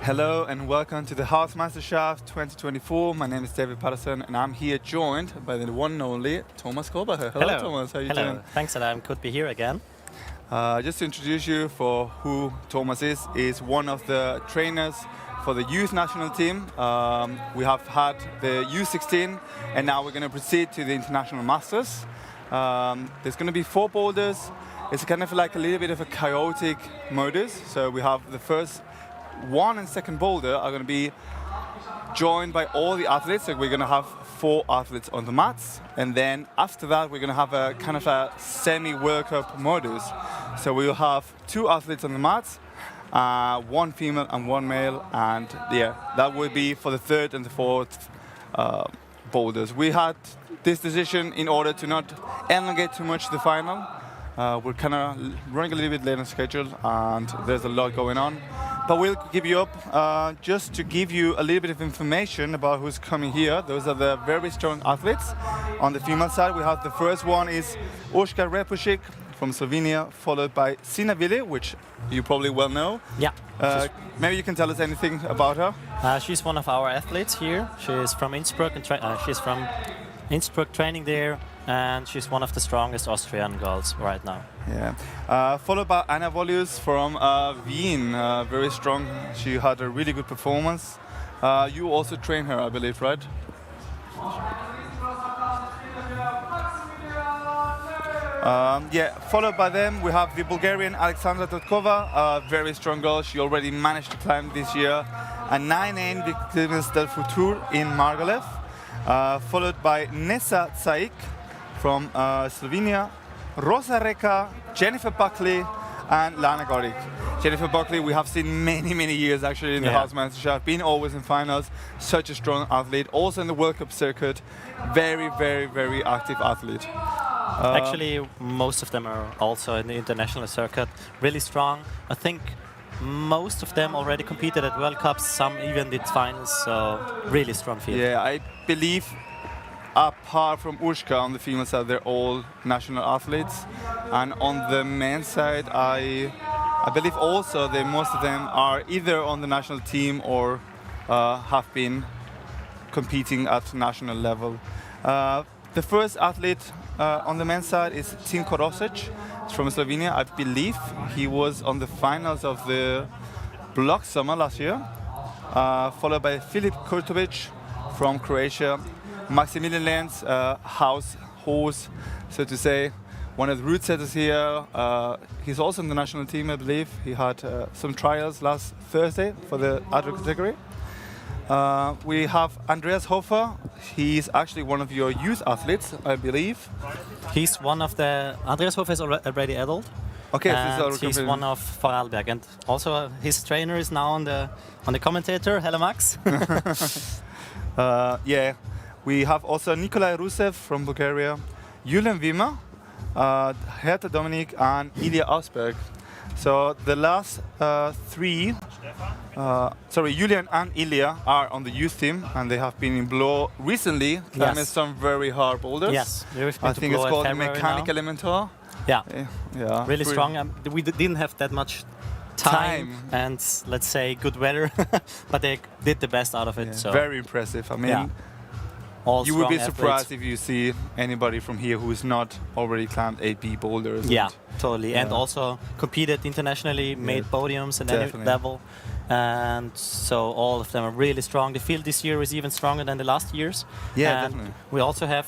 Hello and welcome to the HOUSEMEISTERSCHAFT 2024. My name is David Patterson and I'm here joined by the one and only Thomas Kolbacher. Hello Thomas, how are you doing? Thanks that I could be here again. Just to introduce you for who Thomas is one of the trainers for the youth national team. We have had the U16 and now we're going to proceed to the International Masters. There's going to be 4 boulders. It's kind of like a little bit of a chaotic modus. So we have the first 1 and 2nd boulder are going to be joined by all the athletes. So we're going to have 4 athletes on the mats. And then after that, we're going to have a kind of a semi-World Cup modus. So we'll have 2 athletes on the mats, 1 female and 1 male. And yeah, that will be for the 3rd and the 4th boulders. We had this decision in order to not elongate too much the final. We're kind of running a little bit late on schedule and there's a lot going on. But we'll give you up just to give you a little bit of information about who's coming here. Those are the very strong athletes. On the female side, we have the first one is Urška Repušić from Slovenia, followed by Sina Vili, which you probably well know. Yeah. Maybe you can tell us anything about her. She's one of our athletes here. She's from Innsbruck and she's from Innsbruck training there. And she's one of the strongest Austrian girls right now. Yeah. Followed by Anna Volius from Wien, very strong. She had a really good performance. You also train her, I believe, right? Yeah. Followed by them, we have the Bulgarian Alexandra Totkova, a very strong girl. She already managed to climb this year a 9N Victimes del Futur in Margalev. Followed by Nessa Caik from Slovenia, Rosa Reka, Jennifer Buckley, and Lana Goric. Jennifer Buckley, we have seen many years actually in the HOUSEMEISTERSCHAFT, been always in finals, such a strong athlete, also in the World Cup circuit, very active athlete. Actually, most of them are also in the international circuit, really strong. I think most of them already competed at World Cups, some even did finals, so really strong field. Yeah, I believe apart from Urška on the female side, they're all national athletes. And on the men's side, I believe also that most of them are either on the national team or have been competing at national level. The first athlete on the men's side is Tim Korosic from Slovenia. I believe he was on the finals of the BLOC summer last year. Followed by Filip Kurtovic from Croatia. Maximilian Lenz, house horse, so to say, one of the route setters here. He's also in the national team, I believe. He had some trials last Thursday for the adult category. We have Andreas Hofer. He's actually one of your youth athletes, I believe. He's one of the... Andreas Hofer is already adult. Okay, and he's one of Vorarlberg. And also his trainer is now on the commentator. Hello, Max. Yeah. We have also Nikolai Rusev from Bulgaria, Julian Wimmer, Hertha Dominik, and Ilya Ausberg. So the last 3, Julian and Ilya are on the youth team, and they have been in BLOC recently, climbing some very hard boulders. Yes, I think it's called the Mechanic Elementor. Yeah, yeah, really strong. We didn't have that much time and, let's say, good weather, but they did the best out of it. Yeah, so very impressive. I mean, you would be surprised if you see anybody from here who is not already climbed 8B boulders. Yeah, totally. And also competed internationally, made podiums at any level. And so all of them are really strong. The field this year is even stronger than the last years. Yeah, and definitely. We also have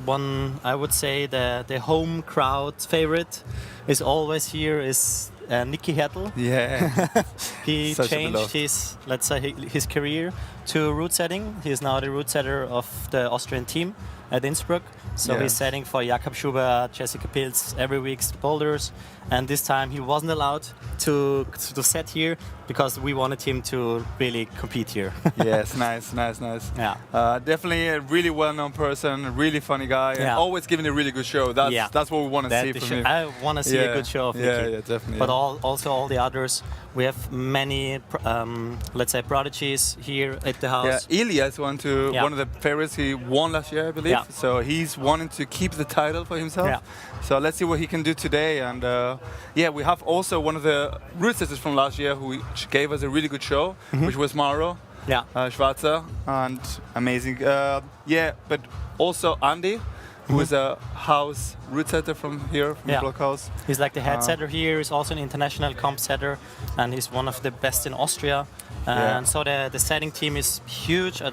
one, I would say, the home crowd favorite is always here is Nicky Hertel. Yeah. He changed his, let's say, his career to route setting. He is now the route setter of the Austrian team at Innsbruck. So he's setting for Jakob Schubert, Jessica Pilz every week's boulders. And this time he wasn't allowed to set here because we wanted him to really compete here. Yes, nice. Yeah. Definitely a really well-known person, a really funny guy, and always giving a really good show. That's what we want to see from him. I want to see a good show of Nicky. Yeah, definitely. But also all the others We have many, let's say, prodigies here at the house. Yeah, Ilya is one of the favorites. He won last year, I believe. Yeah. So he's wanting to keep the title for himself. Yeah. So let's see what he can do today. And we have also one of the root setters from last year who gave us a really good show, which was Mauro. Yeah. Schwarzer, and amazing. But also Andy, who is a house root setter from here, from the BLOC house. He's like the head setter here. He's also an international comp setter, and he's one of the best in Austria. And so the setting team is huge. I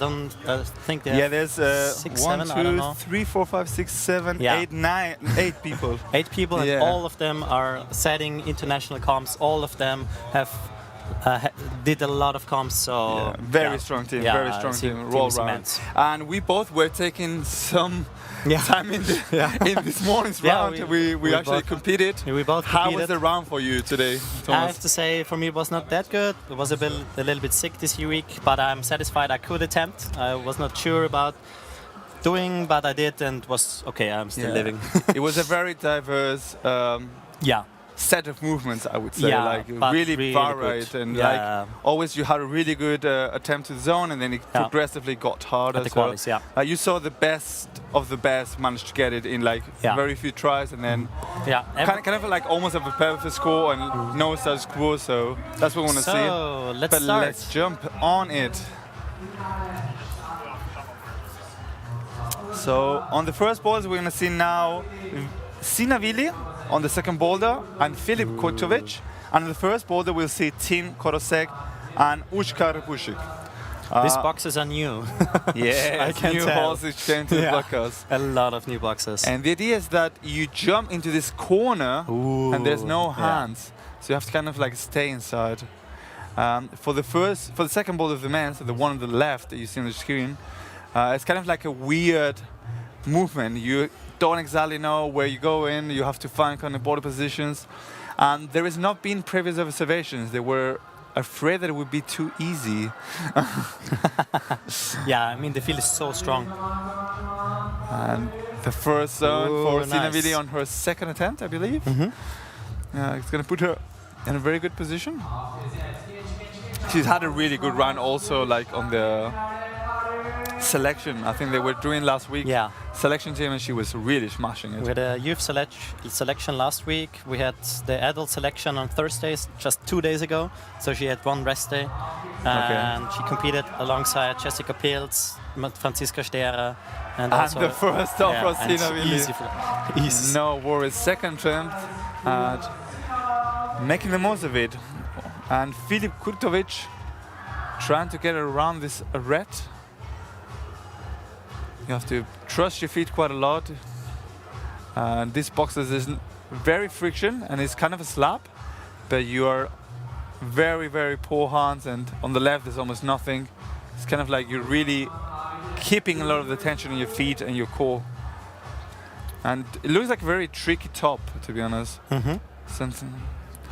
think they have there's 6, 1, 7, 2, 3, 4, 5, 6, 7, 8, 9, 8 people. 8 people, and all of them are setting international comps. All of them have did a lot of comps, so very strong team, very strong team, roll round. And we both were taking some time in this morning's round. We actually competed. We both How competed. was the round for you today, Thomas? I have to say, for me, it was not that good. I was a little bit sick this week, but I'm satisfied I could attempt. I was not sure about doing, but I did, and was okay. I'm still living. It was a very diverse set of movements, I would say, like really varied good. And like always you had a really good attempt to the zone, and then it progressively got harder. At the qualies, you saw the best of the best managed to get it in like very few tries, and then kind of like almost have a perfect score and no status quo. So that's what we want to see. So let's start. Let's jump on it. So on the first boulder, we're going to see now Sinavili on the second boulder and Filip Kurtovic. And on the first boulder, we'll see Tim Korosek and Ushkar Pushik. These boxes are new. I can new tell. Horses came to the BLOC house. A lot of new boxes. And the idea is that you jump into this corner and there's no hands. So you have to kind of like stay inside. For the second boulder of the men, so the one on the left that you see on the screen, it's kind of like a weird movement. You don't exactly know where you go in. You have to find kind of border positions. And there has not been previous observations. They were afraid that it would be too easy. I mean, the field is so strong. And the first zone for Sinavili on her second attempt, I believe. It's going to put her in a very good position. She's had a really good run also, like on the selection. I think they were doing last week. Selection team, and she was really smashing it. We had a youth selection last week. We had the adult selection on Thursdays, just 2 days ago. So she had one rest day. And she competed alongside Jessica Pilz, Franziska Sterer. And the first stop for Sinavili. Easy. No worries. Second attempt at making the most of it. And Filip Kurtovic trying to get around this arete. You have to trust your feet quite a lot. And this box is very friction and it's kind of a slap, but you are very, very poor hands, and on the left there's almost nothing. It's kind of like you're really keeping a lot of the tension in your feet and your core. And it looks like a very tricky top, to be honest. Something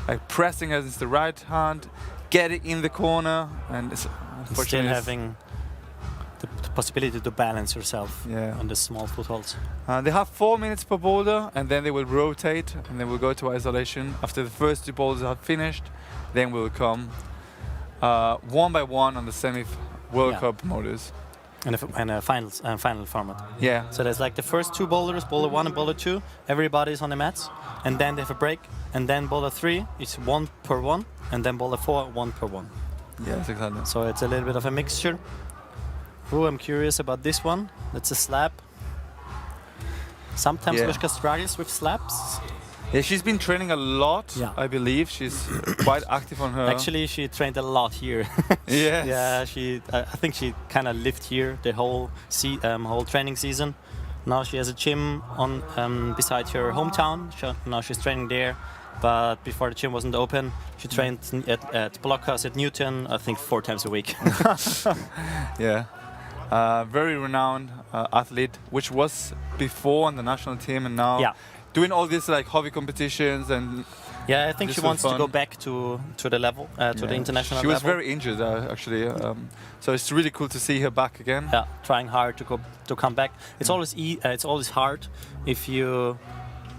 like pressing against the right hand, get it in the corner, and it's still having the possibility to balance yourself on the small footholds. They have 4 minutes per boulder, and then they will rotate, and then we'll go to isolation. After the first 2 boulders are finished, then we'll come one by one on the semi-World Cup modus. And a final format. So there's like the first 2 boulders, boulder 1 and boulder 2. Everybody's on the mats, and then they have a break. And then boulder 3 is 1 per 1, and then boulder 4 1 per 1. Yes, exactly. So it's a little bit of a mixture. I'm curious about this one. That's a slab. Sometimes Ushka struggles with slabs. Yeah, she's been training a lot, I believe. She's quite active on her. Actually, she trained a lot here. Yes. I think she kind of lived here the whole whole training season. Now she has a gym on beside her hometown. Now she's training there. But before the gym wasn't open, she trained at BLOC house at Newton, I think 4 times a week. Very renowned athlete, which was before on the national team, and now doing all these like hobby competitions and. I think she wants to go back to the level, to the international level. She was very injured actually, so it's really cool to see her back again. Trying hard to come back. It's always hard if you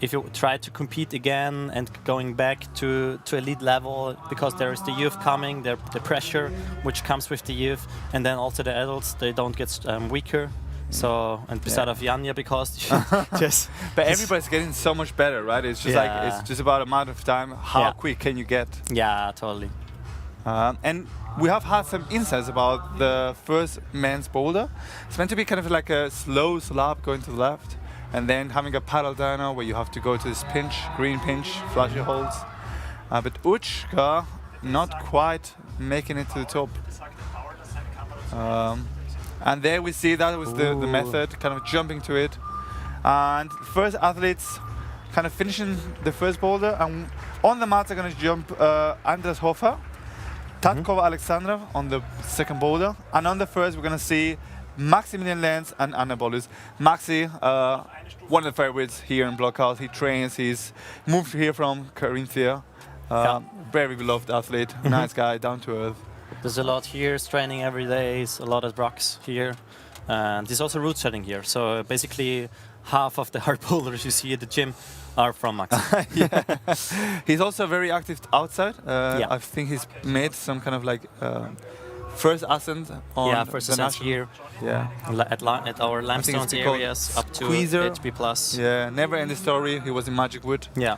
if you try to compete again and going back to elite level, because there is the youth coming, the pressure which comes with the youth, and then also the adults, they don't get weaker. So, and beside of Janja, because but everybody's getting so much better, right? It's just like, it's just about a matter of time. How quick can you get? Yeah, totally. And we have had some insights about the first men's boulder. It's meant to be kind of like a slow slab going to the left, and then having a paddle downer where you have to go to this pinch, green pinch, flashy holds. But Uchka not quite making it to the top. And there we see that was the method, kind of jumping to it. And first athletes kind of finishing the first boulder. And on the mats are going to jump Andres Hofer, Tatkova Alexandra on the second boulder. And on the first we're going to see Maximilian Lenz and Anna Bolus. Maxi, one of the favorites here in Blockhouse. He trains, he's moved here from Carinthia. Very beloved athlete, nice guy, down to earth. There's a lot here, he's training every day, a lot of rocks here. And there's also route setting here. So basically half of the hard boulders you see at the gym are from Max. He's also very active outside. I think he's made some kind of like first ascent on first ascent here. At our limestone areas up to Squeezer. HB plus. Yeah, never end the story. He was in Magic Wood. Yeah.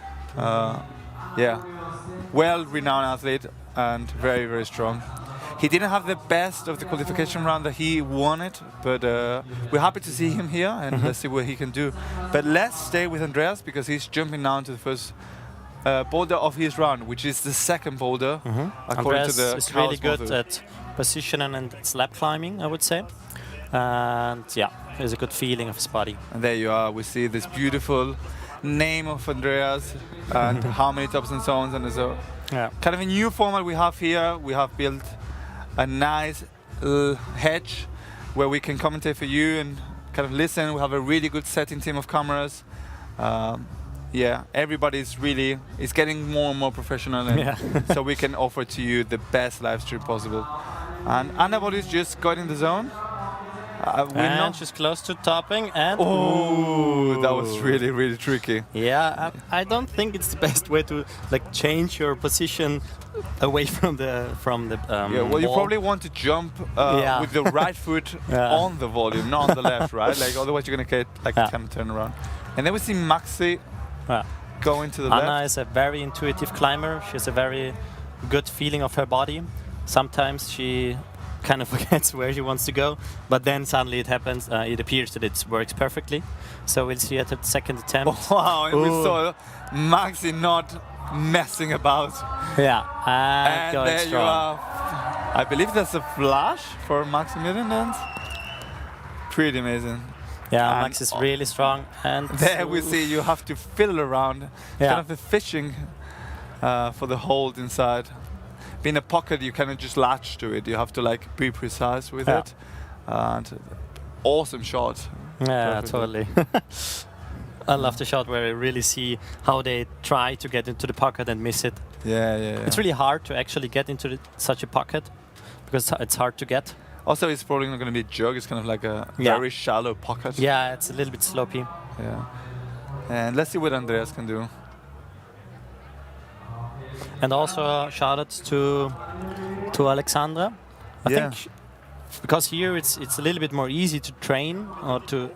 Well-renowned athlete and very, very strong. He didn't have the best of the qualification round that he wanted, but we're happy to see him here, and let's see what he can do. But let's stay with Andreas, because he's jumping now to the first boulder of his round, which is the second boulder, according Andreas to the is really good at positioning and slab climbing, I would say. And yeah, there's a good feeling of his body. And there you are, we see this beautiful name of Andreas and how many tops and zones, and so kind of a new format we have here. We have built a nice hedge where we can commentate for you and kind of listen. We have a really good setting team of cameras. Everybody's really is getting more and more professional, and so we can offer to you the best live stream possible. And Annabody's just got in the zone. And she's close to topping, and that was really, really tricky. Yeah, I don't think it's the best way to like change your position away from the well, you probably want to jump with the right foot on the volume, not on the left, right? Like otherwise you're gonna get like a 10 turnaround. And then we see Maxi going to the left. Anna is a very intuitive climber. She has a very good feeling of her body. Sometimes she kind of forgets where she wants to go, but then suddenly it happens. It appears that it works perfectly. So we'll see at the second attempt. Wow, and we saw Maxi not messing about. And there strong. You are. I believe that's a flash for Maximilian Lenz. Pretty amazing. Yeah, Max is really strong. And there we see you have to fiddle around, kind of the fishing for the hold inside. Being a pocket, you cannot just latch to it. You have to like be precise with it. And awesome shot. Yeah, totally. I love the shot where you really see how they try to get into the pocket and miss it. It's really hard to actually get into such a pocket because it's hard to get. Also, it's probably not going to be a jug. It's kind of like a very shallow pocket. Yeah, it's a little bit slopey. Yeah. And let's see what Andreas can do. And also shout out to Alexandra. I think because here it's a little bit more easy to train or to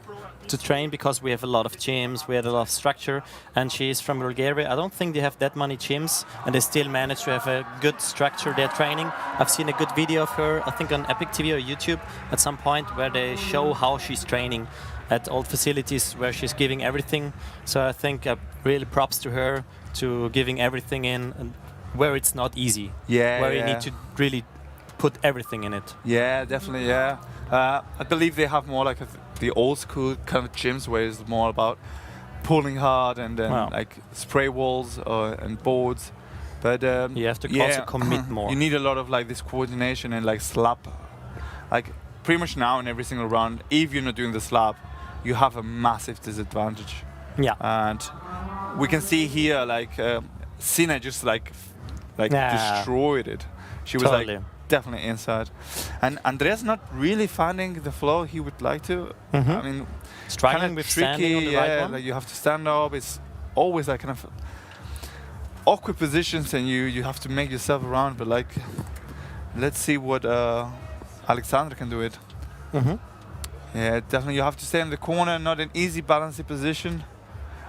train because we have a lot of gyms, we have a lot of structure, and she's from Bulgaria. I don't think they have that many gyms, and they still manage to have a good structure their training. I've seen a good video of her, I think on Epic TV or YouTube at some point, where they show how she's training at old facilities where she's giving everything. So I think really props to her to giving everything in where it's not easy, where you need to really put everything in it. Yeah, definitely, I believe they have more like the old school kind of gyms where it's more about pulling hard and then like spray walls and boards. But you have to also commit more. You need a lot of like this coordination and like slap. Like pretty much now in every single round, if you're not doing the slap, you have a massive disadvantage. And we can see here like Sina just like destroyed it. She was like definitely inside. And Andreas not really finding the flow he would like to. I mean, struggling with tricky, standing on the right one. Like you have to stand up. It's always like kind of awkward positions, and you have to make yourself around. But like, let's see what Alexandra can do it. Yeah, definitely you have to stay in the corner, not an easy balancing position.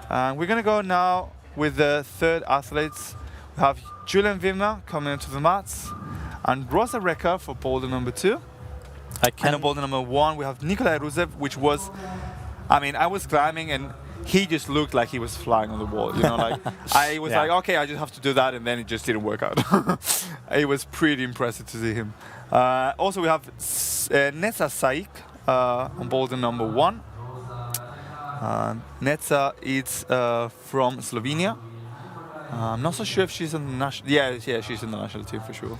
We're gonna go now with the third athletes. We have Julian Wimmer coming into the mats, and Rosa Recker for boulder number 2. And on boulder number 1, we have Nikolai Rusev, which was, I mean, I was climbing and he just looked like he was flying on the wall. You know, like I was like, okay, I just have to do that, and then it just didn't work out. It was pretty impressive to see him. Also, we have Netza Saik on boulder number 1. Netza is from Slovenia. I'm not so sure if she's in the national. Yeah, she's in the national team for sure.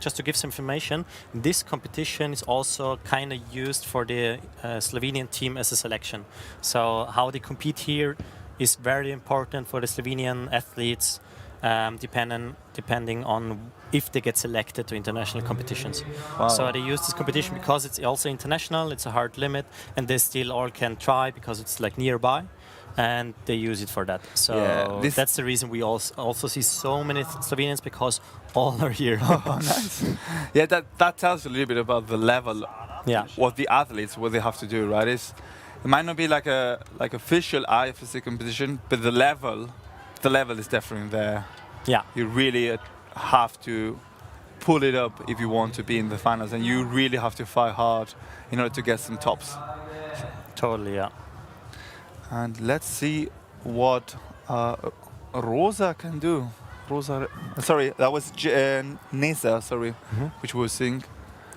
Just to give some information, this competition is also kind of used for the Slovenian team as a selection. So how they compete here is very important for the Slovenian athletes, depending on if they get selected to international competitions. Wow. So they use this competition because it's also international. It's a hard limit, and they still all can try because it's like nearby. And they use it for that. So that's the reason we also see so many Slovenians, because all are here. Oh, nice. Yeah, that tells you a little bit about the level of the athletes, what they have to do, right? It might not be like official IFSC competition, but the level is definitely there. Yeah. You really have to pull it up if you want to be in the finals, and you really have to fight hard in order to get some tops. Totally, yeah. And let's see what Rosa can do. Sorry, that was Nesa, which we were seeing.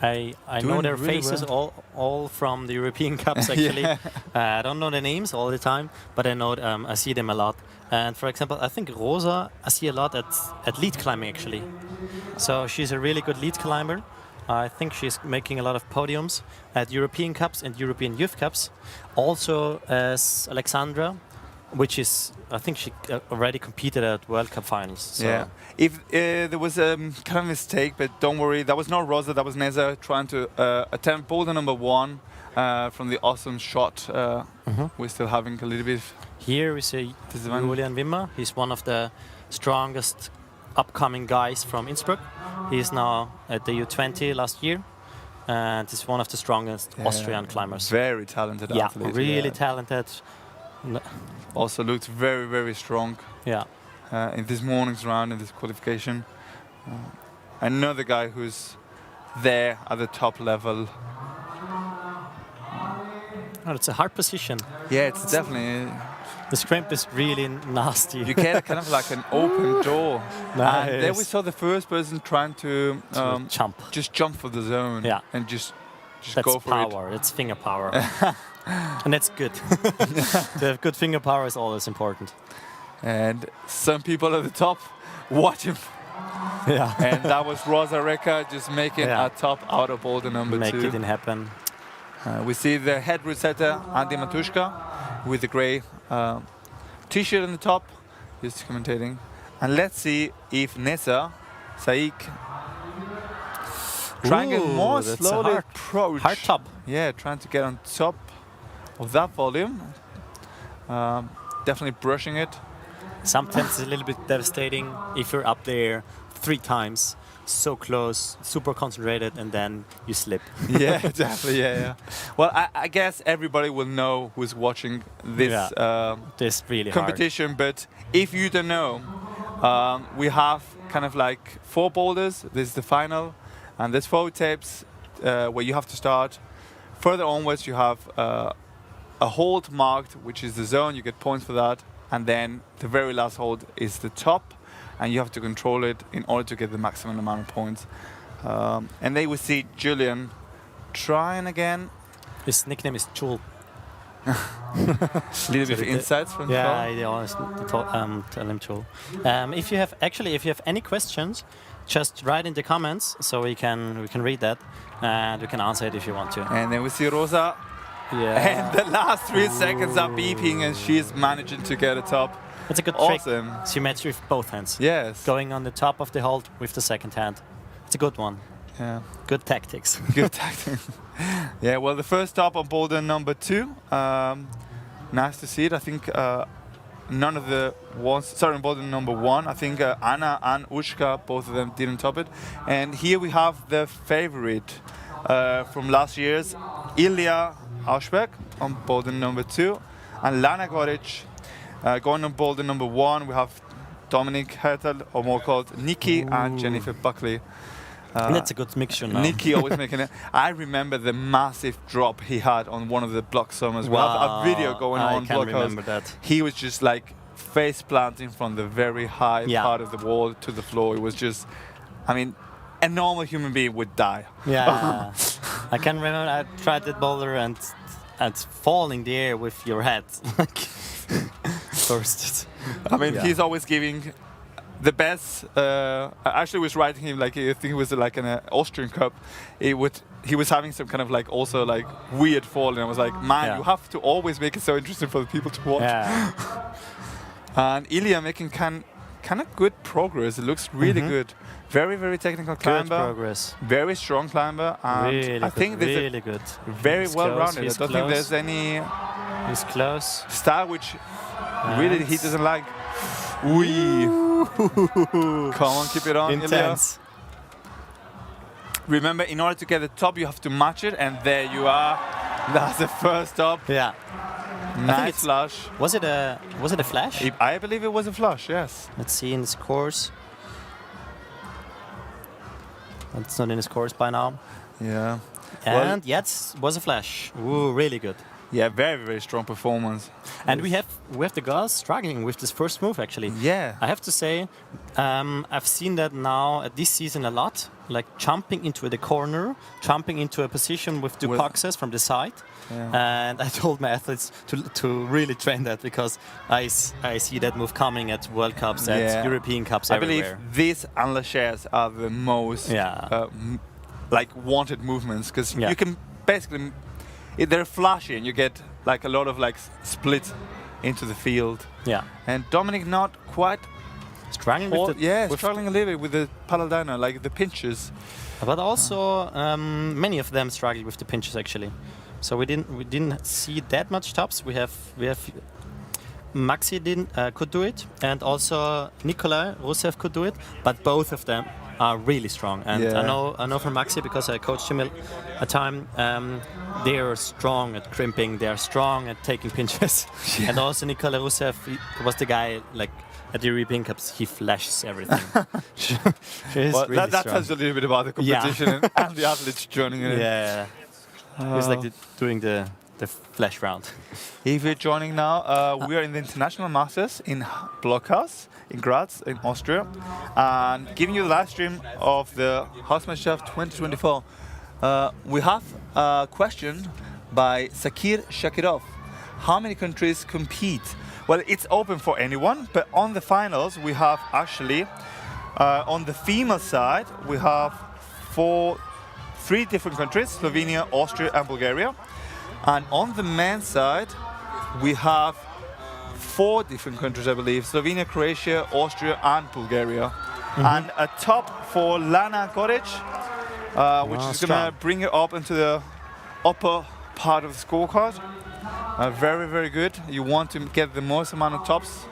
I know their really faces all from the European Cups, actually. I don't know the names all the time, but I know I see them a lot. And for example, I think Rosa, I see a lot at lead climbing, actually. So she's a really good lead climber. I think she's making a lot of podiums at European Cups and European Youth Cups. Also as Alexandra, which is, I think she already competed at World Cup finals. So. Yeah. If there was a kind of mistake, but don't worry, that was not Rosa, that was Neza trying to attempt boulder number 1 from the awesome shot. We're still having a little bit. Here we see Julian Wimmer. He's one of the strongest upcoming guys from Innsbruck. He is now at the U20 last year, and he's one of the strongest Austrian climbers. Very talented athlete. Really talented. Also looked very, very strong. Yeah. In this morning's round, in this qualification. Another guy who's there at the top level. Oh, it's a hard position. Yeah, it's definitely. The scrimp is really nasty. You get kind of like an open door. Nice. And there we saw the first person trying to jump. Just jump for the zone. Yeah. And just that's go for power. That's finger power. And that's good. To have good finger power is always important. And some people at the top watch him. Yeah. And that was Rosa Recker just making a top out of boulder number 2. Make it happen. We see the head route setter, Andy Matushka, with the grey t-shirt on the top, just commentating. And let's see if Nesa Saik trying a more slowly approach. Hard top. Yeah, trying to get on top of that volume. Definitely brushing it. Sometimes it's a little bit devastating if you're up there 3 times, so close, super concentrated, and then you slip. Yeah, definitely, yeah. Well, I guess everybody will know who's watching this this really competition, hard. But if you don't know, we have kind of like 4 boulders. This is the final, and there's 4 tapes where you have to start. Further onwards, you have a hold marked, which is the zone. You get points for that. And then the very last hold is the top, and you have to control it in order to get the maximum amount of points. And then we see Julian trying again. His nickname is Chul. A little bit of insights from I always tell him Chul. If you have any questions, just write in the comments so we can read that, and we can answer it if you want to. And then we see Rosa. Yeah. And the last 3 seconds are beeping, and she's managing to get a top. It's a good trick. Symmetry with both hands. Yes. Going on the top of the hold with the second hand. It's a good one. Yeah. Good tactics. Good tactics. Yeah, well, the first stop on boulder number 2. Nice to see it. I think none of the ones, starting boulder number 1, I think Anna and Ushka, both of them didn't top it. And here we have the favorite from last year's, Ilya Auschbeck on boulder number 2, and Lana Goric going on boulder number 1. We have Dominic Hertel, or more called Nikki, and Jennifer Buckley. That's a good mixture now. Nikki always making it. I remember the massive drop he had on one of the BLOC summers. We have a video going on. I can remember that. He was just like face planting from the very high part of the wall to the floor. It was just, I mean, a normal human being would die. Yeah, I can remember I tried that boulder and fall in the air with your head. First. I mean, he's always giving the best. I actually was writing him, like, I think it was like an Austrian Cup. He was having some kind of like also like weird fall, and I was like, man, you have to always make it so interesting for the people to watch. Yeah. And Ilya making kind of good progress. It looks really good. Very, very technical climber. Good progress. Very strong climber. And really I think good. Really good. Very well rounded. I don't think there's any. He's close. Style which really he doesn't like. Wee. Come on, keep it on, Intense. Ilya. Remember, in order to get the top, you have to match it, and there you are. That's the first top. Yeah. Nice flush. Was it a flash? I believe it was a flush. Yes. Let's see in the scores. It's not in the scores by now. Yeah. And yes, was a flash. Ooh, really good. Yeah, very, very strong performance. And we have the girls struggling with this first move, actually. Yeah. I have to say, I've seen that now this season a lot, like jumping into the corner, jumping into a position with two boxes from the side. Yeah. And I told my athletes to really train that, because I see that move coming at World Cups, at European Cups, everywhere. I believe these unlashes are the most like wanted movements, because you can basically, they're flashy and you get like a lot of like split into the field. Yeah. And Dominic not quite struggling with the struggling a little bit with the paladina, like the pinches. But also many of them struggle with the pinches, actually. So we didn't see that much tops. We have Maxi could do it, and also Nikolai Rusev could do it, but both of them are really strong. And I know from Maxi, because I coached him a time. They are strong at crimping. They are strong at taking pinches. And also Nikolai Rusev was the guy, like at the European Cups, he flashes everything. Well, really that tells you a little bit about the competition and the athletes joining in. Yeah. He's like doing the flash round. If you're joining now, we are in the International Masters in Blockhaus in Graz, in Austria, and giving you the live stream of the HOUSEMEISTERSCHAFT 2024. We have a question by Sakir Shakirov. How many countries compete? Well, it's open for anyone, but on the finals we have actually, on the female side, we have 3 different countries: Slovenia, Austria, and Bulgaria. And on the men's side, we have 4 different countries, I believe: Slovenia, Croatia, Austria, and Bulgaria. And a top for Lana Goric, which is going to bring it up into the upper part of the scorecard. Very, very good. You want to get the most amount of tops.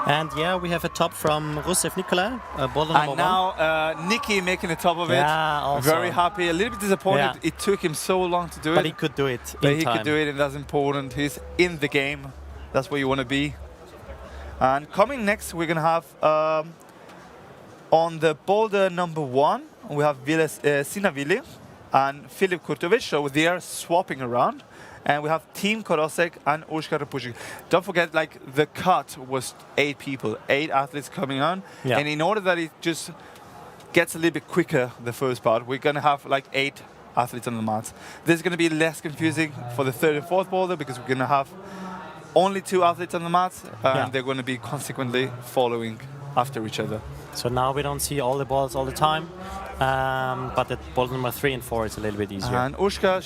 And we have a top from Rusev Nikolai, boulder number 1. And now Nikki making the top of it. Also. Very happy. A little bit disappointed. It took him so long to do it. But he could do it in time. He could do it, and that's important. He's in the game. That's where you want to be. And coming next, we're going to have on the boulder number 1, we have Sinavili and Filip Kurtovic. So they are swapping around. And we have Team Korosek and Ushka Rapushik. Don't forget, like, the cut was 8 people, 8 athletes coming on. Yeah. And in order that it just gets a little bit quicker, the first part, we're going to have like 8 athletes on the mats. This is going to be less confusing for the 3rd and 4th boulder, because we're going to have only 2 athletes on the mats, and they're going to be consequently following after each other. So now we don't see all the balls all the time, but at boulder number 3 and 4 it's a little bit easier. And Ushka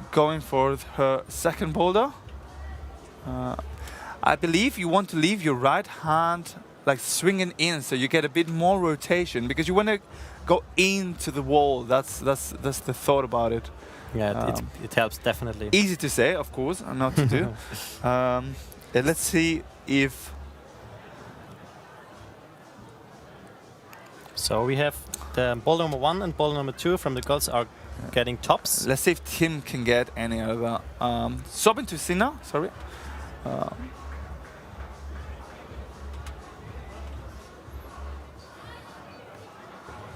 going for her second boulder. I believe you want to leave your right hand like swinging in, so you get a bit more rotation, because you want to go into the wall. That's the thought about it. Yeah, it helps definitely. Easy to say, of course, and not to do. Let's see if... So we have the ball number 1 and ball number 2 from the girls are getting tops. Let's see if Tim can get any other. Swap into Sina, sorry.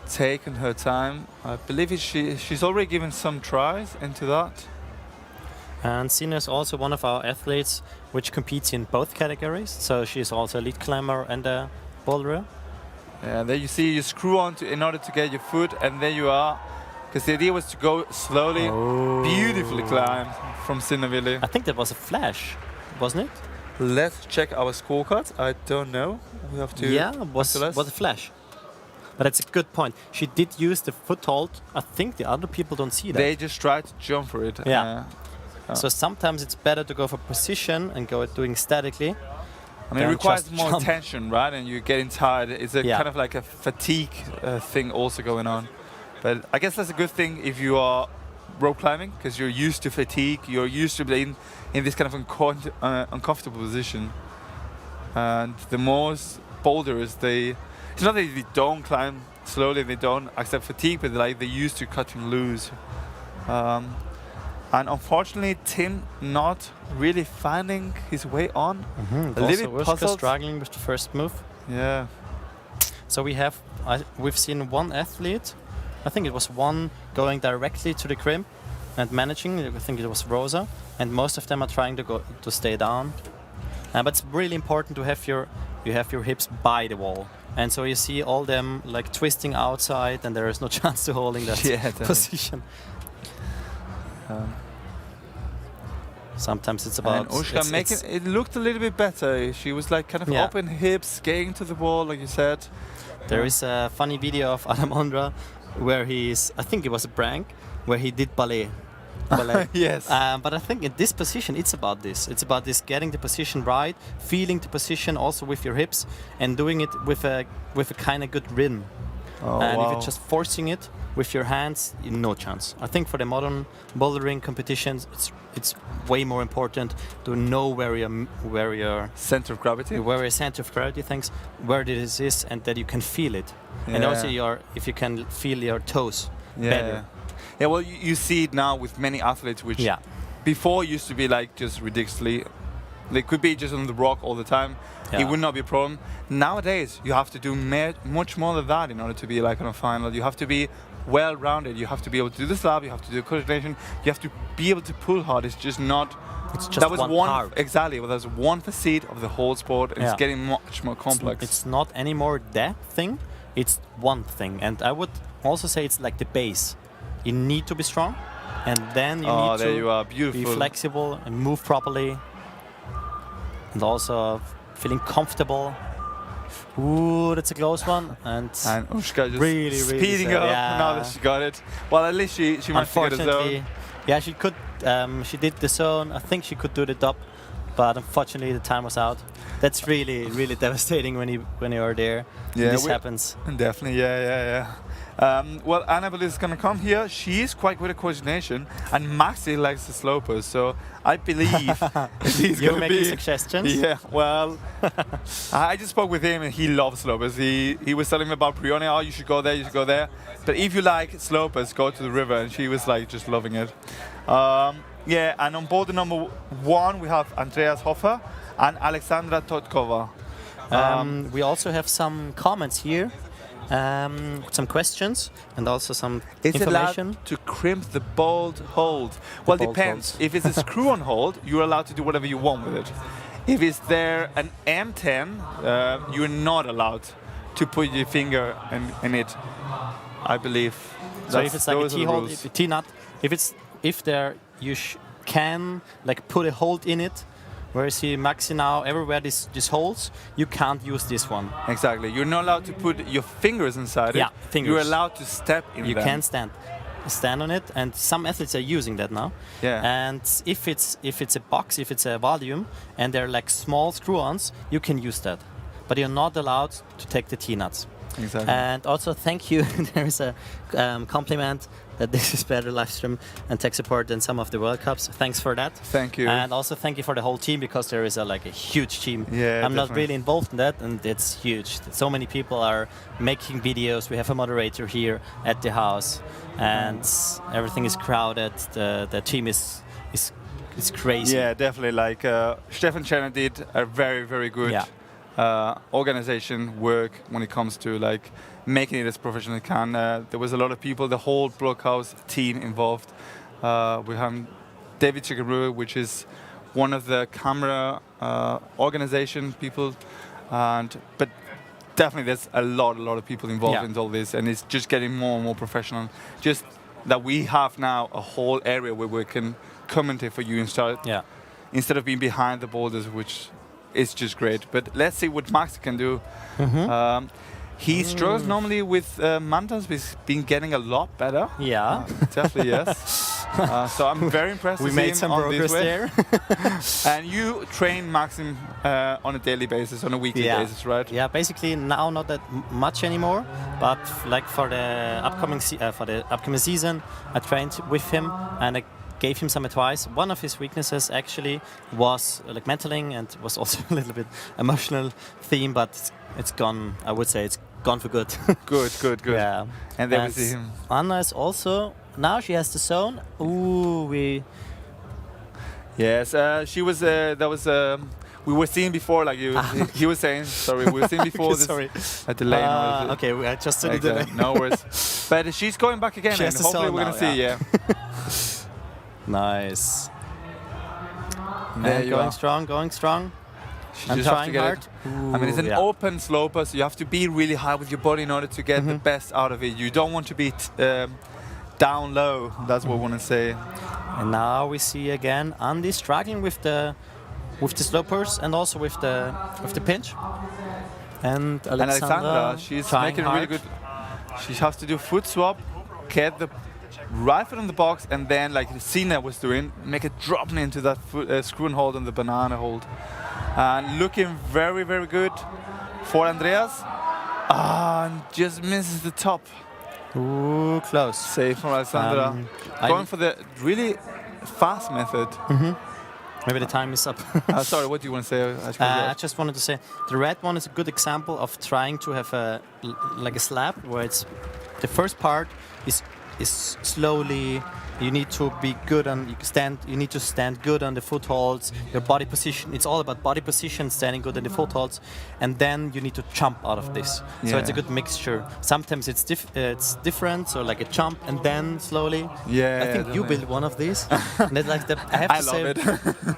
Taking her time. I believe she's already given some tries into that. And Sina is also one of our athletes which competes in both categories. So she's also a lead climber and a boulderer. Yeah, there you see you screw on in order to get your foot, and there you are. Because the idea was to go slowly, beautifully climbed from Sinavili. I think that was a flash, wasn't it? Let's check our scorecards. I don't know. We have to. Yeah, was a flash. But that's a good point. She did use the foothold. I think the other people don't see that. They just try to jump for it. Yeah. So sometimes it's better to go for precision and go doing statically. I mean, it requires more tension, right? And you're getting tired. It's a kind of like a fatigue thing also going on. But I guess that's a good thing if you are rope climbing, because you're used to fatigue. You're used to being in this kind of uncomfortable position. And the most boulders, it's not that they don't climb slowly, they don't accept fatigue, but they're used to cutting loose. And unfortunately, Tim not really finding his way on. A little bit puzzled. Struggling with the first move. Yeah. So we've seen one athlete. I think it was one going directly to the crimp and managing. I think it was Rosa, and most of them are trying to stay down. But it's really important to have your hips by the wall. And so you see all them like twisting outside, and there is no chance to holding that position. Sometimes it's about... And Ushka it looked a little bit better. She was like kind of open hips, skating to the wall, like you said. There is a funny video of Adam Ondra where I think it was a prank, where he did ballet. Yes. But I think in this position, it's about this. It's about this getting the position right, feeling the position also with your hips, and doing it with a kind of good rhythm. If you're just forcing it with your hands, no chance. I think for the modern bouldering competitions, it's way more important to know where your center of gravity, where your center of gravity, where this is, and that you can feel it, and also if you can feel your toes better. Yeah, well, you see it now with many athletes, which before used to be like just ridiculously. They could be just on the rock all the time. It would not be a problem. Nowadays, you have to do much more than that in order to be like on a final. You have to be well-rounded. You have to be able to do the slab. You have to do coordination. You have to be able to pull hard. It's just not. It's just one part. Exactly. Well, there's one facet of the whole sport, and it's getting much more complex. It's not anymore that thing. It's one thing, and I would also say it's like the base. You need to be strong, and then you need to be flexible and move properly, and also feeling comfortable. Ooh, that's a close one. And Ushka just really speeding up now that she got it. Well, at least she managed to get a zone. Yeah, she could. She did the zone. I think she could do the top, but unfortunately the time was out. That's really devastating when you are there. Yeah, this happens. Definitely, yeah. Well, Annabelle is going to come here. She is quite good at coordination, and Maxi likes the slopers, so I believe he's going to be... You're making suggestions? Yeah, well, I just spoke with him, and he loves slopers. He was telling me about Brione, oh, you should go there, you should go there. But if you like slopers, go to the river, and she was like just loving it. Yeah, and on boulder number 1, we have Andreas Hofer and Alexandra Totkova. We also have some comments here. Some questions and also some information. Allowed to crimp the bolt hold? Well, depends. If it's a screw-on hold, you're allowed to do whatever you want with it. If it's there an M10, you're not allowed to put your finger in it, I believe. So if it's like a T-hold, a T-nut, if you can like put a hold in it, where you see Maxi now, everywhere this holes, you can't use this one. Exactly. You're not allowed to put your fingers inside it. Yeah, fingers. You're allowed to step in You can stand on it, and some athletes are using that now. Yeah. And if it's a box, if it's a volume, and they're like small screw-ons, you can use that. But you're not allowed to take the T-nuts. Exactly. And also thank you. There is a compliment that this is better live stream and tech support than some of the World Cups. Thanks for that. Thank you. And also thank you for the whole team, because there is a huge team. Yeah, I'm not really involved in that, and it's huge. So many people are making videos. We have a moderator here at the house, and everything is crowded. The team is crazy. Yeah, definitely. Like Stefan Chenner did a very, very good organization work when it comes to like making it as professional as it can. There was a lot of people, the whole Blockhouse team involved. We have David Chikaru, which is one of the camera organization people, but definitely there's a lot of people involved in all this, and it's just getting more and more professional. Just that we have now a whole area where we can commentate for you instead of being behind the boulders, which is just great. But let's see what Max can do. He struggles normally with mountains, but he's been getting a lot better. Yeah. Definitely, yes. So I'm very impressed. We made some progress there. And you train Maxim on a daily basis, on a weekly basis, right? Yeah, basically now not that much anymore, but like for the upcoming season, I trained with him and I gave him some advice. One of his weaknesses actually was like mentaling, and was also a little bit emotional theme, but it's gone. I would say it's gone for good. Good. Yeah. And then we see him. Anna is also, now she has the zone. Yes, she was, we were seeing before, like he was saying, sorry, we were seeing before this, a delay. Okay, I just said a delay. No worries. But she's going back again, and hopefully we're going to see, Nice. There you are. Going strong. I'm trying hard. I mean, it's an open sloper, so you have to be really high with your body in order to get the best out of it. You don't want to be down low. That's what I want to say. And now we see again Andy struggling with the slopers and also with the pinch. And Alexandra, she's making really good. She has to do foot swap, get the right foot on the box, and then like Sina was doing, make it drop into that foot, screw and hold on the banana hold. And looking very, very good for Andreas. And just misses the top. Ooh, close. Safe from Alexandra. Going for the really fast method. Maybe the time is up. Sorry, what do you want to say? I just wanted to say the red one is a good example of trying to have a slab where it's the first part is slowly. You need to be good on you need to stand good on the footholds. Your body position. It's all about body position, standing good on the footholds, and then you need to jump out of this. So it's a good mixture. Sometimes it's different. So like a jump and then slowly. Yeah. I think you built one of these. And I have to say,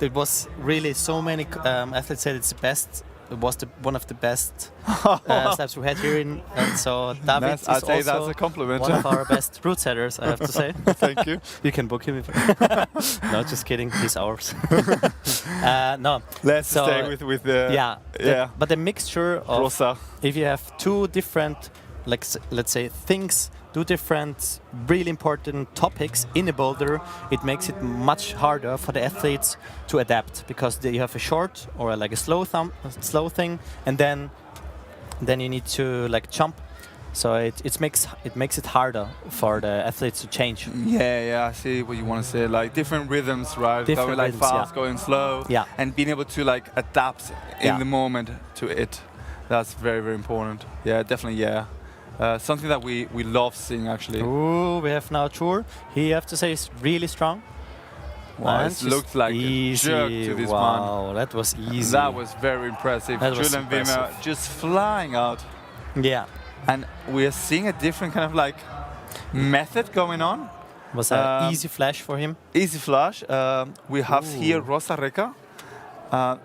there was really so many athletes said it's the best. It was one of the best slabs we had here and so David is I'd say also that's a compliment. one of our best route setters, I have to say. Thank you. You can book him. No, just kidding. He's ours. No. Let's stay with the but the mixture of Rosa. If you have two different, let's say things. Two different, really important topics in a boulder, it makes it much harder for the athletes to adapt, because you have a short or like a slow thing, and then you need to like jump. So it makes it harder for the athletes to change. Yeah, I see what you want to say. Like different rhythms, right? Different going rhythms, fast, going slow, and being able to like adapt in the moment to it. That's very, very important. Yeah, definitely. Yeah. Something that we love seeing, actually. Ooh, we have now Chur. He, have to say, is really strong. Wow, it looked like easy. A jerk to this man. Wow, that was easy. That was very impressive. Julian Wimmer just flying out. Yeah. And we are seeing a different kind of like method going on. Was an easy flash for him. Easy flash. We have here Rosa Reka.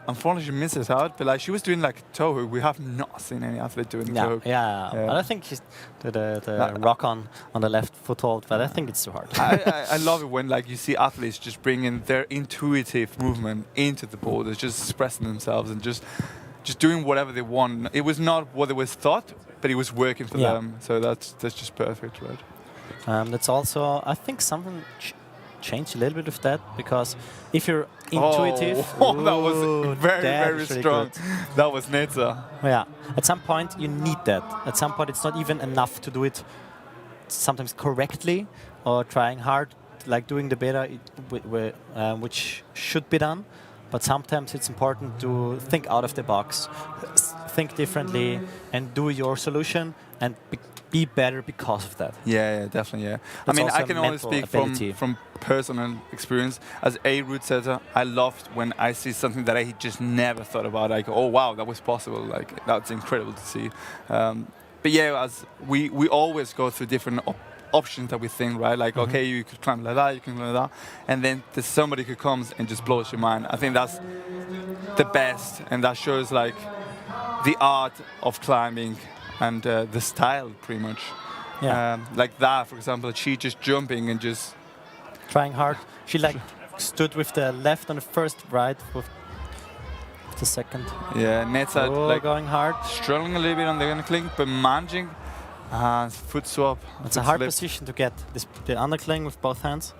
Unfortunately, she misses out, but like she was doing like toe hook. We have not seen any athlete doing toe hook. Yeah. But I think she's the rock on the left foothold, but I think it's too hard. I love it when like you see athletes just bringing their intuitive movement into the boulders, just expressing themselves and just doing whatever they want. It was not what it was thought, but it was working for them. So that's just perfect, right? That's also, I think, something change a little bit of that, because if you're intuitive, that was very strong. That was Neza. Yeah, at some point you need that. At some point it's not even enough to do it sometimes correctly or trying hard, like doing the beta, which should be done. But sometimes it's important to think out of the box, think differently, and do your solution and be better because of that. Yeah, definitely. Yeah, I That's mean, I also can a only mental speak from personal experience. As a root setter, I loved when I see something that I just never thought about. Like, oh wow, that was possible. Like, that's incredible to see. But yeah, as we always go through different options that we think, right? Like, okay, you could climb like that, you can climb like that, and then there's somebody who comes and just blows your mind. I think that's the best, and that shows like the art of climbing and the style, pretty much. Yeah. Like that, for example, she just jumping and just trying hard. She like stood with the left on the first, right with the second. Yeah, Neza like going hard, struggling a little bit on the undercling, but managing. Foot swap. It's a hard position to get the undercling with both hands.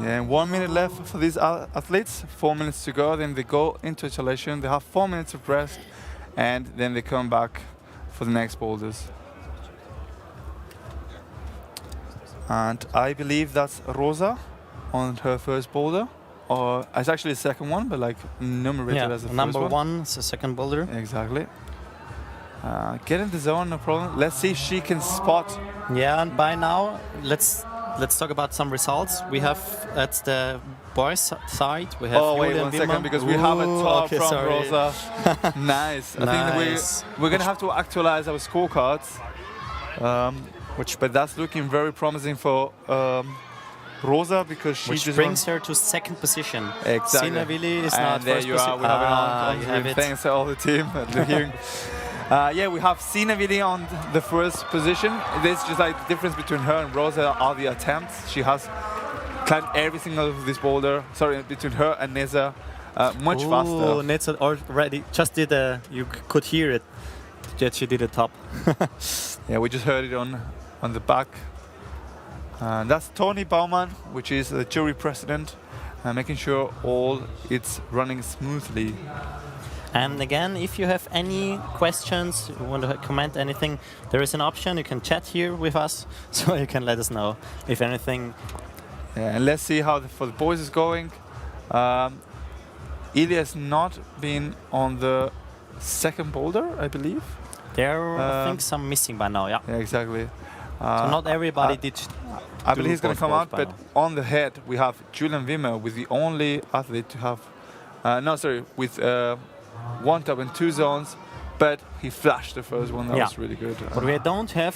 Yeah, 1 minute left for these athletes. 4 minutes to go. Then they go into isolation. They have 4 minutes of rest, and then they come back for the next boulders. And I believe that's Rosa on her first boulder, or it's actually the second one, but like numerated as the first one. Number one is the second boulder. Exactly. Get in the zone, no problem. Let's see if she can spot. Yeah, and by now, let's talk about some results. We have at the boys' side, we have. Oh, wait 1 second, because we have a top from Rosa. Nice. I think we're gonna have to actualize our scorecards. But that's looking very promising for Rosa, because she which just brings her to second position. Exactly. Sina Willi is and not there first you are. We have it on. Thanks to all the team. Yeah, we have Sina Willi on the first position. There's just like the difference between her and Rosa are the attempts. She has climbed every single of this boulder. Sorry, between her and Neza, much faster. Neza already just did a. You could hear it. That she did a top. Yeah, we just heard it on the back. That's Tony Baumann, which is the jury president, making sure all it's running smoothly. And again, if you have any questions, you want to comment anything, there is an option. You can chat here with us, so you can let us know if anything. Yeah, and let's see how for the boys is going. Ilya has not been on the second boulder, I believe. There are, I think, some missing by now, yeah. Yeah, exactly. So not everybody did. I believe he's going to come out, but on the head we have Julian Wimmer with the only athlete to have, with 1 top and 2 zones, but he flashed the first one. That was really good. But we don't have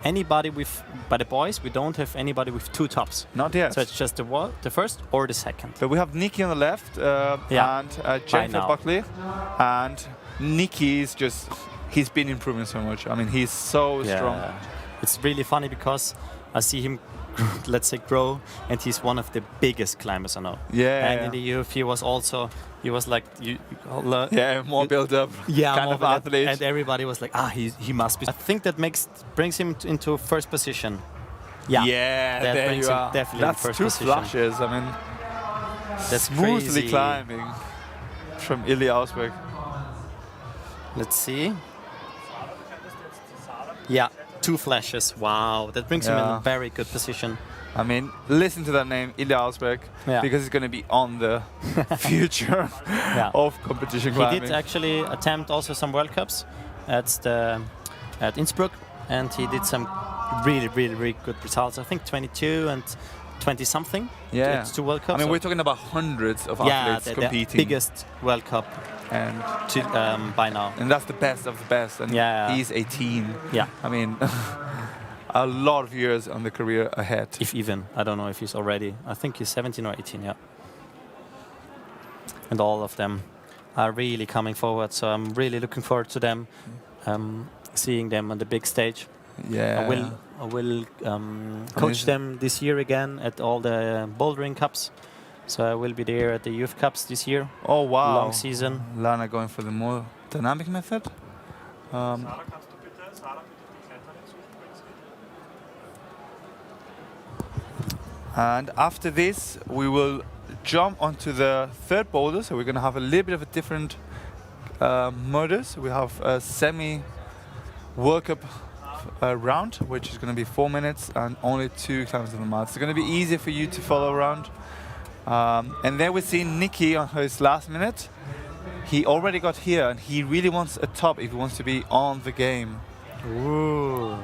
anybody with, by the boys, we don't have anybody with 2 tops. Not yet. So it's just the first or the second. But we have Nikki on the left and Jennifer Buckley. And Nikki is just, he's been improving so much. I mean, he's so strong. It's really funny because I see him, let's say, grow, and he's one of the biggest climbers I know. Yeah. And in the youth, he was like more built up. Yeah, kind of athlete. And everybody was like, he must be. I think that brings him into first position. Yeah. Yeah, that there brings you him are. definitely That's first 2 position. flashes. I mean, that's smoothly crazy. climbing from Ilya Ausberg. Let's see. Yeah, 2 flashes. Wow, that brings him in a very good position. I mean, listen to that name, Ilya Ausberg, because he's going to be on the future of competition climbing. He did actually attempt also some World Cups at Innsbruck, and he did some really good results. I think 22 and 20-something. Yeah. To World Cups. I mean, we're talking about hundreds of athletes competing. The biggest World Cup. And by now. And that's the best of the best. And he's 18. Yeah. I mean, a lot of years on the career ahead. If even. I don't know if he's already. I think he's 17 or 18, yeah. And all of them are really coming forward. So I'm really looking forward to them, seeing them on the big stage. Yeah. I will coach them this year again at all the bouldering cups. So I will be there at the Youth Cups this year. Oh, wow. Long season. Lana going for the more dynamic method. And after this, we will jump onto the third boulder. So we're going to have a little bit of a different modus. We have a semi-World Cup round, which is going to be 4 minutes and only 2 times of the mile. It's going to be easier for you to follow around. And then we see Nicky on his last minute. He already got here, and he really wants a top if he wants to be on the game. Ooh,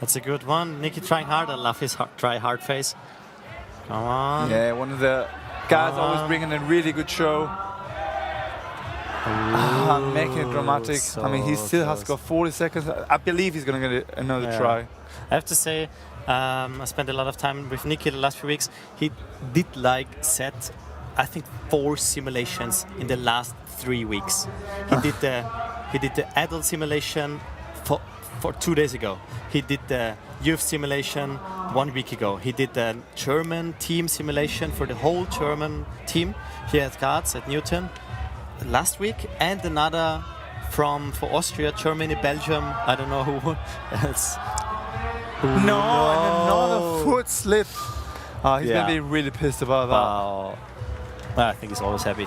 that's a good one. Nicky trying hard. I love his try hard face. Come on. Yeah, one of the guys always bringing a really good show. Making it dramatic. So I mean, he still close. has got 40 seconds. I believe he's going to get another try. I have to say, I spent a lot of time with Nicky the last few weeks. He did set, I think, 4 simulations in the last 3 weeks. He did the adult simulation for 2 days ago. He did the youth simulation 1 week ago. He did the German team simulation for the whole German team here at Graz at Newton last week, and another for Austria, Germany, Belgium. I don't know who else. No, and another foot slip. He's going to be really pissed about that. Wow. I think he's always happy.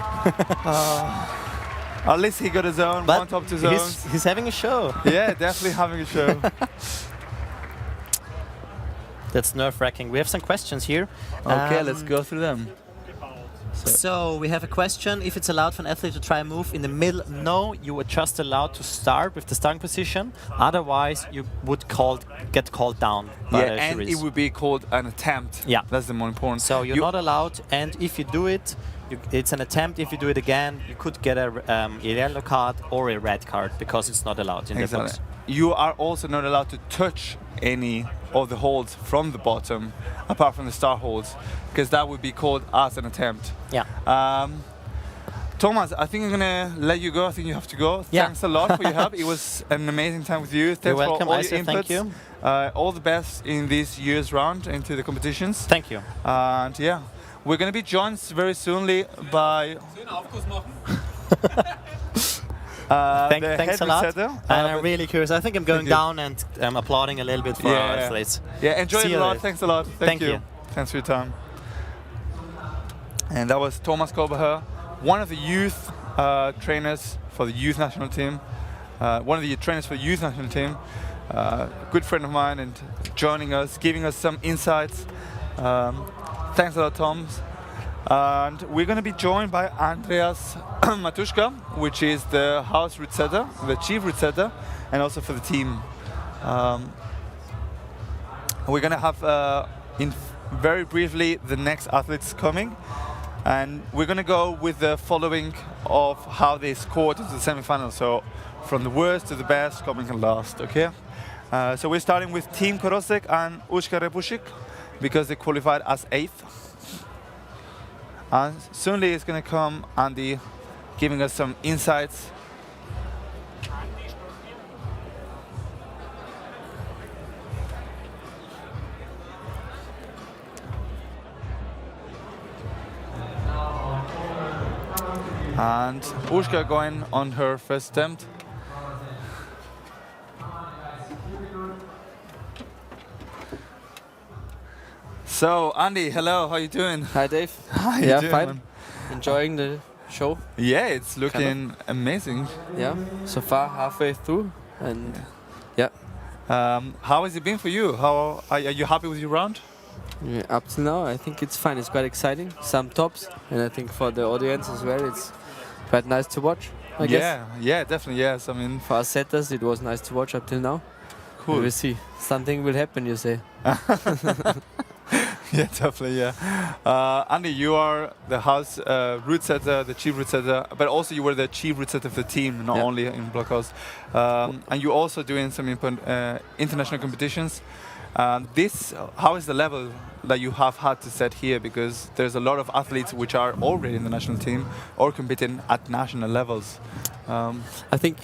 At least he got his own, but one top 2 zones. He's having a show. Yeah, definitely having a show. That's nerve-wracking. We have some questions here. Okay, let's go through them. So we have a question. If it's allowed for an athlete to try a move in the middle, no, you are just allowed to start with the starting position. Otherwise, you would get called down by the and juries. it would be called an attempt. Yeah. That's the more important. So you're not allowed, and if you do it, it's an attempt. If you do it again, you could get a yellow card or a red card because it's not allowed in the box. You are also not allowed to touch any of the holds from the bottom, apart from the start holds, because that would be called as an attempt. Yeah. Thomas, I think I'm gonna let you go. I think you have to go. Yeah. Thanks a lot for your help. It was an amazing time with you. Thanks You're welcome, for all Isaac. your inputs. Thank you. All the best in this year's round into the competitions. Thank you. And yeah, we're gonna be joined very soonly by Thanks a lot. And I'm really curious. I think I'm going down and applauding a little bit for our athletes. Yeah, enjoy it a lot. Thanks a lot. Thank you. Thanks for your time. And that was Thomas Koberher, one of the youth trainers for the youth national team. One of the trainers for the youth national team. Good friend of mine, and joining us, giving us some insights. Thanks a lot, Tom. And we're going to be joined by Andreas Matuszka, which is the house route setter, the chief route setter, and also for the team. We're going to have, very briefly, the next athletes coming. And we're going to go with the following of how they scored into the semi-finals. So from the worst to the best, coming in last, okay? So we're starting with Team Korosek and Ushka Repushik, because they qualified as 8th. And soonly is going to come Andy, giving us some insights. And Ushka going on her first attempt. So, Andy, hello, how you doing? Hi, Dave. How you yeah, doing, fine. man? Enjoying the show. Yeah, it's looking amazing. Yeah, so far halfway through, and yeah. How has it been for you? How are you happy with your round? Yeah, up till now, I think it's fine. It's quite exciting. Some tops, and I think for the audience as well, it's quite nice to watch. I guess. Yeah, definitely. Yes, I mean, for us setters, it was nice to watch up till now. cool. We'll see. Something will happen, you say. Yeah, definitely. Yeah, Andy, you are the house route setter, the chief route setter, but also you were the chief route setter of the team, not only in Blockhouse. And you're also doing some international competitions. How is the level that you have had to set here? Because there's a lot of athletes which are already in the national team or competing at national levels. I think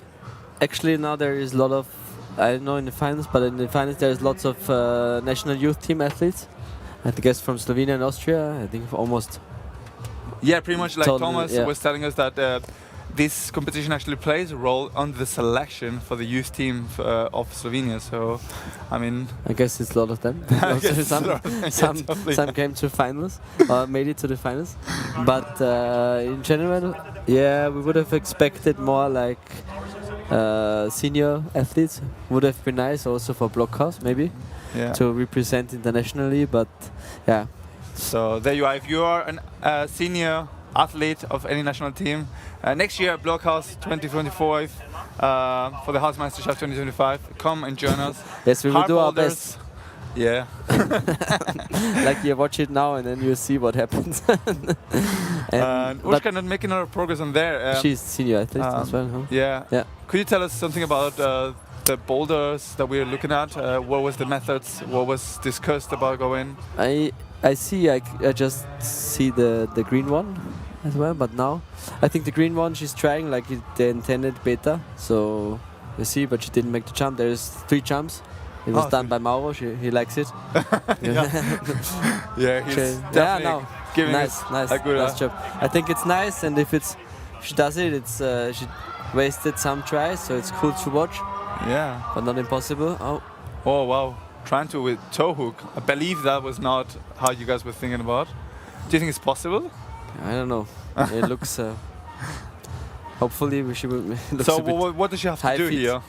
actually now there is a lot of, I don't know in the finals, but in the finals there's lots of national youth team athletes. I guess from Slovenia and Austria, I think almost. Yeah, pretty much like totally, Thomas was telling us that this competition actually plays a role on the selection for the youth team of Slovenia. So, I mean, I guess it's a lot of them. Some came to finals or made it to the finals, but in general, yeah, we would have expected more like senior athletes. Would have been nice also for BLOC House maybe to represent internationally, but yeah. So there you are. If you are a senior athlete of any national team, next year at BLOC House 2025 for the HOUSEMEISTERSCHAFT 2025, come and join us. Yes, we will Hard do our boulders. best. Yeah. Like you watch it now and then you see what happens. And Ushka not making a lot of progress on there. She's senior athlete as well, huh? Yeah. Yeah. Could you tell us something about the boulders that we're looking at? What was the methods? What was discussed about going? I just see the green one as well, but now I think the green one she's trying like the intended beta, so you see, but she didn't make the jump. There's 3 jumps. It was done by Mauro. He likes it. Yeah, he's definitely giving nice job. I think it's nice, and if she does it, it's she wasted some tries, so it's cool to watch. Yeah, but not impossible. Oh wow, trying to with toe hook. I believe that was not how you guys were thinking about. Do you think it's possible? I don't know. It looks. Hopefully, we should. So what does she have to do here?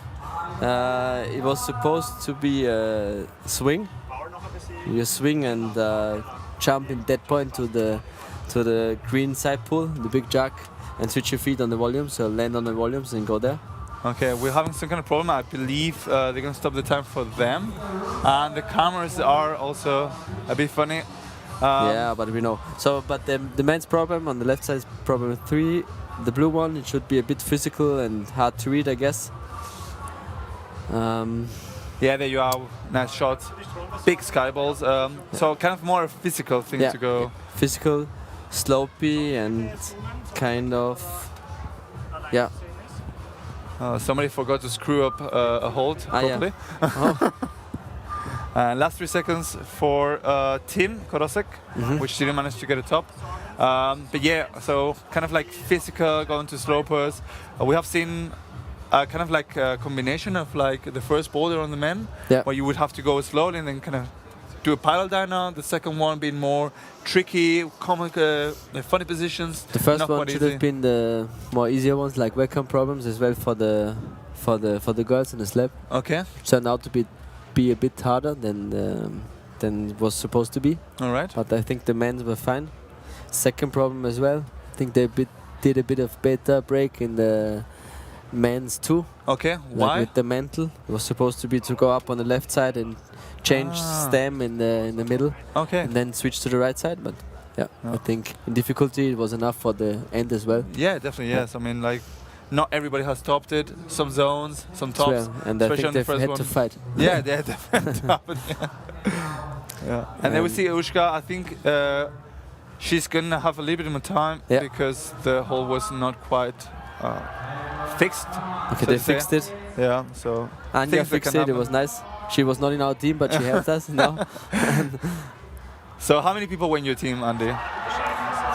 It was supposed to be a swing. You swing and jump in that point to the green side pool, the big jack, and switch your feet on the volume. So land on the volumes and go there. Okay, we're having some kind of problem. I believe they're going to stop the time for them, and the cameras are also a bit funny. Yeah, but we know. So, but the men's problem on the left side is problem 3. The blue one, it should be a bit physical and hard to read, I guess. Yeah, there you are. Nice shots. Big sky balls. So kind of more a physical thing to go. Yeah. Physical, slopey, and kind of, yeah. Somebody forgot to screw up a hold properly. Yeah. Last 3 seconds for Tim Korosek, which didn't manage to get a top. But yeah, so kind of like physical, going to slopers. We have seen kind of like a combination of like the first boulder on the men, where you would have to go slowly and then kind of do a pile down. The second one being more tricky, comic, funny positions. The first one should have been the more easier ones, like welcome problems as well for the girls in the slab. Okay. Turned out to be a bit harder than it was supposed to be. All right. But I think the men's were fine. Second problem as well. I think they did a bit of beta break in the men's too. Okay. Why? Like with the mantle, it was supposed to be to go up on the left side and change stem in the middle. Okay. And then switch to the right side. But yeah, I think in difficulty it was enough for the end as well. Yeah, definitely. Yes. I mean, like, not everybody has topped it. Some zones, some tops. Well, and I think they've had to fight. Yeah, they had to happen. Yeah. And then we see Ushka. I think she's gonna have a little bit more time because the hole was not quite fixed. Okay, so they fixed it. Yeah, so Anja fixed it. It was nice. She was not in our team, but she helped us now. So how many people were in your team, Andy?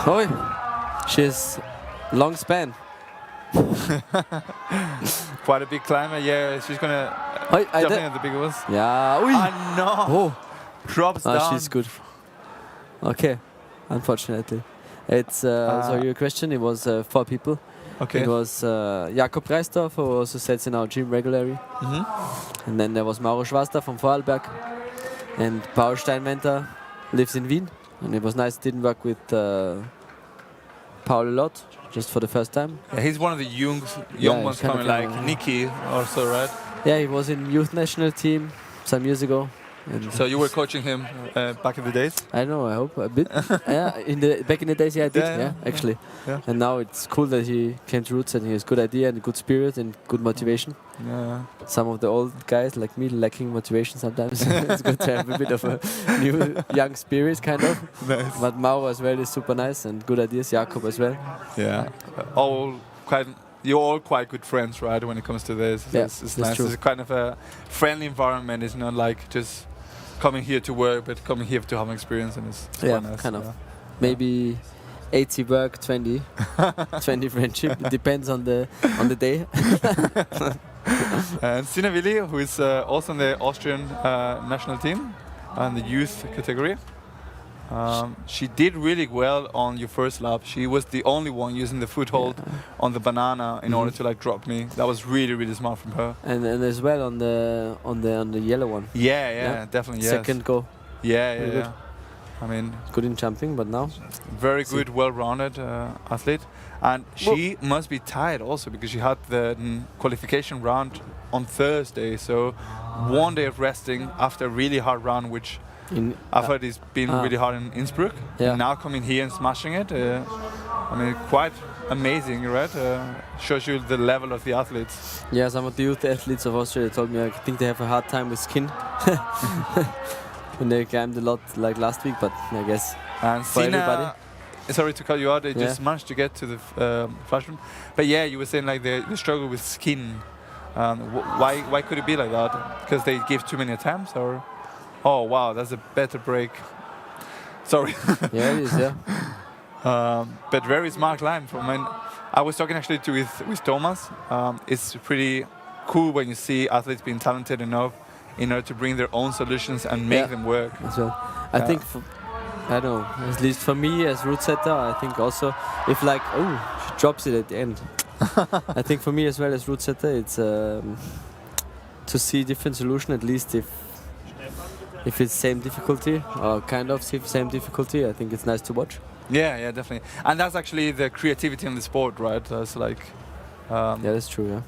Oh, she's long span. Quite a big climber. Yeah, she's gonna definitely have the bigger ones. Yeah. No. Oh. Drops down. She's good. Okay. Unfortunately, it's so your question. It was 4 people. Okay. It was Jakob Reisdorf, who also sets in our gym regularly, and then there was Mauro Schwaster from Vorarlberg, and Paul Steinmenter lives in Wien, and it was nice. Didn't work with Paul a lot, just for the first time. Yeah, he's one of the young ones coming, like Nikki also, right? Yeah, he was in youth national team some years ago. And so you were coaching him back in the days? I know, I hope a bit. Yeah, back in the days, I did. Yeah, actually. Yeah. And now it's cool that he came to Roots and he has good idea and good spirit and good motivation. Yeah. Some of the old guys like me lacking motivation sometimes. It's good to have a bit of a new young spirit, kind of. Nice. But Mauro as well is super nice and good ideas. Jakob as well. Yeah. You're all quite good friends, right? When it comes to this, it's nice. True. It's kind of a friendly environment. It's not like just coming here to work, but coming here to have an experience, and it's quite nice. Kind of. Maybe 80 work, 20 friendship. It depends on the day. And Sina Willi, who is also in the Austrian national team in the youth category. She did really well on your first lap. She was the only one using the foothold on the banana in order to like drop me. That was really, really smart from her. And as well on the yellow one. Yeah, definitely. Yes. Second go. Yeah. I mean, good in jumping, but now very good, well-rounded athlete. And she must be tired also because she had the qualification round on Thursday. So 1 day of resting after a really hard round, which I've heard it's been really hard in Innsbruck. Yeah. And now coming here and smashing it, I mean, quite amazing, right? Shows you the level of the athletes. Yeah, some of the youth athletes of Austria told me I think they have a hard time with skin. When they climbed a lot like last week, but I guess and for everybody. Sorry to cut you out, they just managed to get to the flash room. But yeah, you were saying like they struggle with skin. Why could it be like that? Because they give too many attempts, or? Oh wow, that's a better break. Sorry. Yeah, it is. Yeah. But very smart climb. I was talking actually with Thomas. It's pretty cool when you see athletes being talented enough in order to bring their own solutions and make them work. As well. I think, I don't know, at least for me as route setter, I think also if like, she drops it at the end. I think for me as well as route setter, it's to see different solution, at least if it's same difficulty or kind of same difficulty, I think it's nice to watch. Yeah, definitely. And that's actually the creativity in the sport, right? That's like... yeah, that's true, yeah.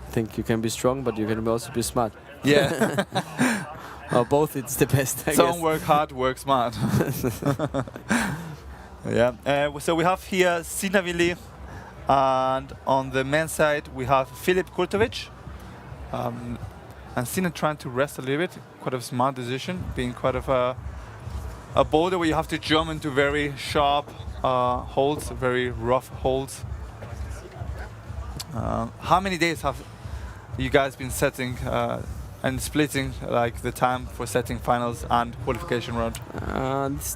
I think you can be strong, but you can also be smart. Yeah. Or both, it's the best, I guess. Don't work hard, work smart. Yeah. So we have here Sina Willi, and on the men's side we have Filip Kurtovic. And Sina trying to rest a little bit. Quite a smart decision, being quite of a boulder where you have to jump into very sharp holds, very rough holds. How many days have you guys been setting and splitting like the time for setting finals and qualification round?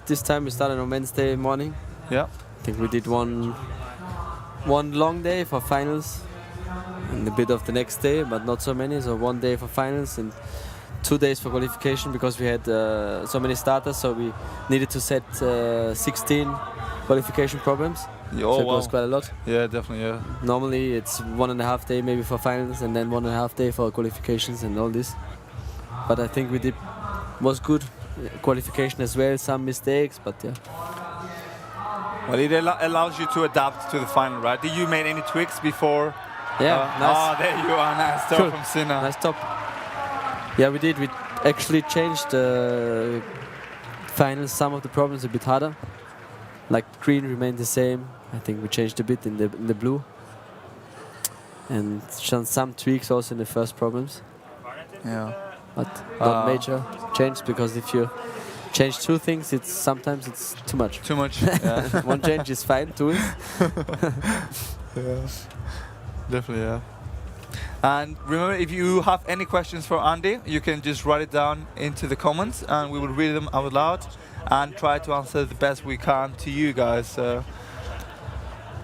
This time we started on Wednesday morning. Yeah. I think we did one long day for finals and a bit of the next day, but not so many. So 1 day for finals and 2 days for qualification because we had so many starters. So we needed to set 16 qualification problems. So it was quite a lot. Yeah, definitely. Yeah. Normally it's 1.5 day maybe for finals and then 1.5 day for qualifications and all this. But I think was good qualification as well. Some mistakes, but yeah. Well, it allows you to adapt to the final, right? Did you make any tweaks before? Yeah, nice. Oh, there you are. Nice top from Sina. Nice top. Yeah, we did. We actually changed the finals. Some of the problems a bit harder. Like green remained the same. I think we changed a bit in the blue. And some tweaks also in the first problems. Yeah. But not major change, because if you change 2 things, sometimes it's too much. Too much. Yeah. 1 change is fine. 2 is. Yeah. Definitely, yeah. And remember, if you have any questions for Andy, you can just write it down into the comments and we will read them out loud and try to answer the best we can to you guys.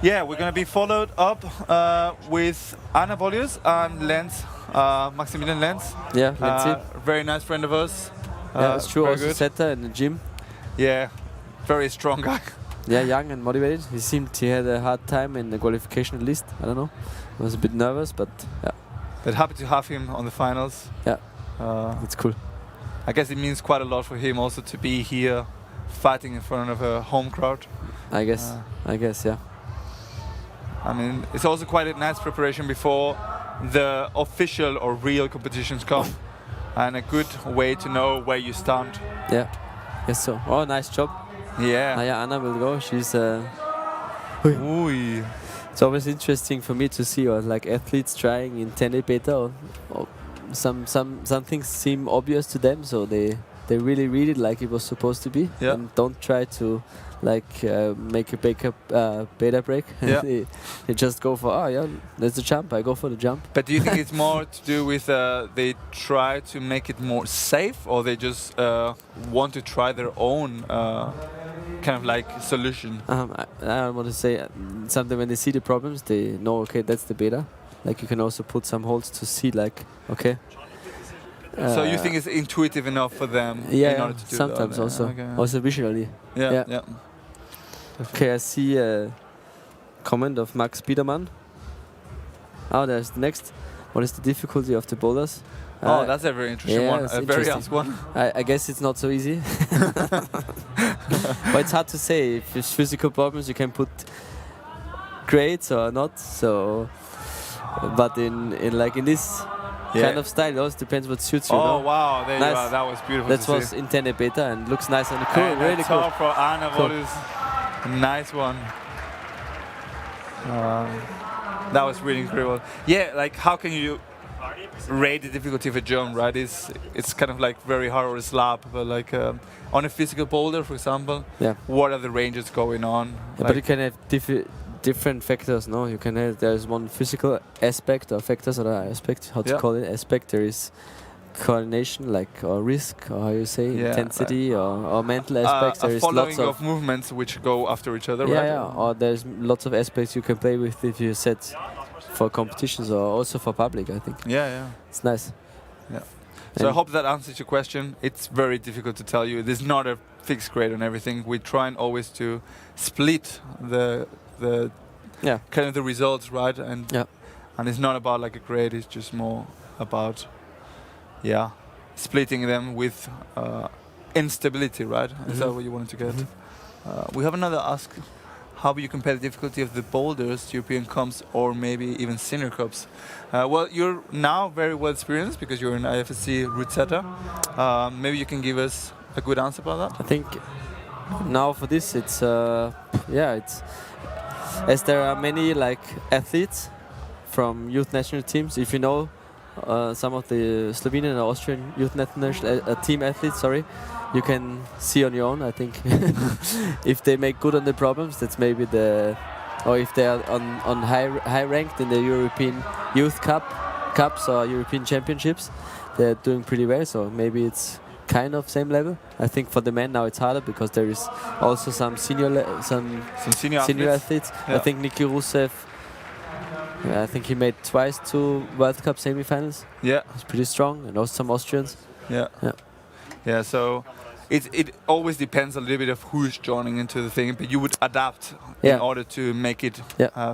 Yeah, we're going to be followed up with Anna Bollius and Lenz, Maximilian Lenz. Yeah, let's see. Very nice friend of us. Yeah, it's true. Also good. setter in the gym. Yeah, very strong guy. Yeah, young and motivated. He had a hard time in the qualification at least. I don't know. I was a bit nervous, but yeah. But happy to have him on the finals. Yeah, it's cool. I guess it means quite a lot for him also to be here fighting in front of a home crowd. I guess, yeah. I mean, it's also quite a nice preparation before the official or real competitions come. And a good way to know where you stand. Yeah, yes so. Oh, nice job. Yeah. Anna will go. She's... Ooh. It's always interesting for me to see like athletes trying in 10 beta or some things seem obvious to them, so they really read it like it was supposed to be and don't try to like make a beta break. Yeah. they just go for, oh yeah, there's the jump, I go for the jump. But do you think it's more to do with they try to make it more safe, or they just want to try their own kind of like solution? I want to say something when they see the problems, they know, okay, that's the beta. Like you can also put some holes to see, like, okay. So you think it's intuitive enough for them in order to do sometimes that? also, Okay. also visually. Yeah. Okay, I see a comment of Max Biedermann. Oh, there's the next. What is the difficulty of the boulders? Oh, that's a very interesting one. A very asked one. I guess it's not so easy. But it's hard to say. If it's physical problems, you can put grades or not. So, but in this kind of style, it also depends what suits you. Oh know? wow, there nice. you are. That was beautiful. That was intended beta and looks nice and cool. And really cool. for Anna, Cool. what is a nice one. That was really incredible. Yeah, like how can you rate the difficulty of a jump, right? It's kind of like very hard or a slab, but like on a physical boulder, for example, what are the ranges going on? Yeah, but you can have different factors, no? You can have, there's one physical aspect or factors or aspect, how to call it, aspect. There is coordination, like, or risk, or how you say, intensity, or mental aspects. There is following lots of movements which go after each other, right? Yeah, or there's lots of aspects you can play with if you set for competitions or also for public, I think. Yeah. It's nice. Yeah. So I hope that answers your question. It's very difficult to tell you. There's not a fixed grade on everything. We try and always to split the kind of the results, right? And it's not about like a grade. It's just more about splitting them with instability, right? Is that what you wanted to get? We have another ask. How do you compare the difficulty of the boulders to European Cups or maybe even senior cups? Well, you're now very well experienced because you're an IFSC route setter. Maybe you can give us a good answer about that. I think now for this, it's it's as there are many like athletes from youth national teams. If you know some of the Slovenian and Austrian youth national team athletes, sorry, you can see on your own. I think if they make good on the problems, that's maybe or if they are on high ranked in the European Youth Cups or European Championships, they're doing pretty well. So maybe it's kind of same level. I think for the men now it's harder because there is also some senior athletes. Yeah. I think Niki Rusev. I think he made twice 2 World Cup semi-finals. Yeah, he's pretty strong, and also some Austrians. Yeah. So it always depends a little bit of who's joining into the thing, but you would adapt in order to make it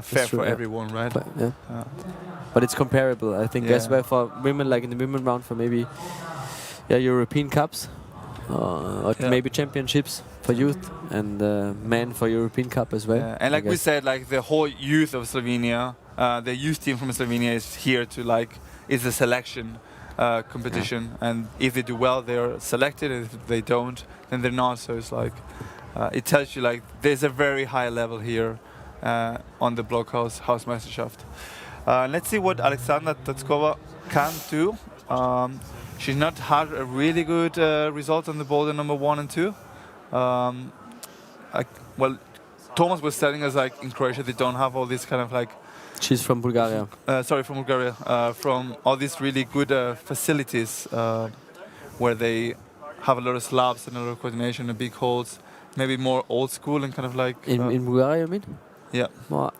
fair for everyone, right? But it's comparable, I think, as well for women, like in the women round, for maybe European Cups or maybe championships for youth, and men for European Cup as well. And like we said, like the whole youth of Slovenia, the youth team from Slovenia is here to is a selection competition, and if they do well, they are selected, and if they don't, then they're not. So it's like it tells you like there's a very high level here on the BLOC HOUSEMEISTERSCHAFT. Let's see what Alexandra Tatskova can do. She's not had a really good result on the boulder number 1 and 2. Well, Thomas was telling us like in Croatia they don't have all this kind of like. She's from Bulgaria. From Bulgaria. From all these really good facilities where they have a lot of slabs and a lot of coordination and big holes. Maybe more old school and kind of like... in Bulgaria, you mean? Yeah. Well,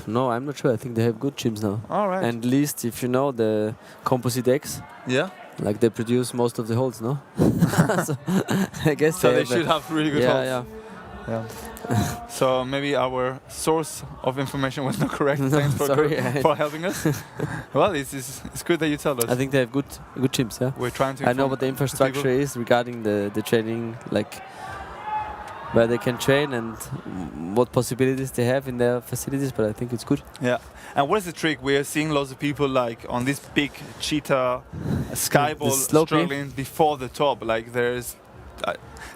no, I'm not sure. I think they have good gyms now. All right. And at least if you know the Composite X. Yeah. Like they produce most of the holes, no? So I guess so they should have really good holes. Yeah. So maybe our source of information was not correct. Thanks for helping us. Well, it's good that you tell us. I think they have good gyms, yeah. We're trying to. I know what the infrastructure is regarding the training, like where they can train and what possibilities they have in their facilities, but I think it's good. Yeah. And what is the trick? We are seeing lots of people like on this big cheetah skyball struggling before the top. Like there's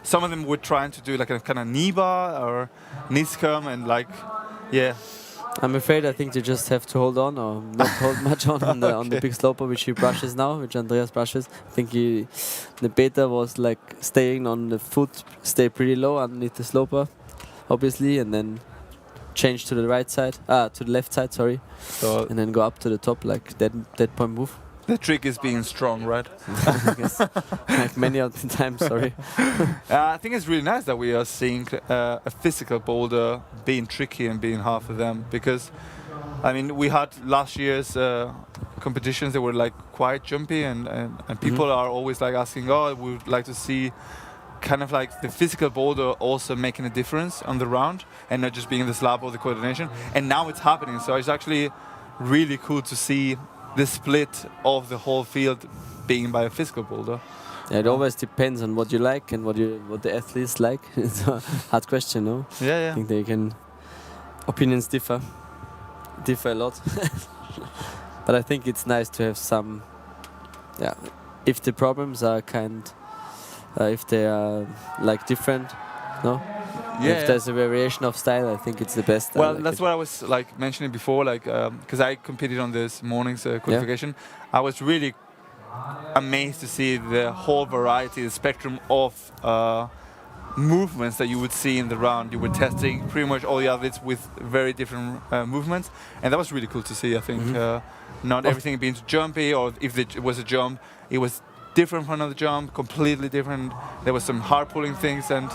some of them were trying to do like a kind of Niba or Niscum and like, I'm afraid I think they just have to hold on or not hold much on the big sloper, which he brushes now, which Andreas brushes. I think the beta was like staying on the foot, stay pretty low underneath the sloper. obviously, and then change to the right side, to the left side, sorry, So and then go up to the top like that point move. the trick is being strong, right? I guess, like many of the times, sorry. I think it's really nice that we are seeing a physical boulder being tricky and being hard for them, because I mean we had last year's competitions that were like quite jumpy, and people are always like asking, oh, we would like to see kind of like the physical boulder also making a difference on the round and not just being the slab or the coordination, and now it's happening. So it's actually really cool to see the split of the whole field being by a physical boulder. Yeah, it always depends on what you like and what the athletes like. It's a hard question, no? Yeah. I think opinions differ a lot. But I think it's nice to have some, if the problems are if they are like different, no? Yeah. If there's a variation of style, I think it's the best. Well, that's what I was like mentioning before, like because I competed on this morning's qualification. I was really amazed to see the whole variety, the spectrum of movements that you would see in the round. You were testing pretty much all the athletes with very different movements, and that was really cool to see. I think not everything being jumpy, or if it was a jump, it was different from another jump, completely different. There was some hard pulling things, and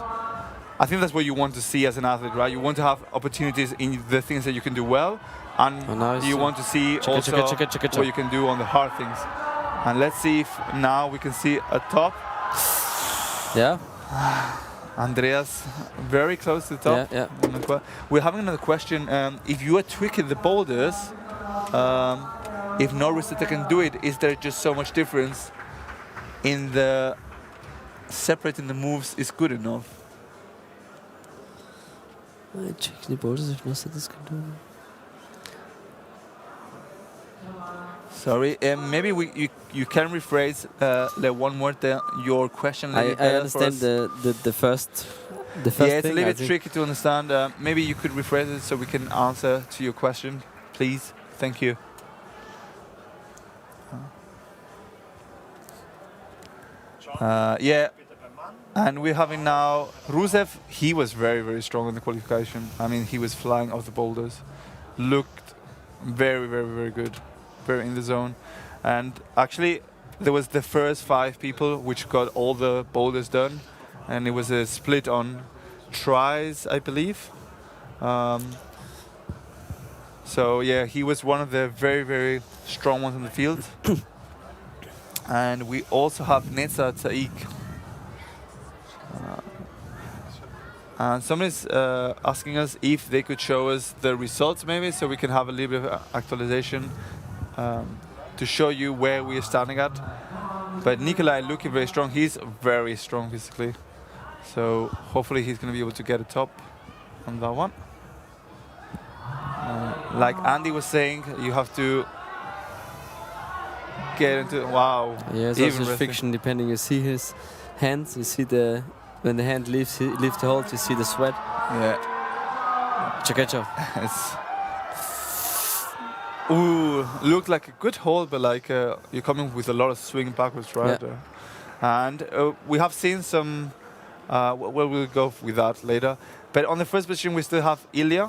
I think that's what you want to see as an athlete, right? You want to have opportunities in the things that you can do well, and you want to see also what you can do on the hard things. And let's see if now we can see a top. Yeah. Andreas, very close to the top. Yeah. We're having another question. If you are tweaking the boulders, if no reciter can do it, is there just so much difference in the separating the moves is good enough? I check the boulders if no reciters can do it. Sorry, maybe you can rephrase one more your question. I understand the first yeah, thing. it's a little bit tricky to understand. Maybe you could rephrase it so we can answer to your question, please. Thank you. Yeah, and we're having now Rusev. He was very, very strong in the qualification. I mean, he was flying off the boulders. Looked very, very, very good. Very in the zone. And actually, there was the first 5 people which got all the boulders done. And it was a split on tries, I believe. So yeah, he was one of the very, very strong ones in the field. And we also have Netza Taik. And somebody's asking us if they could show us the results maybe, so we can have a little bit of actualization to show you where we are standing at. But Nikolai looking very strong. He's very strong physically. So hopefully he's going to be able to get a top on that one. Like Andy was saying, you have to get into, wow. Yeah, it's also fiction depending. You see his hands, you see when the hand leaves the hold, you see the sweat. Yeah. Chakacho. Ooh, looked like a good hold, but like you're coming with a lot of swing backwards, right? Yeah. And we have seen some, we'll go with that later. But on the first position, we still have Ilya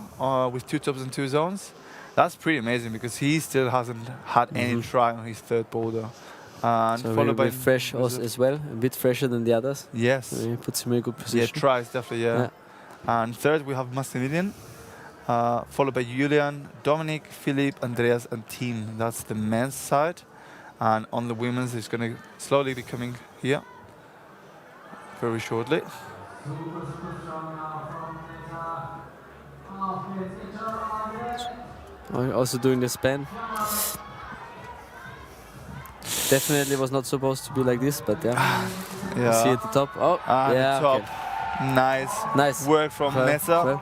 with 2 tops and 2 zones. That's pretty amazing because he still hasn't had any try on his 3rd boulder. And so followed by fresh as well, a bit fresher than the others. Yes. So he puts him in a good position. Yeah, tries definitely, yeah. And 3rd we have Maximilian, followed by Julian, Dominic, Philippe, Andreas, and Tim. That's the men's side. And on the women's, it's going to slowly be coming here very shortly. Also doing the span. Definitely was not supposed to be like this, but yeah. You see at the top. Oh, yeah. Top. Okay. Nice work from Netza.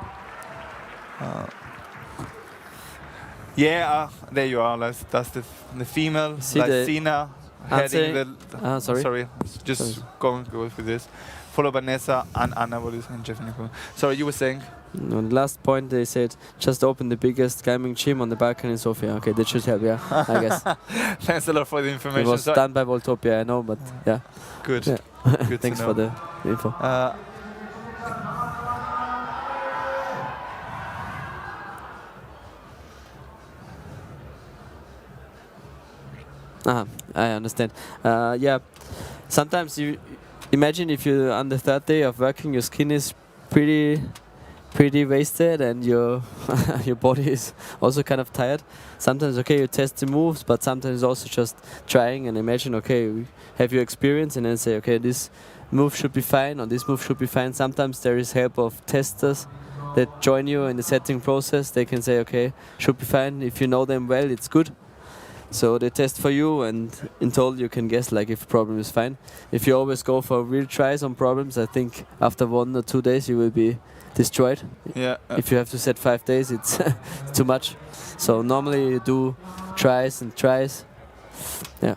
Yeah, there you are. That's the female. See like Sina heading the. Sorry. Just go with this. Followed by Nessa and Anna and Jeff Nicole. Sorry, you were saying? On the last point, they said just open the biggest climbing gym on the Balkan in Sofia. Okay, that should help, yeah, I guess. Thanks a lot for the information. It was done by Voltopia, I know, but yeah. Good. Yeah. Good. Thanks for the info. I understand. Yeah, sometimes you imagine if you're on the third day of working, your skin is pretty wasted and your your body is also kind of tired. Sometimes you test the moves, but sometimes also just trying and imagine we have your experience and then say this move should be fine or this move should be fine. Sometimes there is help of testers that join you in the setting process. They can say should be fine. If you know them well, it's good. So they test for you, and in total you can guess if problem is fine. If you always go for real tries on problems, I think after 1 or 2 days you will be destroyed. Yeah. If you have to set 5 days, it's too much. So normally you do tries and tries. Yeah.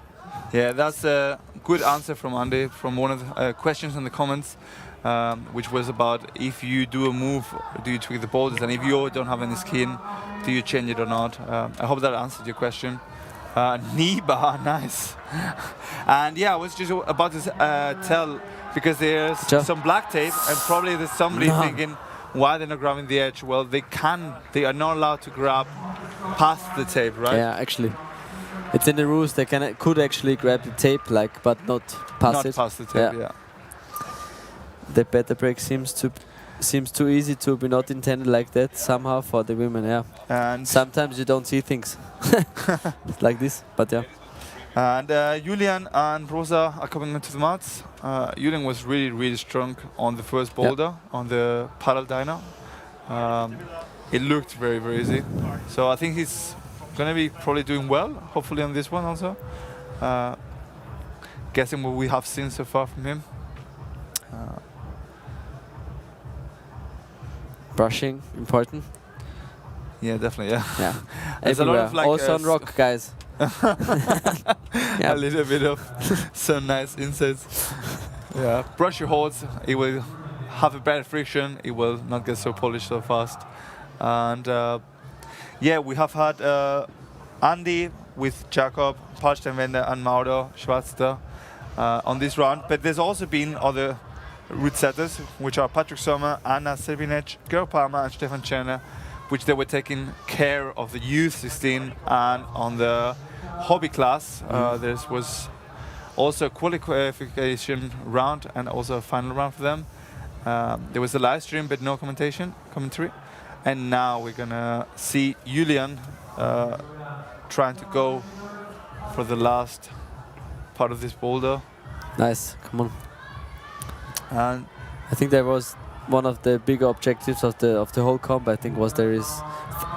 Yeah, that's a good answer from Andy from one of the questions in the comments, which was about if you do a move, do you tweak the boulders, and if you don't have any skin, do you change it or not? I hope that answered your question. Knee bar, nice. And yeah, I was just about to tell, because there's some black tape, and probably there's somebody thinking, why they're not grabbing the edge? Well, they are not allowed to grab past the tape, right? Yeah, actually. It's in the rules, they could actually grab the tape, but not pass it. Not past the tape, yeah. The better break seems too easy to be not intended like that somehow for the women, yeah. And sometimes you don't see things like this, but yeah. And Julian and Rosa are coming into the mats. Julian was really, really strong on the first boulder, on the paddle dyno. It looked very, very easy. So I think he's going to be probably doing well, hopefully on this one also. Guessing what we have seen so far from him. Brushing, important. Yeah, definitely, yeah. Yeah. There's a lot of also on rock, guys. A little bit of some nice insights. Yeah, brush your holds. It will have a better friction. It will not get so polished so fast. And yeah, we have had Andy with Jakob, Palsteinwender and Mauro Schwarzter on this round. But there's also been other root setters, which are Patrick Sommer, Anna Sevinec, Georg Palmer and Stefan Czerny, which they were taking care of the U16, and on the hobby class there was also a qualification round and also a final round for them. There was a live stream but no commentary, and now we're gonna see Julian trying to go for the last part of this boulder. Nice, come on. And I think that was one of the bigger objectives of the whole comp. I think there is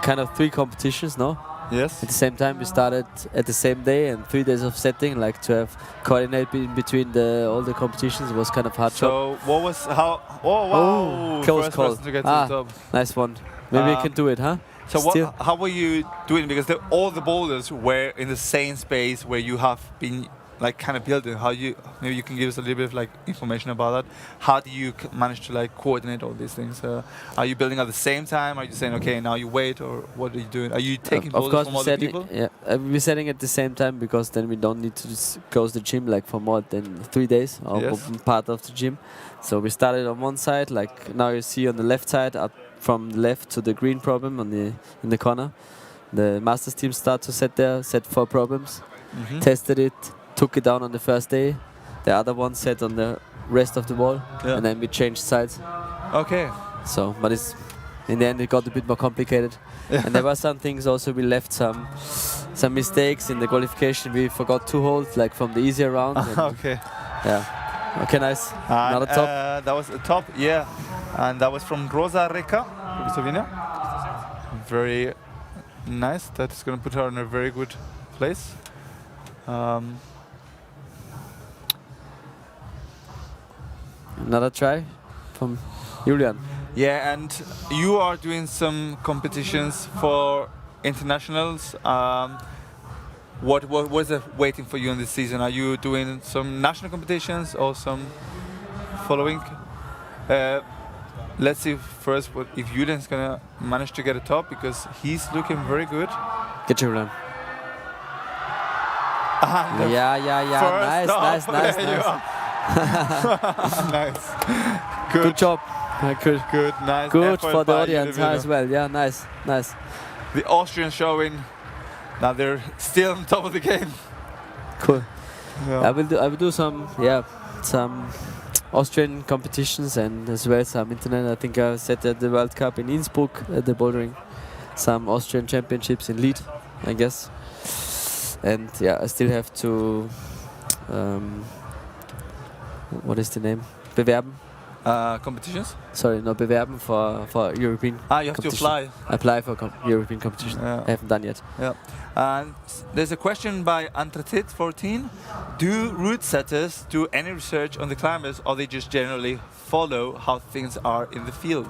kind of 3 competitions, no? Yes. At the same time, we started at the same day and 3 days of setting, to have coordinate in between all the competitions. It was kind of hard job. So what was how? Oh wow! Close First call. person to get to the top. Nice one. Maybe we can do it, huh? So how were you doing? Because all the boulders were in the same space where you have been kind of building. Maybe you can give us a little bit of information about that. How do you manage to coordinate all these things? Are you building at the same time? Are you saying okay, now you wait, or what are you doing? Are you taking boulders from other people? Yeah, we're setting at the same time because then we don't need to just close the gym for more than 3 days or part of the gym. So we started on one side, now you see on the left side, up from the left to the green problem in the corner. The masters team start to set 4 problems, tested it. Took it down on the first day. The other one set on the rest of the wall, and then we changed sides. Okay. So, but in the end it got a bit more complicated. And there were some things also. We left some mistakes in the qualification. We forgot 2 holds, from the easier round. Okay. Yeah. Okay, nice. And another top. That was a top, yeah. And that was from Rosa Reka from Slovenia. Very nice. That's going to put her in a very good place. Another try from Julian. Yeah, and you are doing some competitions for internationals. What was waiting for you in this season? Are you doing some national competitions or some following? Let's see first if Julian's gonna manage to get a top, because he's looking very good. Get Julian. Yeah. Nice. Nice. Good job. Good, nice. Good for the audience as well. Yeah, nice. The Austrians showing that they're still on top of the game. Cool. Yeah. I will do some Austrian competitions and as well some international. I think I set at the World Cup in Innsbruck at the bouldering, some Austrian championships in Lied, I guess. And yeah, I still have to what is the name? Bewerben. Competitions? Sorry, no, bewerben for European. You have to apply. Apply for European competition. Yeah. I haven't done yet. Yeah. And there's a question by Antratit14. Do route setters do any research on the climbers, or they just generally follow how things are in the field?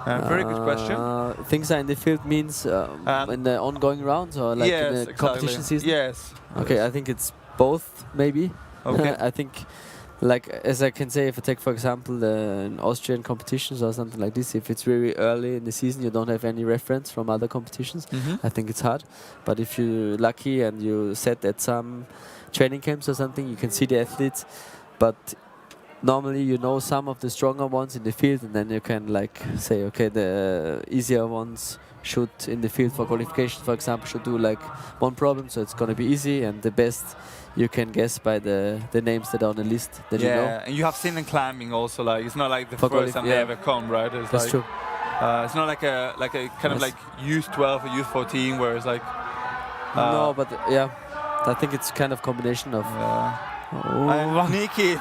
Very good question. Things are in the field means in the ongoing rounds or like yes, in the exactly. competition season? Yes. Okay, yes. I think it's both, maybe. Okay. I think, like, as I can say, if I take, for example, Austrian competitions or something like this, if it's very early in the season, you don't have any reference from other competitions, I think it's hard. But if you're lucky and you set at some training camps or something, you can see the athletes. But normally you know some of the stronger ones in the field, and then you can like say, okay, the easier ones should in the field for qualification, for example, should do like one problem, so it's gonna be easy, and the best you can guess by the names that are on the list that you know. Yeah, and you have seen in climbing also, like it's not like the For first time they ever come, right? It's That's like, true. It's not like a kind of like youth 12 or youth 14 where it's like. No, but yeah, I think it's kind of combination of. And Nikki,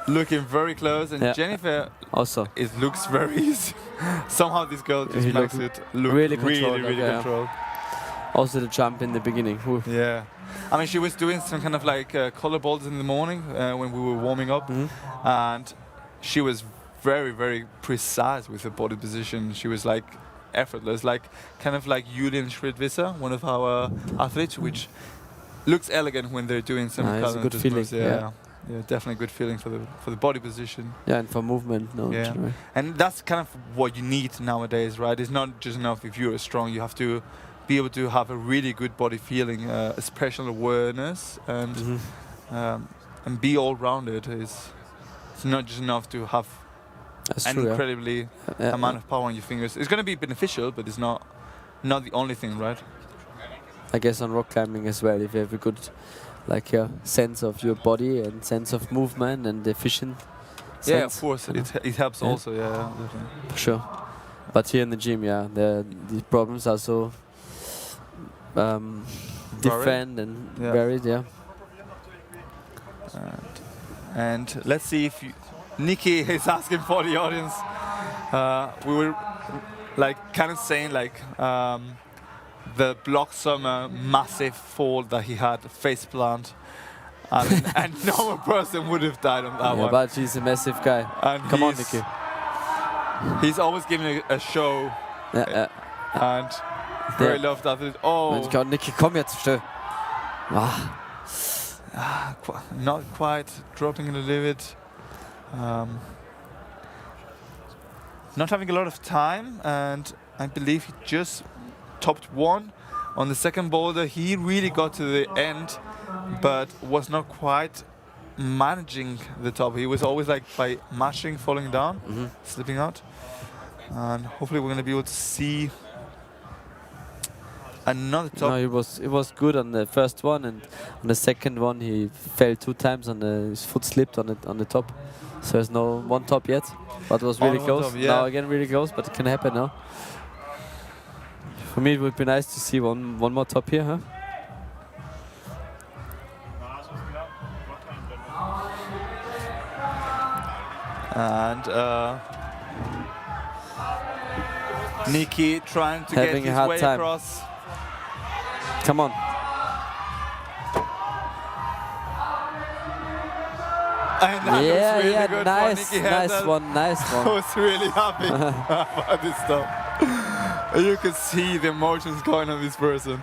looking very close, and Jennifer also. It looks very easy. Somehow this girl just makes it look really really controlled. Also the jump in the beginning. Ooh. Yeah. I mean, she was doing some kind of like color boulders in the morning when we were warming up, and she was very, very precise with her body position. She was like effortless, like kind of like Julian Schrittwisser, one of our athletes, which looks elegant when they're doing some it's a good feeling. Yeah, definitely good feeling for the body position. Yeah, and for movement. No, yeah, and that's kind of what you need nowadays, right? It's not just enough if you're strong. You have to be able to have a really good body feeling, spatial awareness, and be all-rounded. It's not just enough to have an incredibly amount of power on your fingers. It's going to be beneficial, but it's not the only thing, right? I guess on rock climbing as well, if you have a good sense of your body and sense of movement and efficient sense. Yeah, of course, it helps also, yeah. For sure. But here in the gym, the problems are so different and varied, And let's see if Nikki is asking for the audience. We were like kind of saying like the BLOC summer massive fall that he had, face plant, and no person would have died on that one. But he's a massive guy. And come on, Nikki. He's always giving a show, and very loved that. Oh, Nikki, komm jetzt, still. Not quite dropping it a little bit. Not having a lot of time, and I believe he just topped one on the second boulder. He really got to the end, but was not quite managing the top. He was always like by mashing, falling down, slipping out. And hopefully we're going to be able to see another top. No, it was good on the first one, and on the second one he fell 2 times on his foot slipped on the top. So there's no one top yet, but it was really close. Top, now again really close, but it can happen now. For me it would be nice to see one more top here, huh? And Nikki trying to having get his way across. Come on. And that was really good nice, for Nikki. nice one. I was really happy about this stuff. You can see the emotions going on this person.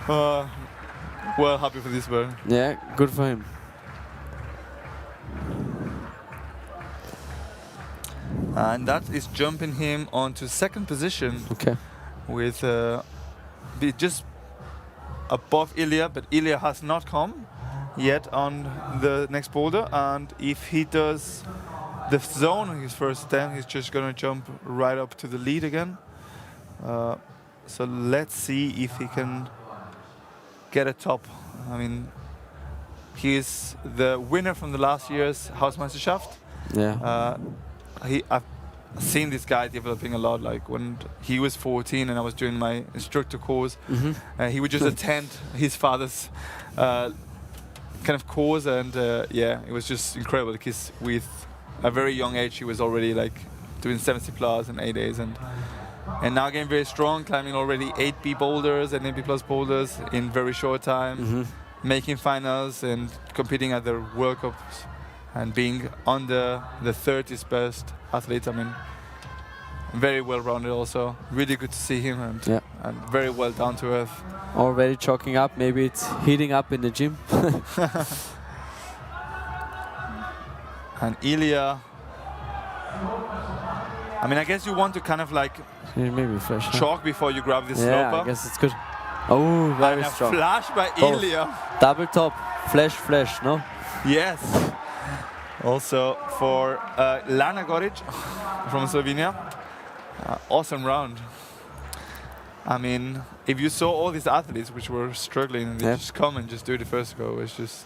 Well, happy for this one. Yeah, good for him. And that is jumping him onto second position. Okay. With just above Ilya, but Ilya has not come yet on the next boulder, and if he does the zone on his first attempt, he's just going to jump right up to the lead again. So let's see if he can get a top. I mean, he is the winner from the last year's HOUSEMEISTERSCHAFT. Yeah. I've seen this guy developing a lot. Like when he was 14 and I was doing my instructor course, he would just attend his father's kind of course, and yeah, it was just incredible because with a very young age he was already like doing 70 plus in 8 days, and now getting very strong, climbing already 8B boulders and 8B plus boulders in very short time, making finals and competing at the World Cups and being under the 30th best athlete. I mean, very well rounded also. Really good to see him, and very well down to earth. Already chalking up, maybe it's heating up in the gym. And Ilya, I mean, I guess you want to kind of like maybe fresh, chalk before you grab this yeah, sloper. I guess it's good. Oh, very and strong. A flash by Both. Ilya. Double top, flash, no? Yes. Also for Lana Goric from Slovenia. Awesome round. I mean, if you saw all these athletes which were struggling and they just come and just do the first go, it's just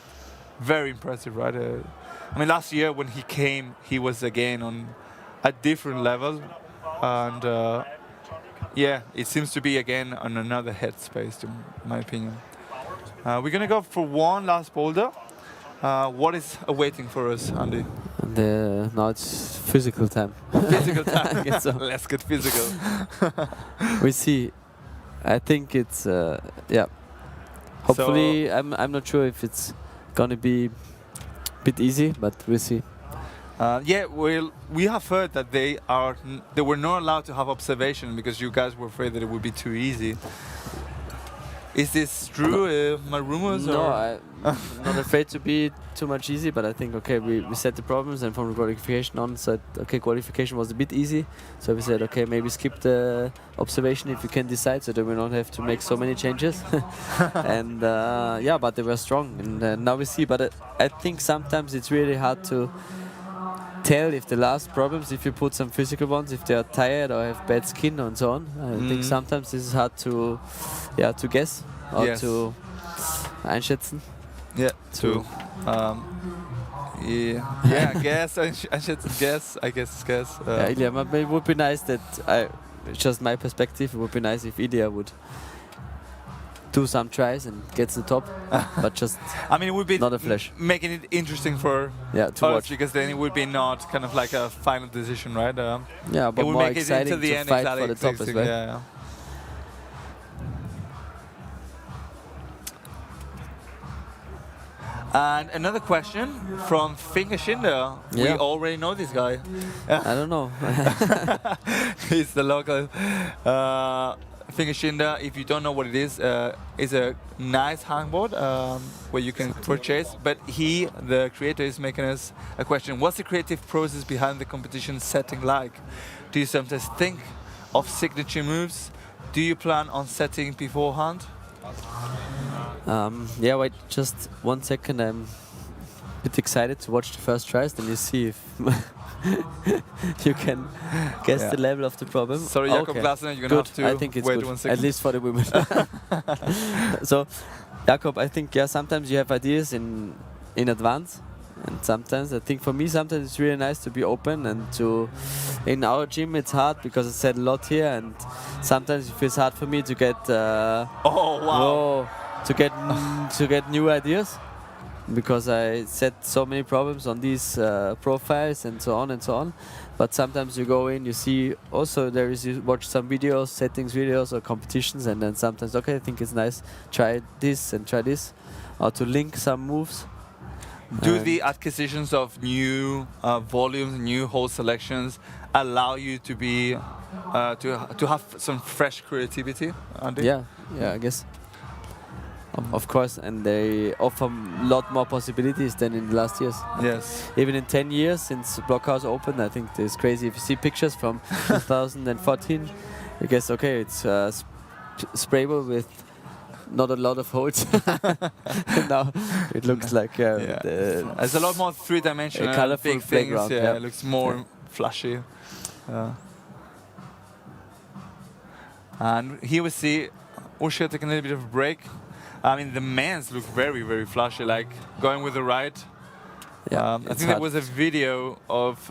very impressive, right? I mean, last year when he came, he was again on a different level, and yeah, it seems to be again on another headspace, in my opinion. We're gonna go for one last boulder. What is awaiting for us, Andy? And now it's physical time. Physical time. I guess so. Let's get physical. We see. I think it's yeah. Hopefully, so I'm not sure if it's gonna be a bit easy, but we'll see. Yeah, well, we have heard that they were not allowed to have observation because you guys were afraid that it would be too easy. Is this true? My rumors? No, or? I'm not afraid to be too much easy, but I think, okay, we set the problems, and from the qualification on said, okay, qualification was a bit easy, so we said, okay, maybe skip the observation if we can decide, so that we don't have to make so many changes. And yeah, but they were strong, and now we see, but I think sometimes it's really hard to tell if the last problems, if you put some physical ones, if they are tired or have bad skin and so on. I think sometimes this is hard to guess or to einschätzen. Yeah, to yeah, guess, einschätzen, guess, I guess, guess. Yeah, Ilya, but it would be nice that just my perspective, it would be nice if Ilya would do some tries and gets the top, but just I mean, it would be not a flash. Making it interesting for to watch, because then it would be not kind of like a final decision, right? Yeah, but it would more make exciting it into the to end fight for the top as well. Yeah. And another question from Fingerschinder. Yeah. We already know this guy. I don't know. He's the local Fingerschinder. If you don't know what it is a nice hangboard where you can purchase. But the creator, is making us a question. What's the creative process behind the competition setting like? Do you sometimes think of signature moves? Do you plan on setting beforehand? Yeah, wait, just 1 second. I'm a bit excited to watch the first tries, then you see if you can guess the level of the problem. Sorry, Jakob Glasner, you're going to have to I think it's wait good, 1 second. at least for the women. So, Jakob, I think, sometimes you have ideas in advance. And sometimes, I think for me, sometimes it's really nice to be open and in our gym it's hard because I said a lot here, and sometimes it feels hard for me to get to get new ideas, because I set so many problems on these profiles and so on and so on. But sometimes you go in, you see also you watch some videos, settings videos or competitions, and then sometimes, okay, I think it's nice, try this and try this, or to link some moves. Do the acquisitions of new volumes, new hole selections allow you to be to have some fresh creativity, Andy? Yeah, I guess. Of course, and they offer a lot more possibilities than in the last years. Yes. Even in 10 years since Blockhouse opened, I think it's crazy. If you see pictures from 2014, you guess, okay, it's sprayable with not a lot of holes. Now it looks like there's a lot more three-dimensional, colorful big things. Yeah, it looks more flashy. And here we see Usha taking a little bit of a break. I mean, the men's look very, very flashy, like going with the right. Yeah, I think there was a video of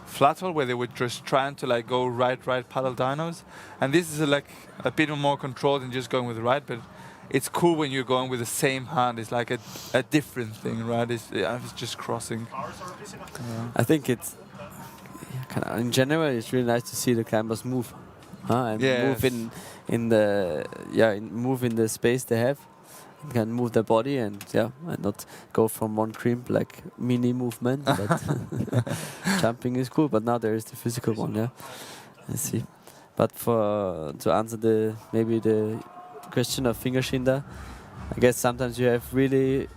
Flatwell where they were just trying to like go right paddle dynos, and this is like a bit more controlled than just going with the right, but it's cool when you're going with the same hand. It's like a different thing, right? It's just crossing. I think it's in general it's really nice to see the climbers move, and move move in the space they have. Can move their body and not go from one crimp like mini movement. But jumping is cool. But now there is the physical one. Yeah, I see. But to answer the question of Fingerschinder, I guess sometimes you have really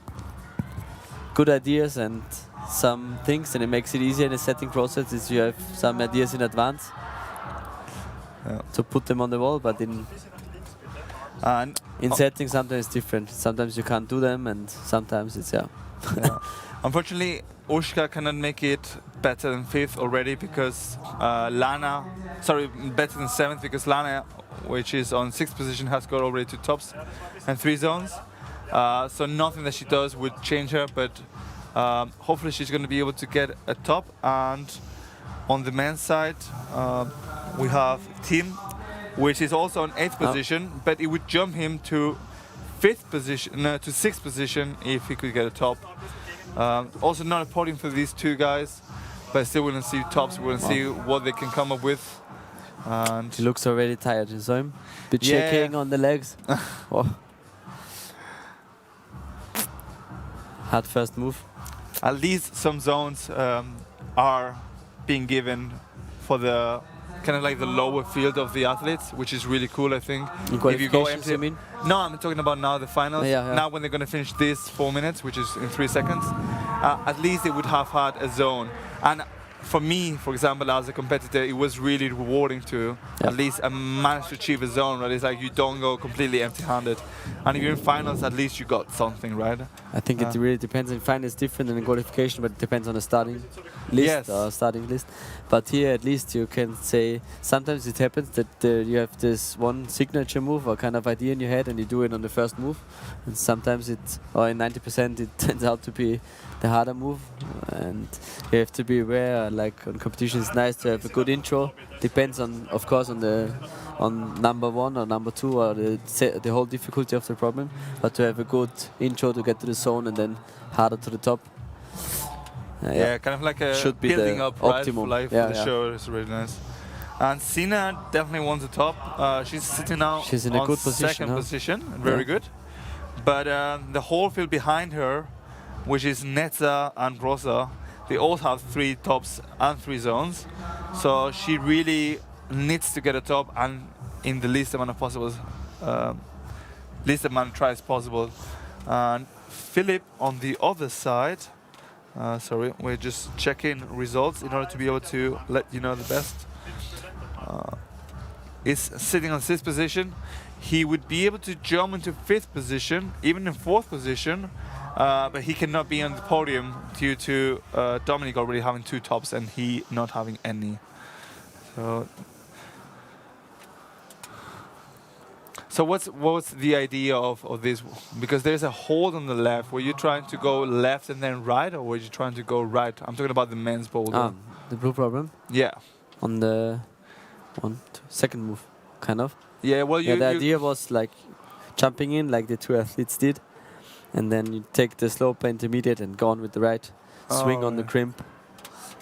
good ideas and some things, and it makes it easier in the setting process. Is you have some ideas in advance to put them on the wall, but in setting sometimes it's different. Sometimes you can't do them, and sometimes it's Unfortunately, Ushka cannot make it better than 5th already because better than 7th because Lana, which is on 6th position, has got already 2 tops and 3 zones. So nothing that she does would change her, but hopefully she's going to be able to get a top. And on the men's side, we have Tim, which is also on 8th position, but it would jump him to 6th position if he could get a top. Also not a podium for these 2 guys, but still we're going to see tops. We're going to see what they can come up with. And he looks already tired. You saw him? Bit shaking on the legs. Hard first move. At least some zones are being given for the kind of like the lower field of the athletes, which is really cool, I think. If you go empty, you mean? No, I'm talking about now the finals. Yeah. Now when they're going to finish this 4 minutes, which is in 3 seconds, at least they would have had a zone. And for me, for example, as a competitor, it was really rewarding to at least manage to achieve a zone, right? It's like you don't go completely empty-handed. And if you're in finals, at least you got something, right? I think it really depends. In finals, it's different than in qualification, but it depends on the starting list or starting list. But here, at least you can say sometimes it happens that you have this one signature move or kind of idea in your head, and you do it on the first move. And sometimes or in 90%, it turns out to be the harder move, and you have to be aware. Like on competition, it's nice to have a good intro. Depends on, of course, on number 1 or number 2 or the whole difficulty of the problem. But to have a good intro to get to the zone and then harder to the top. Kind of like a should be building up, right, for the show. It's really nice. And Sina definitely wants the top. She's sitting now in a good position, 2nd position, very good. But the whole field behind her, which is Netza and Rosa, they all have 3 tops and 3 zones. So she really needs to get a top and in the least amount of possible, least amount of tries possible. And Philip on the other side, sorry, we're just checking results in order to be able to let you know the best. Is sitting on 6th position. He would be able to jump into 5th position, even in 4th position, but he cannot be on the podium due to Dominic already having 2 tops and he not having any. So what's the idea of this? Because there's a hold on the left. Were you trying to go left and then right, or were you trying to go right? I'm talking about the men's boulder. The blue problem? Yeah. On the 2nd move, kind of. Yeah, well, the idea was like jumping in like the 2 athletes did, and then you take the slope intermediate and go on with the right, swing on the crimp,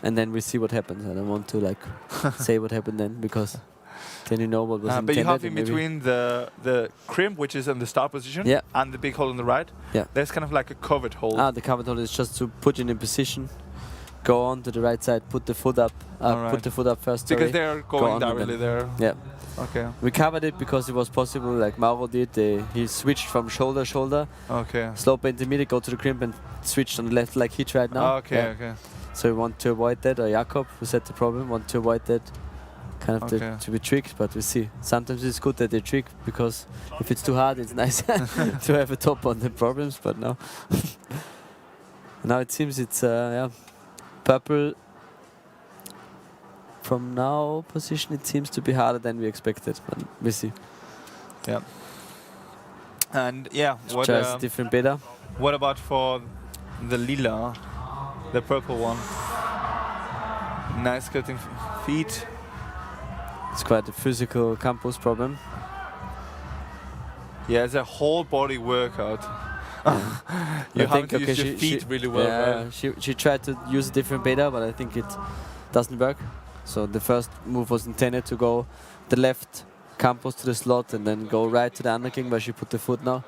and then we see what happens. I don't want to like say what happened then, because then you know what was intended. But you have in between the crimp, which is in the start position, and the big hole on the right. Yeah. There's kind of like a covered hole. The covered hole is just to put you in position, go on to the right side, put the foot up, put the foot up first. Because they're going directly there. Yeah. Okay. We covered it because it was possible, like Mauro did. He switched from shoulder. Okay. Slope intermediate, go to the crimp and switched on the left like he tried now. Okay, okay. So we want to avoid that, or Jakob, who said the problem, want to avoid that. Kind of to be tricked, but we see. Sometimes it's good that they trick, because if it's too hard, it's nice to have a top on the problems, but no. Now it seems it's, purple. From now position, it seems to be harder than we expected, but we see. Yeah. And yeah, Tries a different beta. what about for the lila, the purple one? Nice cutting feet. It's quite a physical campus problem. Yeah, it's a whole body workout. You have to use your feet really well. Yeah, right? she tried to use a different beta, but I think it doesn't work. So the first move was intended to go the left campus to the slot and then go right to the underking where she put the foot now.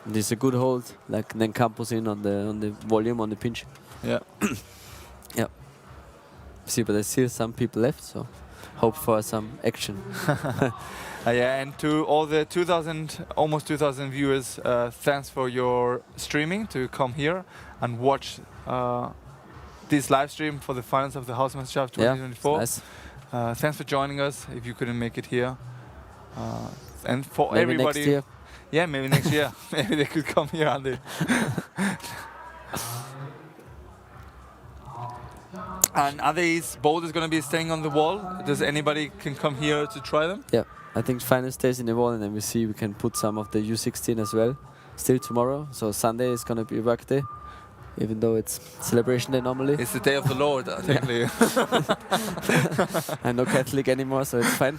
And it's a good hold, like then campus in on the volume on the pinch. Yeah. Yeah. See, but there's still some people left, so hope for some action. Yeah, and to all the 2,000, almost 2,000 viewers, thanks for your streaming to come here and watch this live stream for the finals of the HOUSEMEISTERSCHAFT 2024. Yeah, nice. Thanks for joining us if you couldn't make it here. And for Maybe everybody. next year. Yeah, maybe next year. Maybe they could come here and they. And are these boulders going to be staying on the wall? Does anybody can come here to try them? Yeah, I think final stays in the wall, and then we see we can put some of the U16 as well. Still tomorrow, so Sunday is going to be work day, even though it's celebration day normally. It's the day of the Lord, technically. I'm no Catholic anymore, so it's fine.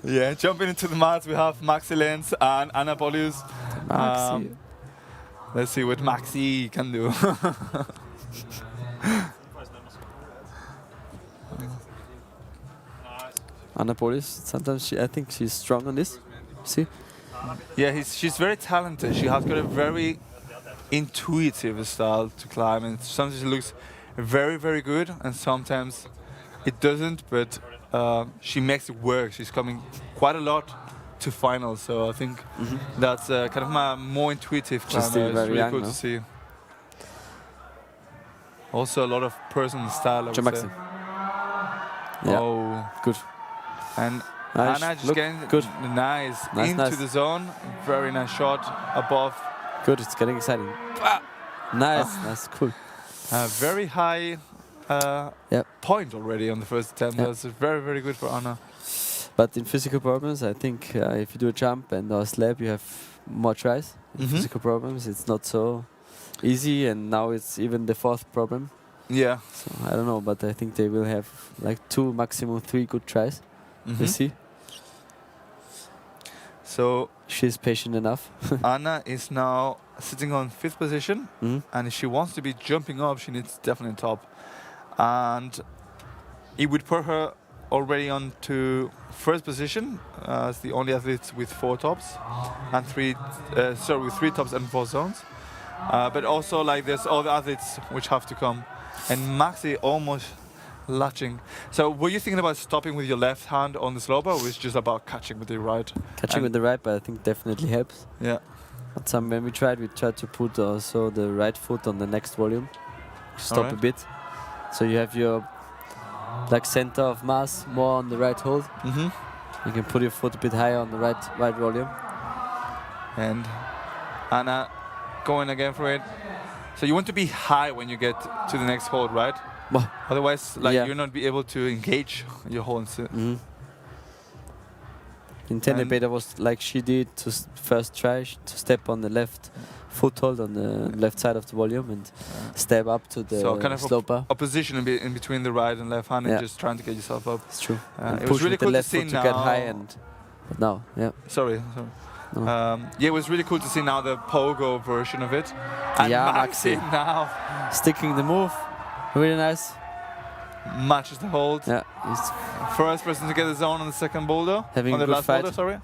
Yeah, jumping into the mats, we have Maxi Lenz and Anna Polius. Maxi. Let's see what Maxi can do. Annapolis, sometimes I think she's strong on this. See? Yeah, she's very talented. She has got a very intuitive style to climb, and sometimes it looks very, very good, and sometimes it doesn't, but she makes it work. She's coming quite a lot to finals, so I think that's kind of my more intuitive climber. Still It's very really young, cool no? to see. Also a lot of personal style, I would Maxi. say. Yeah. Oh, Good. and Nice. Anna just Look, getting good. nice into Nice. the zone. Very nice shot above. Good, it's getting exciting. Nice, that's cool. Very high Yep. point already on the first attempt. Yep. That's very, very good for Anna. But in physical problems, I think if you do a jump and a slab, you have more tries. In physical problems, it's not so easy, and now it's even the fourth problem. Yeah. So I don't know, but I think they will have like 2, maximum 3 good tries. We see. So She's patient enough. Anna is now sitting on 5th position, and if she wants to be jumping up, she needs definitely top. And it would put her already on to 1st position as the only athlete with 4 tops and 3 tops and 4 zones. But also like there's other athletes which have to come, and Maxi almost latching. So were you thinking about stopping with your left hand on the slope, or was it just about catching with the right? Catching with the right, but I think definitely helps. Yeah. But when we tried to put also the right foot on the next volume. Stop a bit. So you have your like center of mass more on the right hold. You can put your foot a bit higher on the right volume. And Anna going again for it. So you want to be high when you get to the next hold, right? Well, Otherwise, like yeah. you're not be able to engage your hold. Intended And- beta was like she did to first try to step on the left foothold on the left side of the volume and step up to the So kind of sloper. a position in between the right and left hand, and just trying to get yourself up. It's true. It And was push really with the cool to left see foot to now. get high and now, yeah. Sorry. No. Yeah, it was really cool to see now the pogo version of it. And Yeah, Maxi Maxi. now Sticking the move, really nice. matches the hold. Yeah, he's First person to get the zone on the second boulder. Having on the a good last fight. boulder, sorry.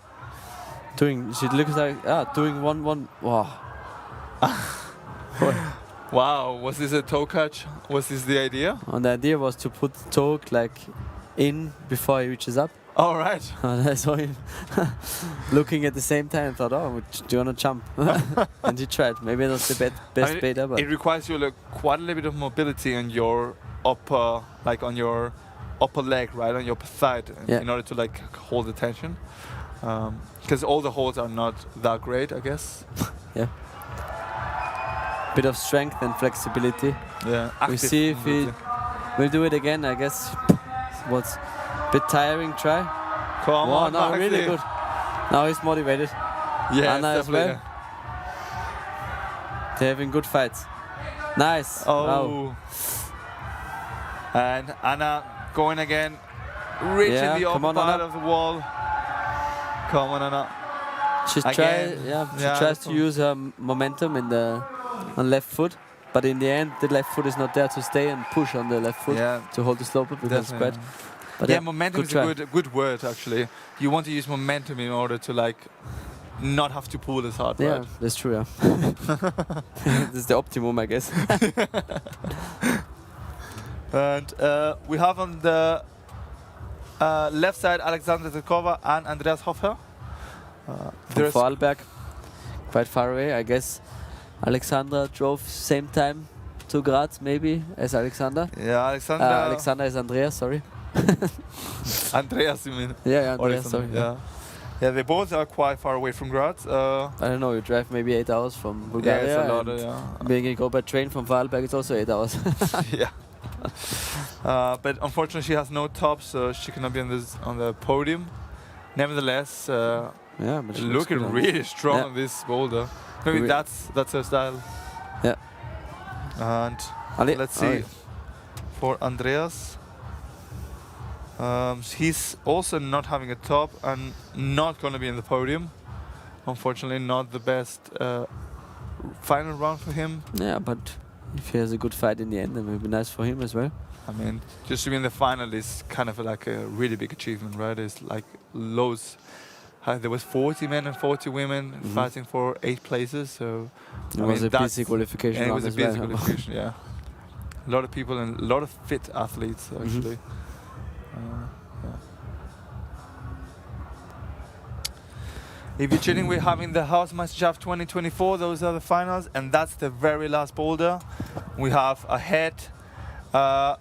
doing. She looks like doing 1-1. Wow. Wow, was this a toe catch? Was this the idea? And the idea was to put the toe like in before he reaches up. All right. And I saw him looking at the same time. I thought, oh, do you want to jump? And he tried. Maybe that's the best I mean, beta, but it requires you quite a little bit of mobility on your upper, like on your upper leg, right, on your upper thigh, in order to like hold the tension. Because all the holds are not that great, I guess. yeah. Bit of strength and flexibility. Yeah. We see if we'll do it again. I guess what's a bit tiring try. Come Wow, on, no, Maxi. really good. Now he's motivated. Yeah, Anna as well. They're having good fights. Nice. Oh. Wow. And Anna going again, reaching the upper part of the wall. Come on, Anna. She tries to use her momentum on left foot, but in the end, the left foot is not there to stay and push on the left foot to hold the slope up with the spread. But yeah, momentum is a good word actually. You want to use momentum in order to like not have to pull as hard. Yeah, right? that's true. Yeah. This is the optimum, I guess. And we have on the left side Alexandra Zerkova and Andreas Hofer. From Vorarlberg, quite far away, I guess. Alexandra drove same time to Graz, maybe, as Alexander. Yeah, Alexander is Andreas, sorry. Andreas, you mean? Yeah, Andreas, sorry. Yeah, they both are quite far away from Graz. I don't know, you drive maybe 8 hours from Bulgaria. Yeah, it's a lot, Being you go by train from Vorarlberg, it's also 8 hours. Yeah. But unfortunately, she has no top, so she cannot be on the podium. Nevertheless, but looking really strong on this boulder. Maybe that's her style. Yeah. And let's see for Andreas. He's also not having a top and not going to be in the podium. Unfortunately, not the best final round for him. Yeah, but if he has a good fight in the end, then it will be nice for him as well. I mean, just to be in the final is kind of like a really big achievement, right? It's like loads. There was 40 men and 40 women fighting for 8 places, so it was a busy qualification. It was a busy qualification, yeah. A lot of people and a lot of fit athletes actually. If you're tuning, we're having the HOUSEMEISTERSCHAFT 2024. Those are the finals, and that's the very last boulder. We have ahead, I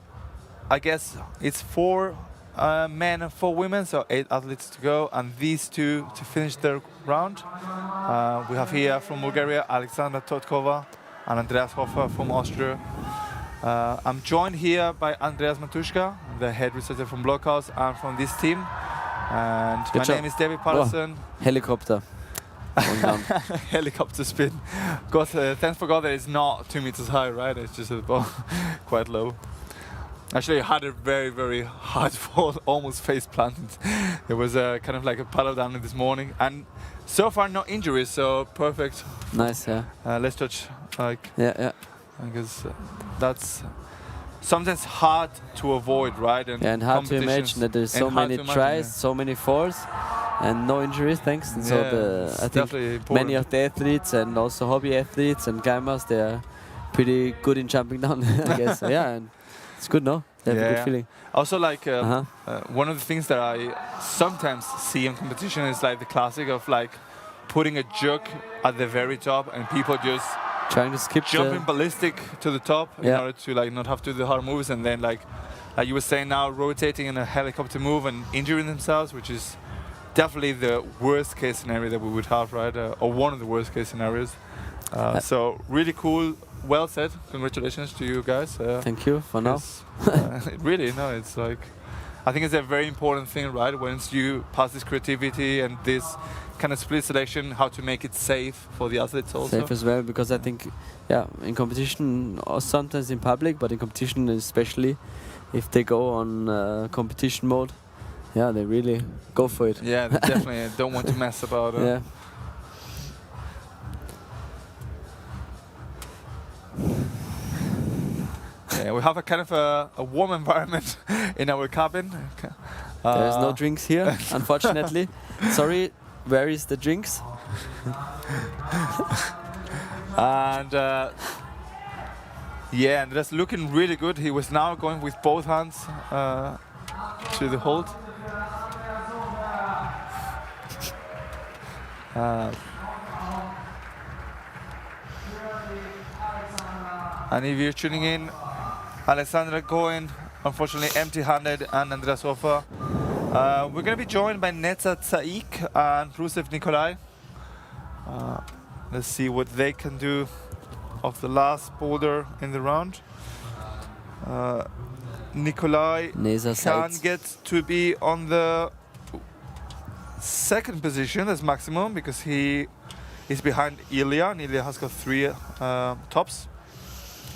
guess it's 4 men and 4 women, so 8 athletes to go, and these 2 to finish their round. We have here from Bulgaria, Alexandra Totkova and Andreas Hofer from Austria. I'm joined here by Andreas Matuszka, the head researcher from BLOC House and from this team. And my name is David Patterson. Helicopter. Helicopter spin. God, thanks for God that it's not 2 meters high, right? It's just quite low. Actually, I had a very, very hard fall, almost face planted. It was kind of like a paddle down this morning, and so far no injuries, so perfect. Nice, yeah. Let's touch, like. Yeah. I guess that's sometimes hard to avoid, right? And hard to imagine that there's so many tries, so many falls, and no injuries, thanks. And so I think many of the athletes and also hobby athletes and gamers, they are pretty good in jumping down, I guess. So, yeah, and it's good, no? They have a good feeling. Also, like one of the things that I sometimes see in competition is like the classic of like putting a jug at the very top and people just trying to skip jumping ballistic to the top in order to like not have to do the hard moves, and then like you were saying now, rotating in a helicopter move and injuring themselves, which is definitely the worst case scenario that we would have, right? Or one of the worst case scenarios. So really cool. Well said. Congratulations to you guys. Thank you for now. Really, no, it's like, I think it's a very important thing, right? Once you pass this creativity and this kind of split selection, how to make it safe for the athletes also. Safe as well, because I think, in competition, or sometimes in public, but in competition especially, if they go on competition mode, they really go for it. Yeah, they definitely don't want to mess about. Yeah, we have a kind of a warm environment in our cabin. There's no drinks here, unfortunately. Sorry, where is the drinks? And and that's looking really good. He was now going with both hands to the hold. And if you're tuning in, Alexandra going, unfortunately, empty-handed, and Andreas Hofer. We're going to be joined by Netza Tsaik and Rusev Nikolai. Let's see what they can do of the last boulder in the round. Nikolai can get to be on the second position as maximum because he is behind Ilya, and Ilya has got 3 tops.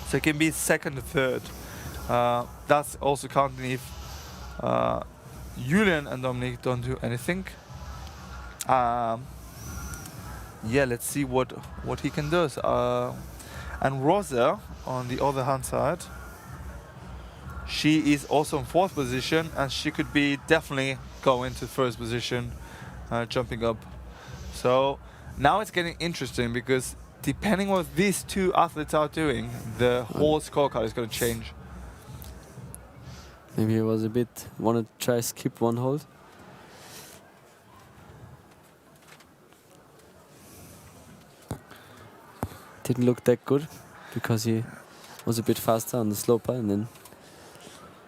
So he can be second or third. That's also counting if Julian and Dominic don't do anything. Yeah, let's see what he can do. And Rosa, on the other hand side, she is also in 4th position, and she could be definitely going to 1st position, jumping up. So now it's getting interesting because depending on what these 2 athletes are doing, the whole scorecard is going to change. Maybe he was a bit wanted to try skip one hold. Didn't look that good because he was a bit faster on the sloper and then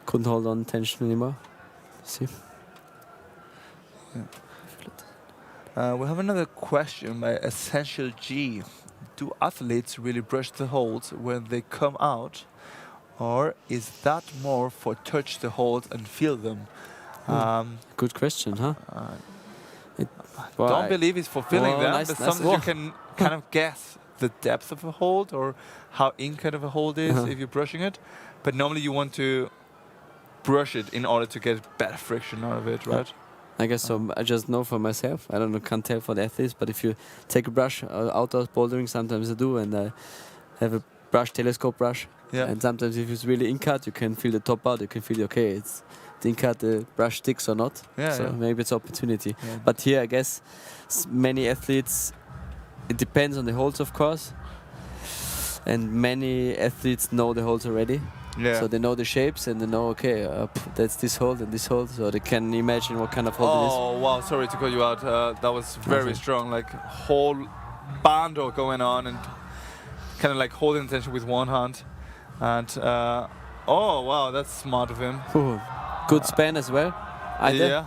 couldn't hold on tension anymore. See. Yeah. We have another question by Essential G. Do athletes really brush the holds when they come out, or is that more for touch the holds and feel them? Good question, huh? Don't believe it's for feeling them, nice, but nice. sometimes you can kind of guess the depth of a hold or how in kind of a hold is if you're brushing it. But normally you want to brush it in order to get better friction out of it, right? I guess so. I just know for myself. I don't know, can't tell for the athletes, but if you take a brush outdoors bouldering, sometimes I do, and I have a brush, telescope brush. Yeah. And sometimes if it's really in-cut, you can feel the top out, you can feel, okay, it's the in-cut, the brush sticks or not. Yeah, so yeah. maybe it's opportunity. Yeah. But here, I guess, many athletes, it depends on the holds, of course. And many athletes know the holds already. Yeah. So they know the shapes and they know, okay, that's this hold and this hold. So they can imagine what kind of hold it is. Oh, wow, sorry to cut you out. That was very strong, like whole bando going on and kind of like holding tension with one hand. And, oh, wow, that's smart of him. Ooh, good span as well. Either. Yeah.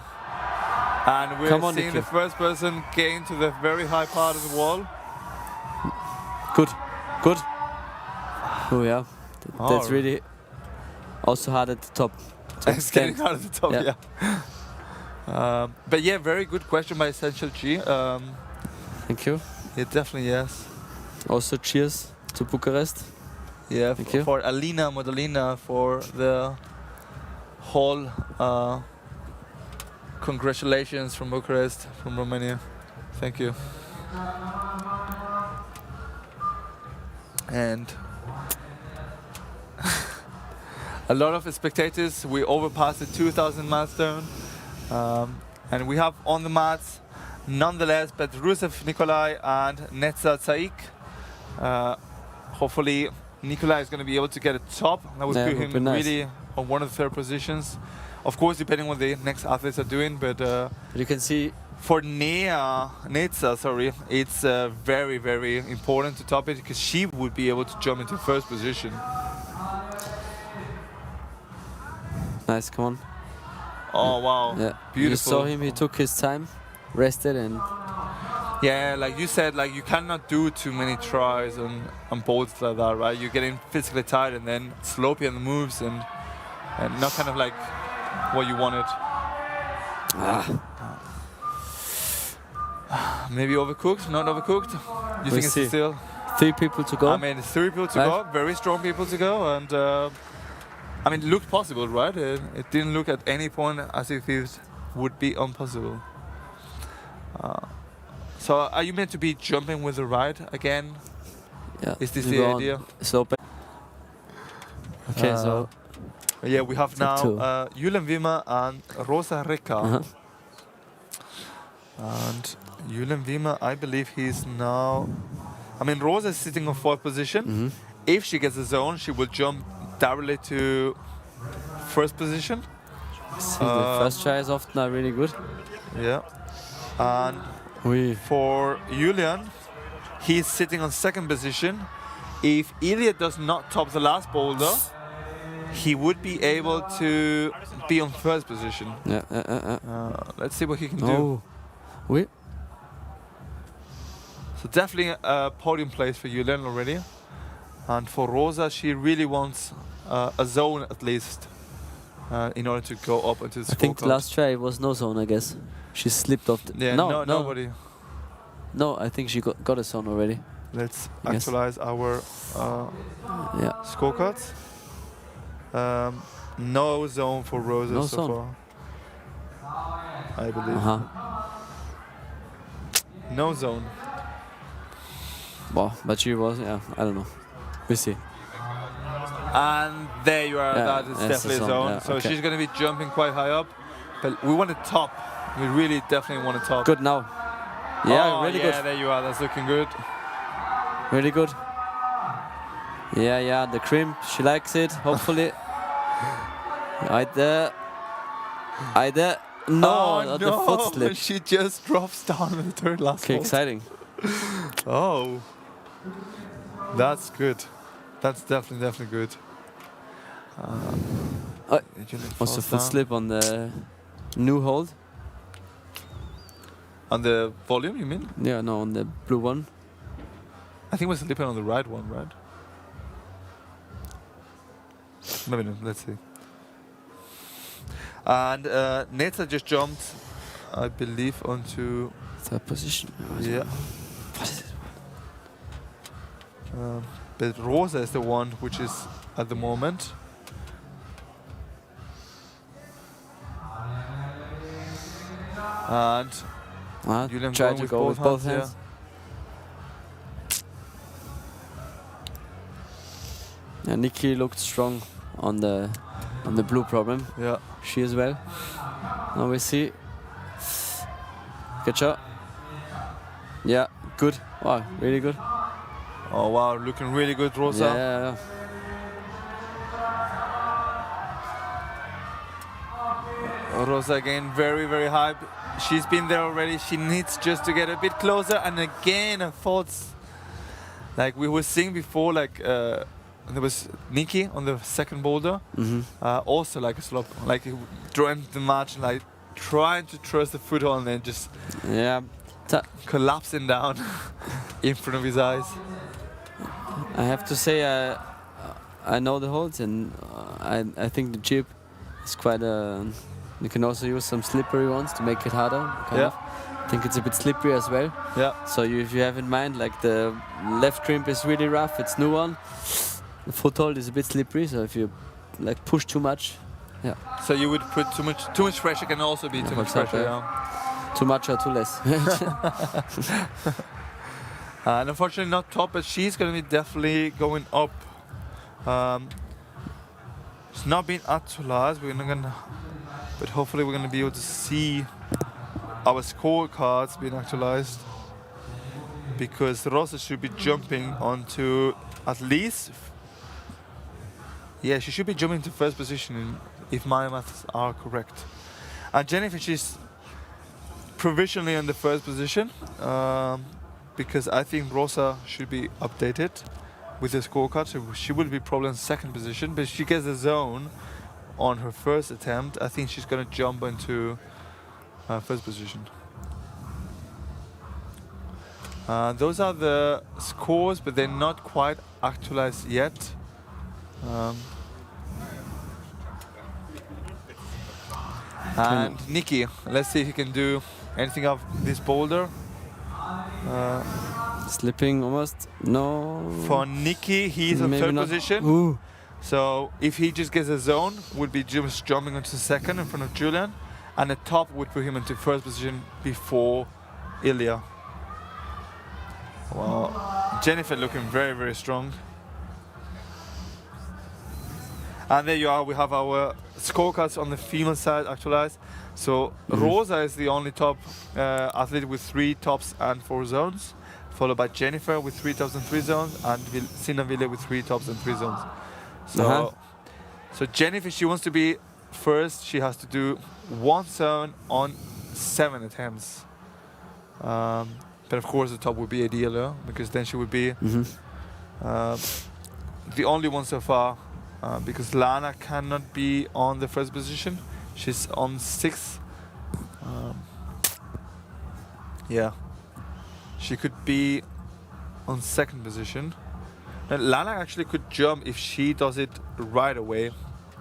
And we're seeing the first person gain to the very high part of the wall. Good, good. Oh, yeah. That's Oh. really also hard at the top. It's getting out of the top, yeah. But yeah, very good question by Essential G. Thank you. Yeah, definitely, yes. Also, cheers to Bucharest. Yeah, Thank you. for Alina Modolina for the whole congratulations from Bucharest, from Romania. Thank you. And a lot of spectators, we overpassed the 2,000 milestone. And we have on the mats, nonetheless, but Rusev Nikolai and Netza Tsaik. Hopefully, Nikolai is going to be able to get a top. That would put him really on one of the 3rd positions. Of course, depending on what the next athletes are doing, but you can see for Netza, sorry, it's very, very important to top it because she would be able to jump into 1st position. nice, come on. Oh, wow. Yeah, Beautiful. you saw him, he took his time, rested, and yeah, like you said, like you cannot do too many tries on bolts like that, right? You're getting physically tired and then slopey on the moves and not kind of like what you wanted. Maybe overcooked, not overcooked. You think it's still 3 people to go? I mean, 3 people to go, very strong people to go, and I mean, it looked possible, right? It didn't look at any point as if it would be impossible. So are you meant to be jumping with the right again? Yeah. Is this the idea? Slope. Okay, so yeah, we have now Julian Wimmer and Rosa Reka. And Julian Wimmer, I believe he's now... I mean, Rosa is sitting on 4th position. If she gets a zone, she will jump directly to 1st position. See, the first try is often not really good. Yeah. And for Julian, he's sitting on 2nd position. If Ilya does not top the last boulder, he would be able to be on 1st position. Let's see what he can do. Oui. So definitely a podium place for Julian already. And for Rosa, she really wants a zone at least in order to go up into the scorecard. I think the last try was no zone, I guess. She slipped off. Yeah, no, nobody. No, I think she got a zone already. Let's actualize our scorecards. No zone for Rosa No so zone. far. I believe. No zone. Well, but she was, I don't know. We'll see. And there you are. Yeah, that is that's definitely the a zone. zone. Yeah, So okay. she's going to be jumping quite high up. But we want to top. We really definitely want to top. Good now. Yeah, Oh, really yeah, good. there you are. That's looking good. Really good. Yeah, the crimp. She likes it, hopefully. Right there. No, the foot slip. She just drops down in the third last Okay, hold. exciting. Oh. That's good. That's definitely good. Also foot slip on the new hold. On the volume, you mean? Yeah, no, on the blue one. I think we're slipping on the right one, right? Maybe not. Let's see. And Neta just jumped, I believe, onto Third position. yeah. What is it? But Rosa is the one which is at the moment. And Julian Try going to with go with both yeah. hands. Yeah, Nikki looked strong on the blue problem. Yeah. She as well. Now we see. Good shot. Yeah, good. Wow, really good. Oh wow, looking really good, Rosa. Yeah. Rosa again, very high. She's been there already. She needs just to get a bit closer. And again, a faults. Like we were seeing before, like there was Nikki on the second boulder. Also like a slop, like he dreamt the match, like trying to trust the foothold and then just collapsing down in front of his eyes. I have to say, I know the holds, and I think the chip is quite you can also use some slippery ones to make it harder. Kind of. I think it's a bit slippery as well. Yeah. So if you have in mind, like the left crimp is really rough, it's new one. The foothold is a bit slippery, so if you like push too much, So you would put too much pressure can also be too much pressure. Yeah. Too much or too less. And unfortunately not top, but she's going to be definitely going up. It's not been actualized, but hopefully we're going to be able to see our scorecards being actualized, because Rosa should be jumping onto at least, she should be jumping to first position if my maths are correct. And Jennifer, she's provisionally in the first position, because I think Rosa should be updated with the scorecard, so she will be probably in second position, but if she gets a zone on her first attempt, I think she's going to jump into first position. Those are the scores, but they're not quite actualized yet. And Nikki, let's see if he can do anything of this boulder. Slipping almost. No. For Nikki, he's in Maybe third not. position. Ooh. So if he just gets a zone, would be just jumping into second in front of Julian, and the top would put him into first position before Ilya. Wow, Jennifer looking very strong. And there you are, we have our scorecards on the female side actualized. So Rosa is the only top athlete with 3 tops and 4 zones, followed by Jennifer with 3 tops and 3 zones, and Sina Ville with 3 tops and 3 zones. So, so Jennifer, she wants to be first, she has to do 1 zone on 7 attempts. But of course the top would be ideal, because then she would be the only one so far, because Lana cannot be on the first position. She's on 6th. She could be on 2nd position. And Lana actually could jump if she does it right away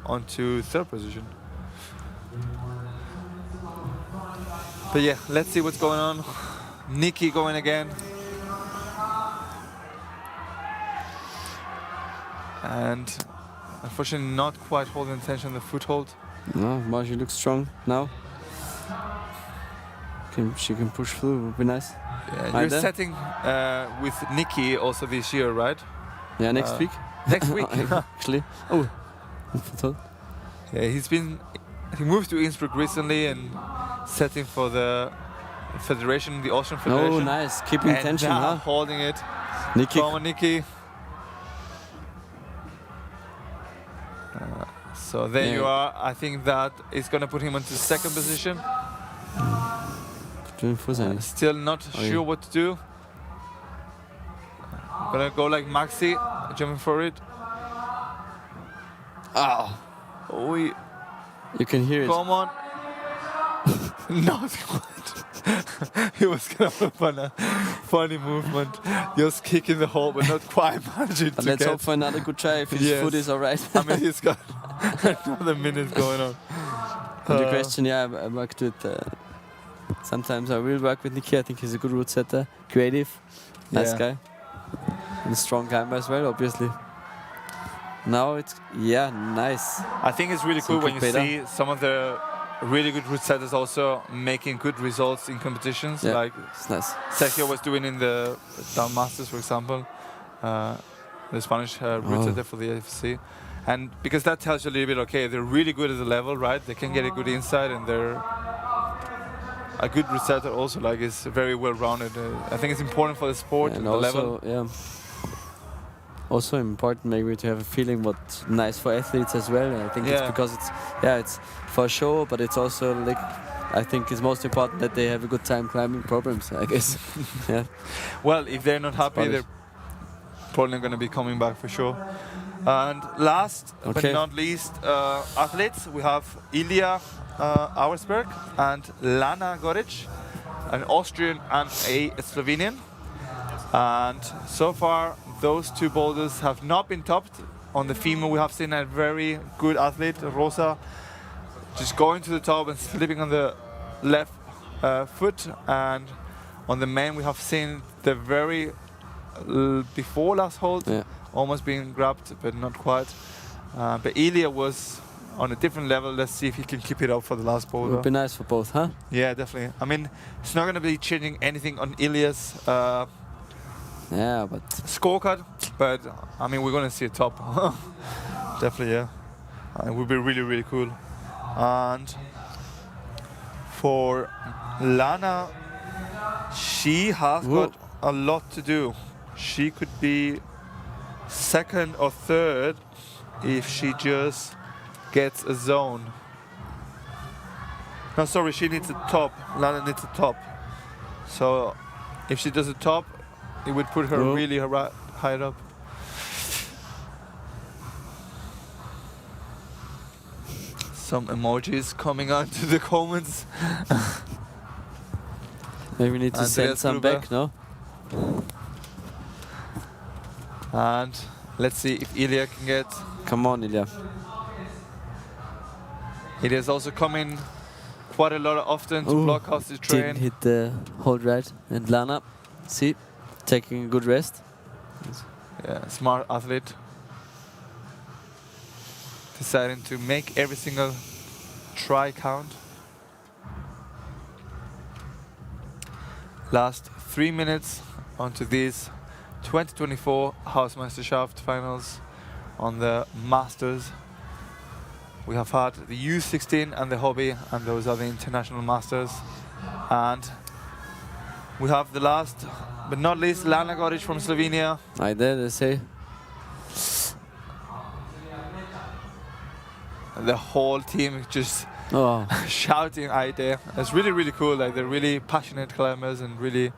onto 3rd position. But yeah, let's see what's going on. Nikki going again. And unfortunately not quite holding tension on the foothold. No, Margie looks strong now. She can push through, would be nice. Yeah, you're setting with Nikki also this year, right? Yeah, next week. Next week. Actually. Oh. Yeah, he moved to Innsbruck recently and setting for the federation, the Austrian Federation. Oh, nice. Keeping and tension, now huh? holding it. Nikki. Come on, Nikki. So there you are. I think that is going to put him into second position. Still not sure what to do. Gonna go like Maxi, jumping for it. Oh. Oh, you can hear it. Come on. Not quite. He was gonna have a funny movement, just kicking the hole, but not quite managing to let's get. hope for another good try if his foot is alright. I mean, he's got another minute going on. And the question, yeah, I worked with. Sometimes I will work with Nikki. I think he's a good route setter, creative, nice guy, and a strong climber as well, obviously. Now it's nice. I think it's really cool when you see some of the really good route setters also making good results in competitions. Yeah, like it's nice. Sergio was doing in the Down Masters, for example, the Spanish route setter for the AFC. And because that tells you a little bit, okay, they're really good at the level, right? They can get a good insight, and they're a good route setter also, like, is very well rounded. I think it's important for the sport and the level. Yeah. Also important maybe to have a feeling what's nice for athletes as well. I think it's because it's for show, but it's also like, I think it's most important that they have a good time climbing problems, I guess. Yeah. Well, if they're not happy, they're probably going to be coming back for sure. And last but not least, athletes, we have Ilya Auersberg and Lana Goric, an Austrian and a Slovenian. And so far, those two boulders have not been topped. On the female, we have seen a very good athlete, Rosa, just going to the top and slipping on the left foot. And on the men, we have seen the very before last hold, almost being grabbed, but not quite. But Ilya was on a different level. Let's see if he can keep it up for the last boulder. It would be nice for both, huh? Yeah, definitely. I mean, it's not going to be changing anything on Ilya's scorecard, but I mean, we're going to see a top. Definitely, yeah. It would be really, really cool. And for Lana, she has got a lot to do. She could be second or third if she just gets a zone. No, sorry, she needs a top. Lana needs a top. So if she does a top, it would put her really high up. Some emojis coming on to the comments. Maybe we need to send some back, no? And let's see if Ilya can get... Come on, Ilya. Ilya's also coming quite a lot often to blockhouse to train. Didn't hit the hold right. And Lana, see, taking a good rest. Yeah, smart athlete. Deciding to make every single try count. Last 3 minutes onto these 2024 HOUSEMEISTERSCHAFT finals on the Masters. We have had the U16 and the Hobby, and those are the international Masters. And we have the last but not least, Lana Goric from Slovenia. I dare to say. The whole team just shouting "I dare." It's really, really cool. Like, they're really passionate climbers, and really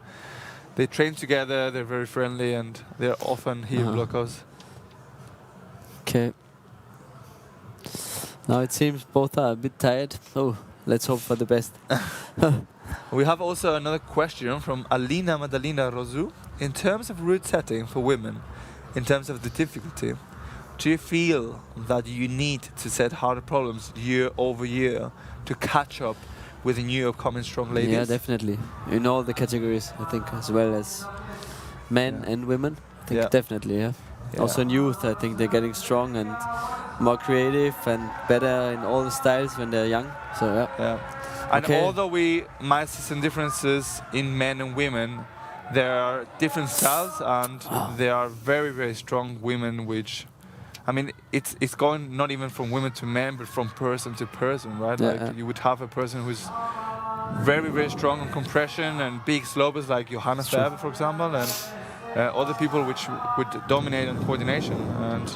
they train together. They're very friendly, and they're often here blockers. Okay. Now it seems both are a bit tired. Oh, let's hope for the best. We have also another question from Alina Madalina Rosu. In terms of route setting for women, in terms of the difficulty, do you feel that you need to set harder problems year over year to catch up with the new upcoming strong ladies? Yeah, definitely. In all the categories, I think, as well as men and women. I think definitely, yeah. Also in youth, I think they're getting strong and more creative and better in all the styles when they're young. So yeah. And although we might see some differences in men and women, there are different styles, and there are very, very strong women, which, I mean, it's going not even from women to men, but from person to person, right? Like you would have a person who's very, very strong on compression and big slopers, like Johanna Färber, for example, and other people which would dominate on coordination. And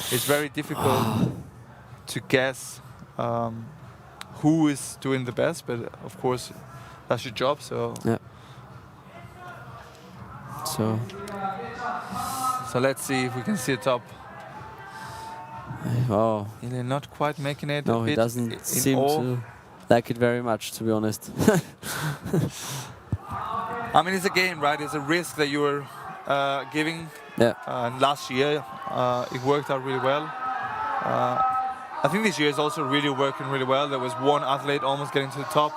it's very difficult to guess who is doing the best, but of course, that's your job, so... Yeah. So let's see if we can see it up. Oh. He's not quite making it. No, he doesn't seem to like it very much, to be honest. I mean, it's a game, right? It's a risk that you were giving. Yeah. And last year, it worked out really well. I think this year is also really working really well. There was one athlete almost getting to the top.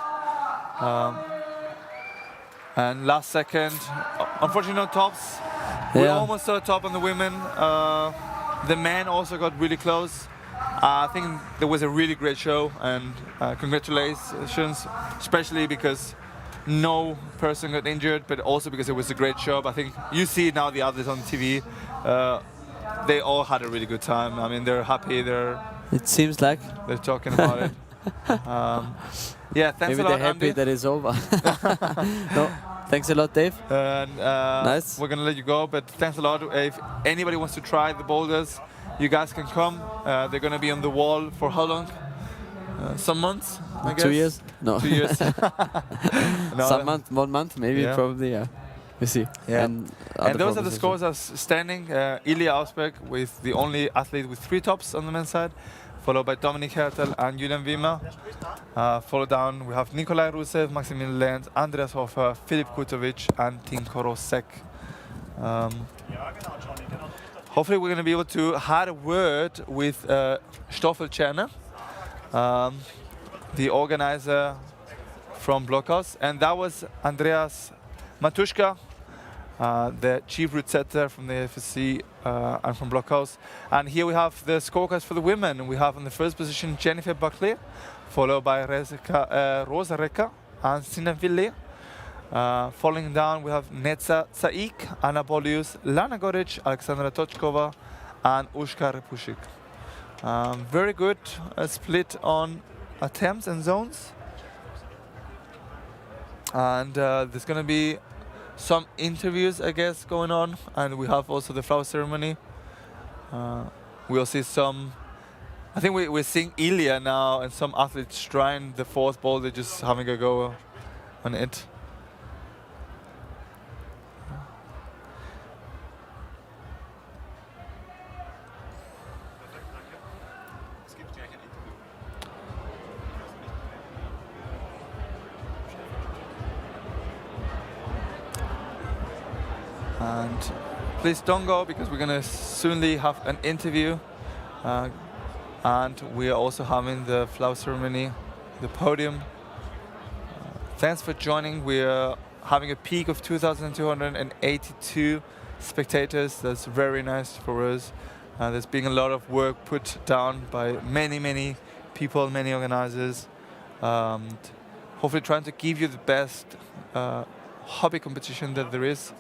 And last second, unfortunately no tops. We almost saw a top on the women. The men also got really close. I think there was a really great show, and congratulations, especially because no person got injured, but also because it was a great show. I think you see now the others on TV, they all had a really good time. I mean, they're happy, it seems like they're talking about it. Yeah, thanks maybe a lot, they're happy Andy. that it's over. No, thanks a lot, Dave. And nice. We're gonna let you go, but thanks a lot. If anybody wants to try the boulders, you guys can come. They're gonna be on the wall for how long? Some months, I guess. 2 years? No. 2 years. No, some month, 1 month, maybe, probably, yeah. We see. Yeah. And those are the scores as standing. Ilya Ausberg with the only athlete with 3 tops on the men's side, followed by Dominik Hertel and Julian Wimmer. Followed down, we have Nikolai Rusev, Maximilian Lenz, Andreas Hofer, Filip Kutovic, and Tinko Rosek. Hopefully we're going to be able to have a word with Stoffel Czerner, the organizer from Blockhaus. And that was Andreas Matuszka, the chief route setter from the FSC and from Blockhaus. And here we have the scorecards for the women. We have in the first position Jennifer Buckley, followed by Rosa Reka and Sina Ville. Following down, we have Netza Tsaik, Anna Bolius, Lana Goric, Alexandra Tochkova, and Ushka Repushik. Very good split on attempts and zones. And there's going to be some interviews, I guess, going on. And we have also the flower ceremony. We'll see some... I think we're seeing Ilya now and some athletes trying the 4th boulder, just having a go on it. And please don't go, because we're going to soonly have an interview. And we are also having the flower ceremony, the podium. Thanks for joining. We are having a peak of 2,282 spectators. That's very nice for us. There's been a lot of work put down by many, many people, many organizers. Hopefully trying to give you the best hobby competition that there is.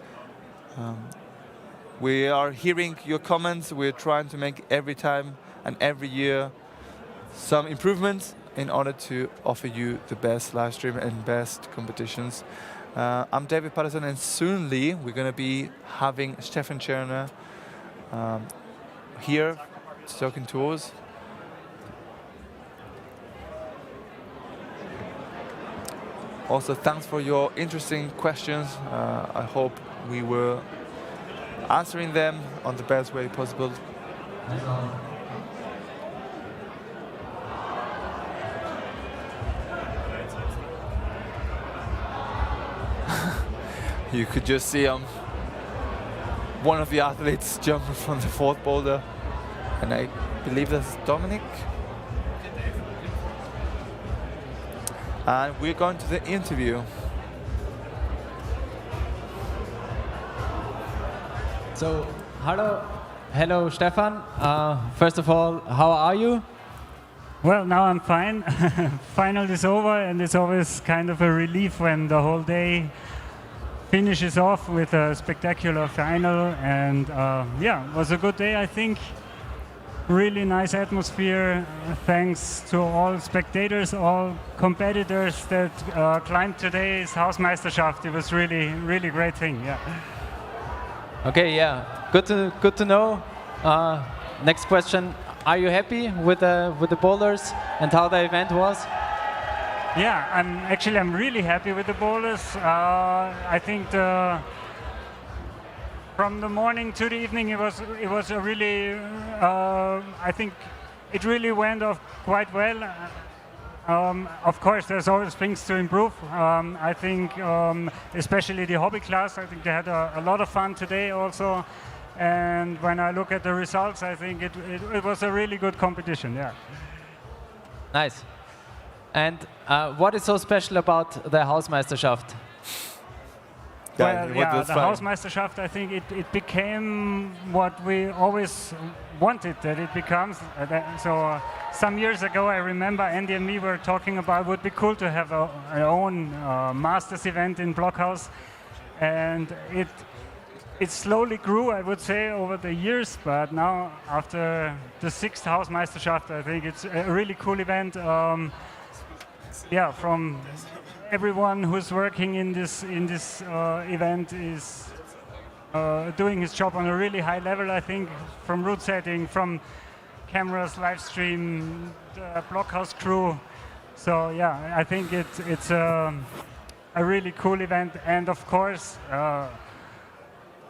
We are hearing your comments. We're trying to make every time and every year some improvements in order to offer you the best live stream and best competitions. I'm David Patterson, and soonly we're going to be having Stefan Czerner here talking to us. Also, thanks for your interesting questions. I hope we were answering them on the best way possible. You could just see one of the athletes jumping from the 4th boulder, and I believe that's Dominic. And we're going to the interview. So, hello, Stefan. First of all, how are you? Well, now I'm fine. Final is over, and it's always kind of a relief when the whole day finishes off with a spectacular final. And yeah, it was a good day, I think. Really nice atmosphere. Thanks to all spectators, all competitors that climbed today's HOUSEMEISTERSCHAFT. It was really great thing. Yeah. Okay, yeah, good to know. Next question: are you happy with the boulders and how the event was? Yeah, I'm really happy with the boulders. I think from the morning to the evening, it was a really. I think it really went off quite well. Of course, there's always things to improve. I think, especially the hobby class, I think they had a lot of fun today also. And when I look at the results, I think it was a really good competition. Yeah. Nice. And what is so special about the HOUSEMEISTERSCHAFT? Well, yeah, the HOUSEMEISTERSCHAFT, I think it became what we always wanted that it becomes. So some years ago, I remember Andy and me were talking about it would be cool to have our own masters event in Blockhaus, and it slowly grew, I would say, over the years. But now, after the 6th HOUSEMEISTERSCHAFT, I think it's a really cool event. Yeah, from everyone who's working in this event is doing his job on a really high level, I think, from route setting, from cameras, Livestream, the Blockhaus crew. So yeah, I think it's a really cool event. And of course,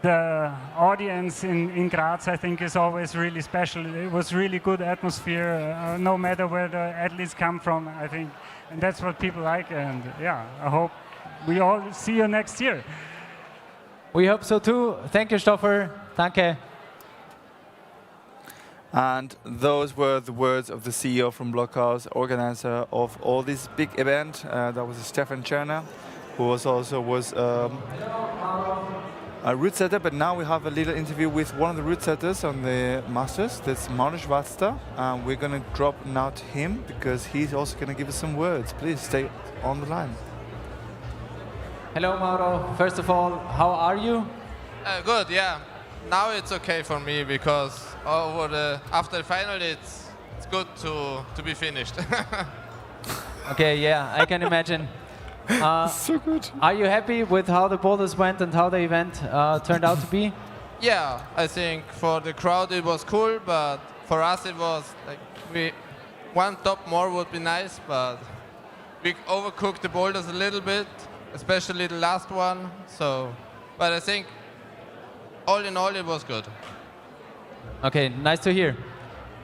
the audience in Graz, I think, is always really special. It was really good atmosphere, no matter where the athletes come from, I think. And that's what people like, and yeah, I hope we all see you next year. We hope so too. Thank you, Stoffer. Danke. And those were the words of the CEO from Blockhaus, organizer of all this big event. That was Stefan Czerner, who was a route setter, but now we have a little interview with one of the route setters on the Masters. That's Mariusz Wacta. We're going to drop now to him because he's also going to give us some words. Please stay on the line. Hello, Mauro. First of all, how are you? Good, yeah. Now it's okay for me because after the final it's good to be finished. Okay, yeah, I can imagine. So good. Are you happy with how the boulders went and how the event turned out to be? Yeah, I think for the crowd it was cool, but for us it was like one top more would be nice, but we overcooked the boulders a little bit, especially the last one. So, but I think all in all it was good. Okay, nice to hear.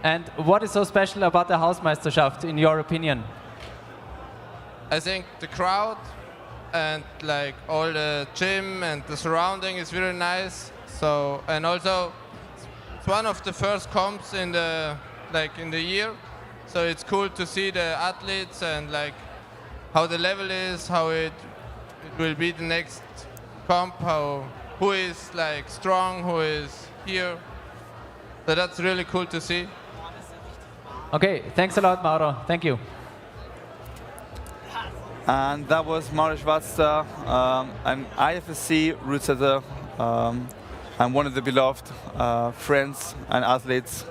And what is so special about the HOUSEMEISTERSCHAFT in your opinion? I think the crowd and like all the gym and the surrounding is really nice. So, and also it's one of the first comps in the year. So it's cool to see the athletes and like how the level is, how it will be the next comp, who is like strong, who is here. So that's really cool to see. Okay, thanks a lot, Mauro. Thank you. And that was Mariusz Wacta, an IFSC route setter, and one of the beloved friends and athletes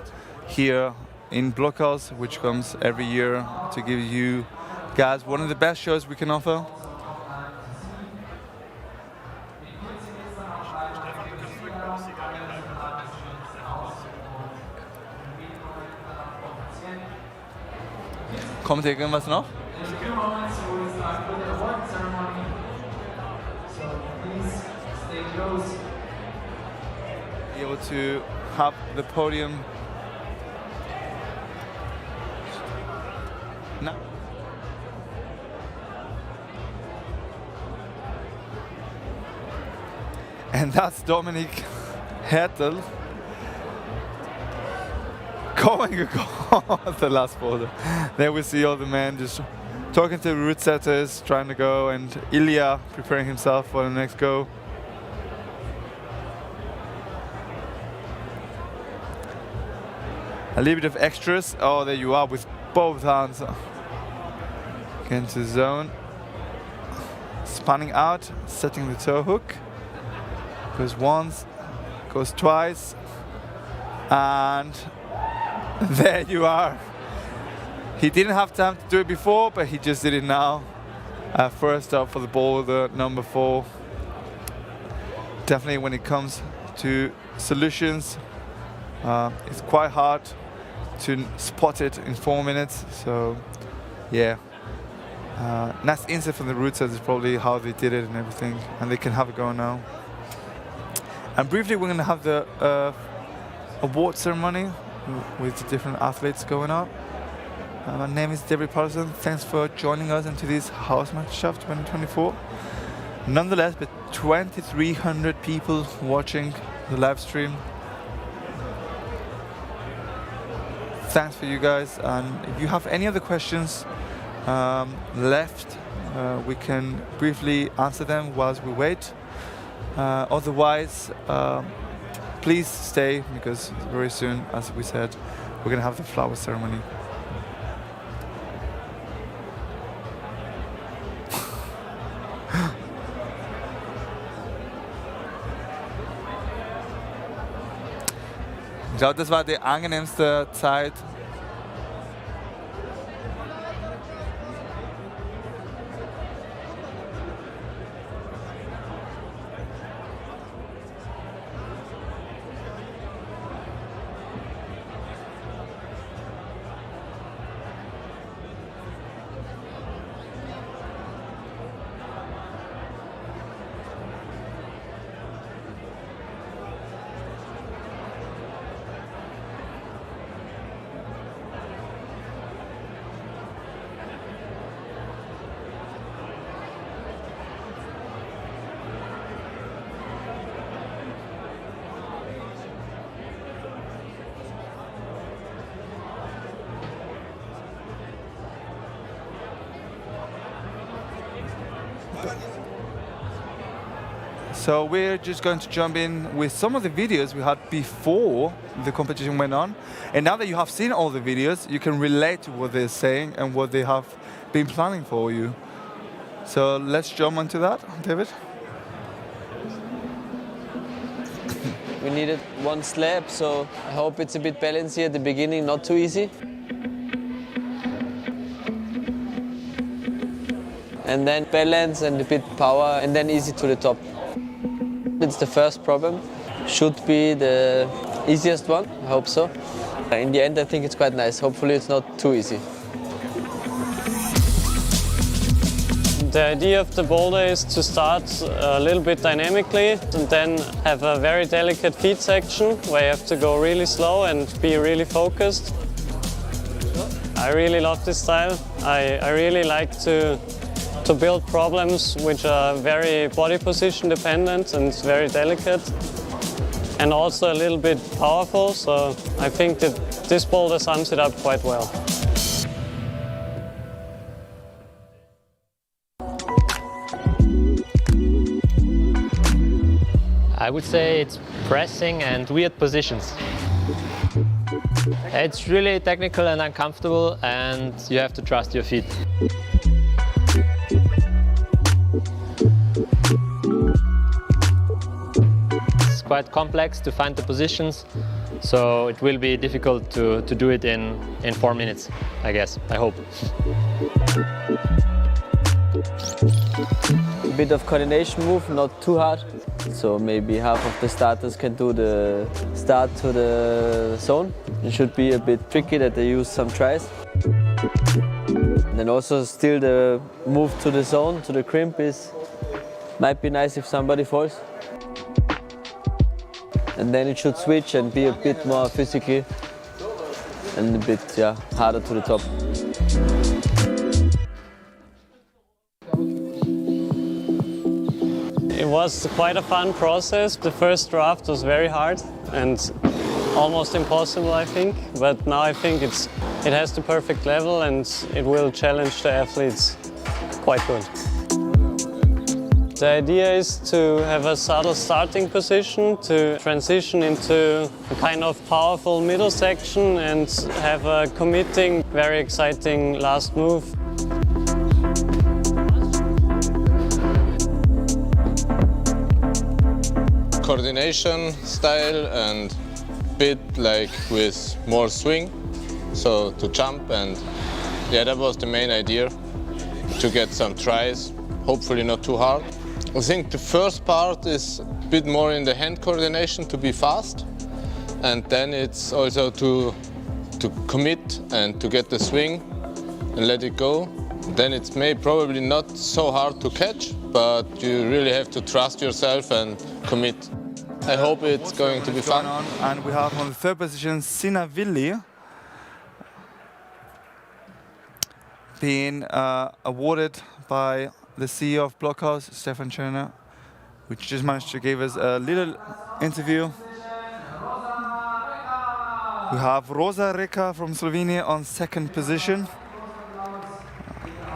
here in Blockhaus, which comes every year to give you guys one of the best shows we can offer. Kommt irgendwas noch? Be able to have the podium. No. And that's Dominik Hertel going across the last boulder. There we see all the men just talking to the route setters, trying to go, and Ilya preparing himself for the next go. A little bit of extras. Oh, there you are with both hands. Get into the zone. Spanning out, setting the toe hook. Goes once, goes twice, and there you are. He didn't have time to do it before, but he just did it now. First up for the boulder, number 4. Definitely when it comes to solutions, it's quite hard to spot it in 4 minutes. So yeah, nice insight from the route setters is probably how they did it and everything, and they can have a go now. And briefly, we're going to have the award ceremony with the different athletes going up. My name is David Patterson. Thanks for joining us into this HOUSEMEISTERSCHAFT 2024. Nonetheless, with 2,300 people watching the live stream. Thanks for you guys. And if you have any other questions left, we can briefly answer them whilst we wait. Otherwise, please stay, because very soon, as we said, we're going to have the flower ceremony. Ich glaube, das war die angenehmste Zeit. So we're just going to jump in with some of the videos we had before the competition went on. And now that you have seen all the videos, you can relate to what they're saying and what they have been planning for you. So let's jump onto that, David. We needed one slab, so I hope it's a bit balanced at the beginning, not too easy. And then balance and a bit power, and then easy to the top. It's the first problem. Should be the easiest one, I hope so. In the end, I think it's quite nice. Hopefully it's not too easy. The idea of the boulder is to start a little bit dynamically and then have a very delicate feet section where you have to go really slow and be really focused. I really love this style. I really like to build problems which are very body position dependent and very delicate, and also a little bit powerful, so I think that this boulder sums it up quite well. I would say it's pressing and weird positions. It's really technical and uncomfortable, and you have to trust your feet. It's quite complex to find the positions, so it will be difficult to do it in 4 minutes, I guess, I hope. A bit of coordination move, not too hard. So maybe half of the starters can do the start to the zone. It should be a bit tricky that they use some tries. And then also still the move to the zone, to the crimp might be nice if somebody falls. And then it should switch and be a bit more physically and a bit harder to the top. It was quite a fun process. The first draft was very hard, and almost impossible, I think. But now I think it has the perfect level and it will challenge the athletes quite good. The idea is to have a subtle starting position, to transition into a kind of powerful middle section and have a committing, very exciting last move. Coordination style and bit like with more swing, so to jump, and yeah, that was the main idea, to get some tries, hopefully not too hard. I think the first part is a bit more in the hand coordination, to be fast, and then it's also to commit and to get the swing and let it go. Then it's probably not so hard to catch, but you really have to trust yourself and commit. I hope it's going to be fun. And we have on the third position Sina Villi, being awarded by the CEO of Blockhouse, Stefan Schöner, which just managed to give us a little interview. We have Rosa Reka from Slovenia on second position.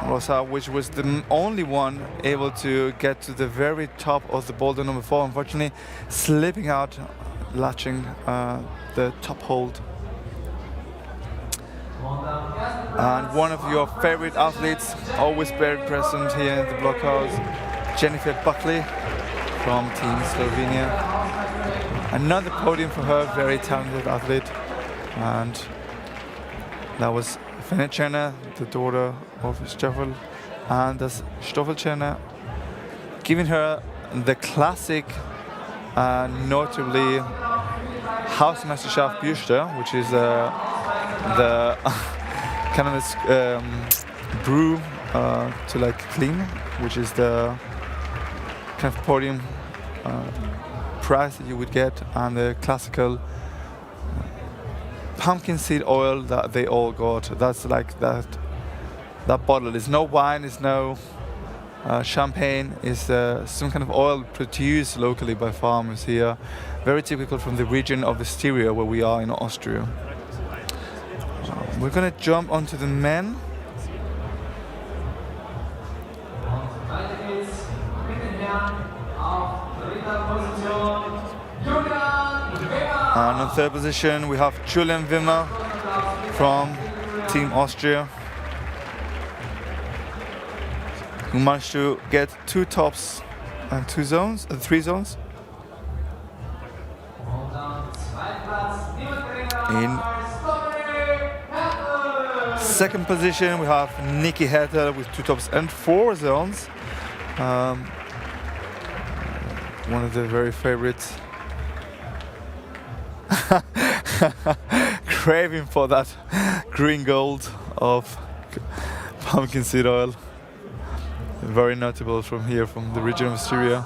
Rosa, which was the only one able to get to the very top of the boulder number 4, unfortunately slipping out, latching the top hold. And one of your favorite athletes, always very present here in the Blockhouse, Jennifer Buckley from Team Slovenia. Another podium for her, very talented athlete. And that was Fennet Schöner, the daughter of Stoffel, and that's Stoffel Schöner, giving her the classic, notably HOUSEMEISTERSCHAFT Bürste, which is the kind of brew to like clean, which is the kind of podium prize that you would get, and the classical pumpkin seed oil that they all got. That's like that bottle is no wine, is no champagne, is some kind of oil produced locally by farmers here, very typical from the region of the Styria where we are in Austria. We're gonna jump onto the men. And on third position we have Julian Wimmer from Team Austria, who managed to get 2 tops and 3 zones. In second position we have Nikki Hatter with 2 tops and 4 zones. One of the very favorite craving for that green gold of pumpkin seed oil. Very notable from here, from the region of Styria.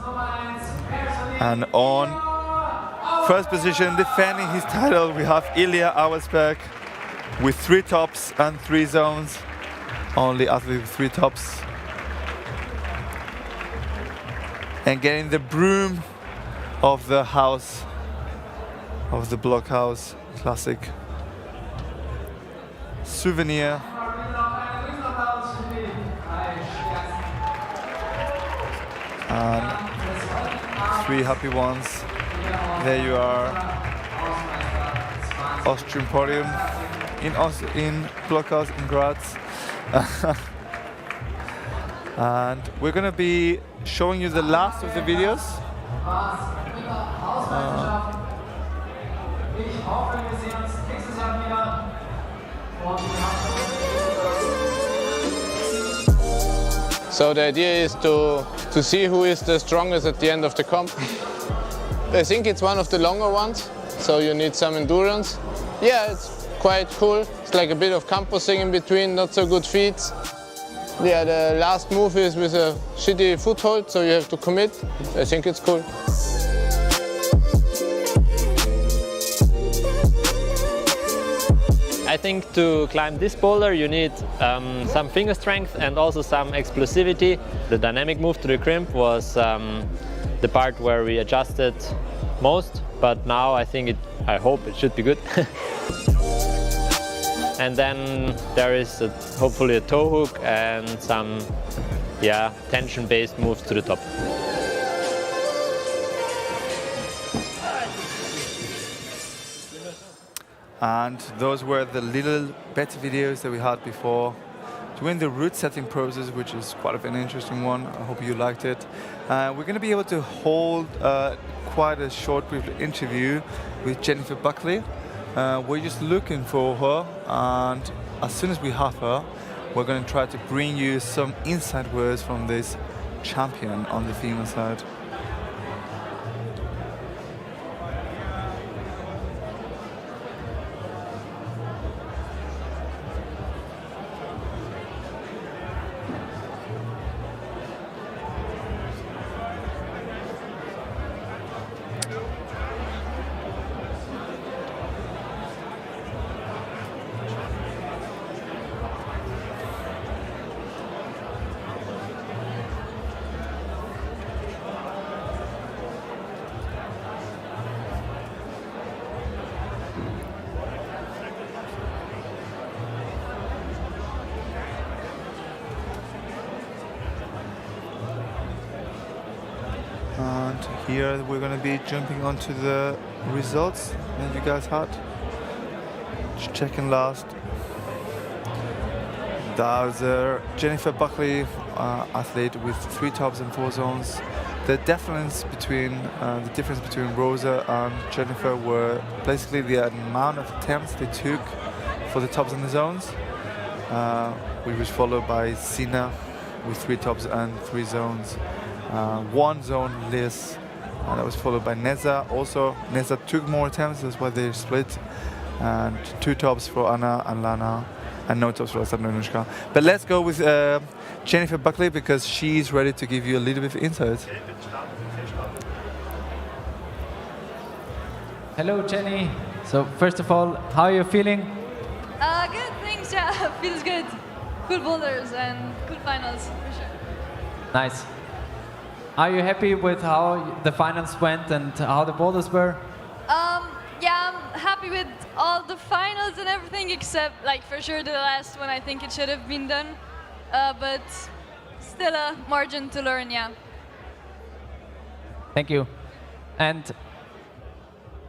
And on first position, defending his title, we have Ilya Auersberg with 3 tops and 3 zones. Only athlete with 3 tops. And getting the broom of the house, of the Blockhouse classic souvenir. And 3 happy ones. There you are, Austrian podium in Blockhouse in Graz. And we're gonna be showing you the last of the videos. So the idea is to see who is the strongest at the end of the comp. I think it's one of the longer ones, so you need some endurance. Yeah, it's quite cool. It's like a bit of campusing in between, not so good feet. Yeah, the last move is with a shitty foothold, so you have to commit. I think it's cool. I think to climb this boulder you need some finger strength and also some explosivity. The dynamic move to the crimp was the part where we adjusted most, but now I think I hope it should be good. And then there is hopefully a toe hook and some tension-based moves to the top. And those were the little better videos that we had before doing the route setting process, which is quite an interesting one. I hope you liked it. We're going to be able to hold quite a short brief interview with Jennifer Buckley. We're just looking for her, and as soon as we have her, we're going to try to bring you some inside words from this champion on the female side. And here we're going to be jumping onto the results that you guys had. Just checking last. That was Jennifer Buckley, athlete with 3 tops and 4 zones. The difference between Rosa and Jennifer were basically the amount of attempts they took for the tops and the zones, which was followed by Sina with 3 tops and 3 zones. 1 zone less, that was followed by Neza. Also, Neza took more attempts, that's why they split. And 2 tops for Anna and Lana, and no tops for Alexandra and Anushka. But let's go with Jennifer Buckley, because she's ready to give you a little bit of insight. Hello, Jenny. So first of all, how are you feeling? Good, thanks. Yeah, feels good. Cool boulders and cool finals, for sure. Nice. Are you happy with how the finals went and how the boulders were? Yeah, I'm happy with all the finals and everything, except, like, for sure the last one. I think it should have been done, but still a margin to learn, yeah. Thank you. And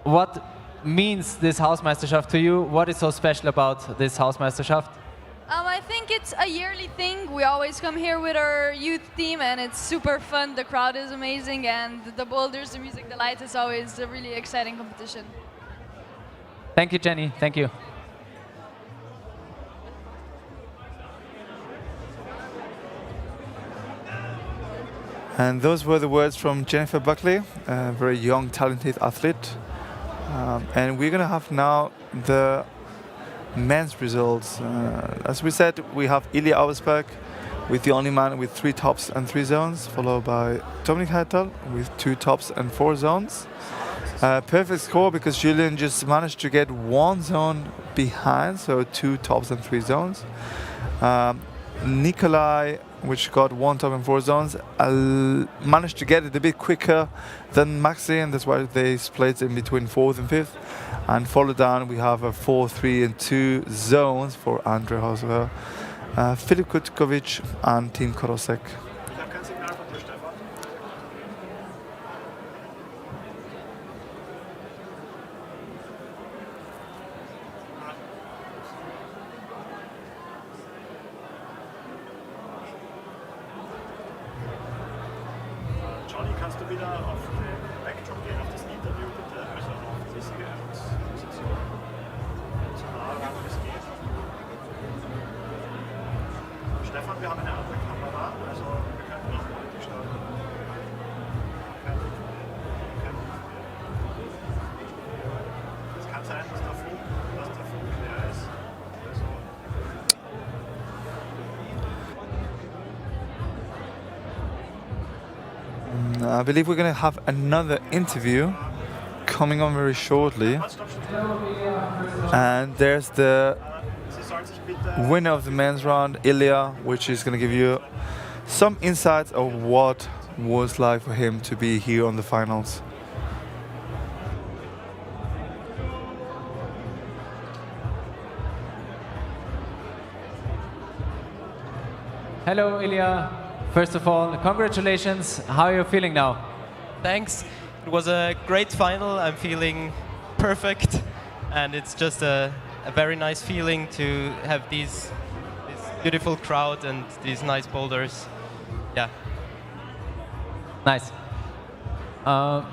what means this HOUSEMEISTERSCHAFT to you? What is so special about this HOUSEMEISTERSCHAFT? I think it's a yearly thing. We always come here with our youth team, and it's super fun. The crowd is amazing, and the boulders, the music, the lights, is always a really exciting competition. Thank you, Jenny. Thank you. And those were the words from Jennifer Buckley, a very young, talented athlete. And we're going to have now the men's results. As we said, we have Ilya Auersberg with the only man with 3 tops and 3 zones, followed by Dominik Heitel with 2 tops and 4 zones. Perfect score, because Julian just managed to get 1 zone behind, so 2 tops and 3 zones. Nikolai, which got 1 top and 4 zones, managed to get it a bit quicker than Maxi, and that's why they split in between 4th and 5th. And followed down, we have a 4, 3, and 2 zones for Andre Hauser, Filip Kutkovic, and Tim Korosek. Johnny, kannst du wieder auf den Backdrop gehen, auf das Interview bitte? Also auf die Sicherheitsposition. So nah ran wie es geht. Stefan, wir haben eine andere Kamera, also wir können nicht politisch starten. Es kann sein, dass der Funk leer ist. Also I believe we're going to have another interview coming on very shortly. And there's the winner of the men's round, Ilya, which is going to give you some insights of what was like for him to be here on the finals. Hello, Ilya. First of all, congratulations. How are you feeling now? Thanks. It was a great final. I'm feeling perfect, and it's just a very nice feeling to have this beautiful crowd and these nice boulders. Yeah. Nice. Are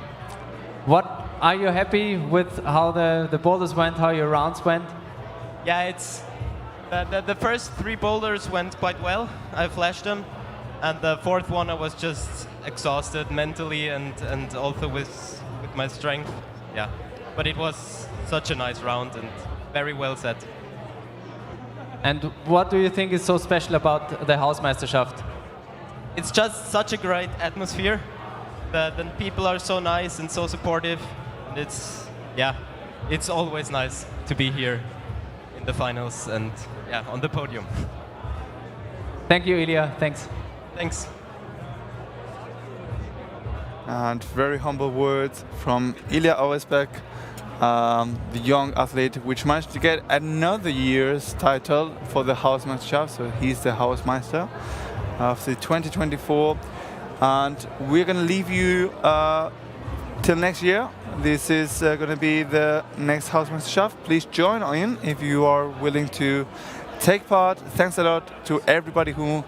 you happy with how the boulders went, how your rounds went? Yeah, it's the first 3 boulders went quite well. I flashed them, and the 4th one I was just exhausted mentally and also with my strength. Yeah, but it was such a nice round and very well set. And what do you think is so special about the HOUSEMEISTERSCHAFT? It's just such a great atmosphere. The people are so nice and so supportive. And it's always nice to be here in the finals and on the podium. Thank you, Ilya. Thanks. Thanks. And very humble words from Ilya Auersbeck, the young athlete, which managed to get another year's title for the HOUSEMEISTERSCHAFT. So he's the Hausmeister of the 2024. And we're going to leave you till next year. This is going to be the next HOUSEMEISTERSCHAFT. Please join in if you are willing to take part. Thanks a lot to everybody who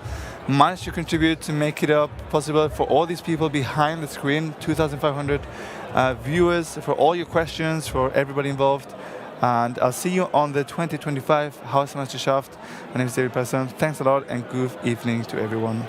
managed to contribute to make it up possible, for all these people behind the screen, 2,500 viewers, for all your questions, for everybody involved. And I'll see you on the 2025 HOUSEMEISTERSCHAFT. My name is David Persson. Thanks a lot and good evening to everyone.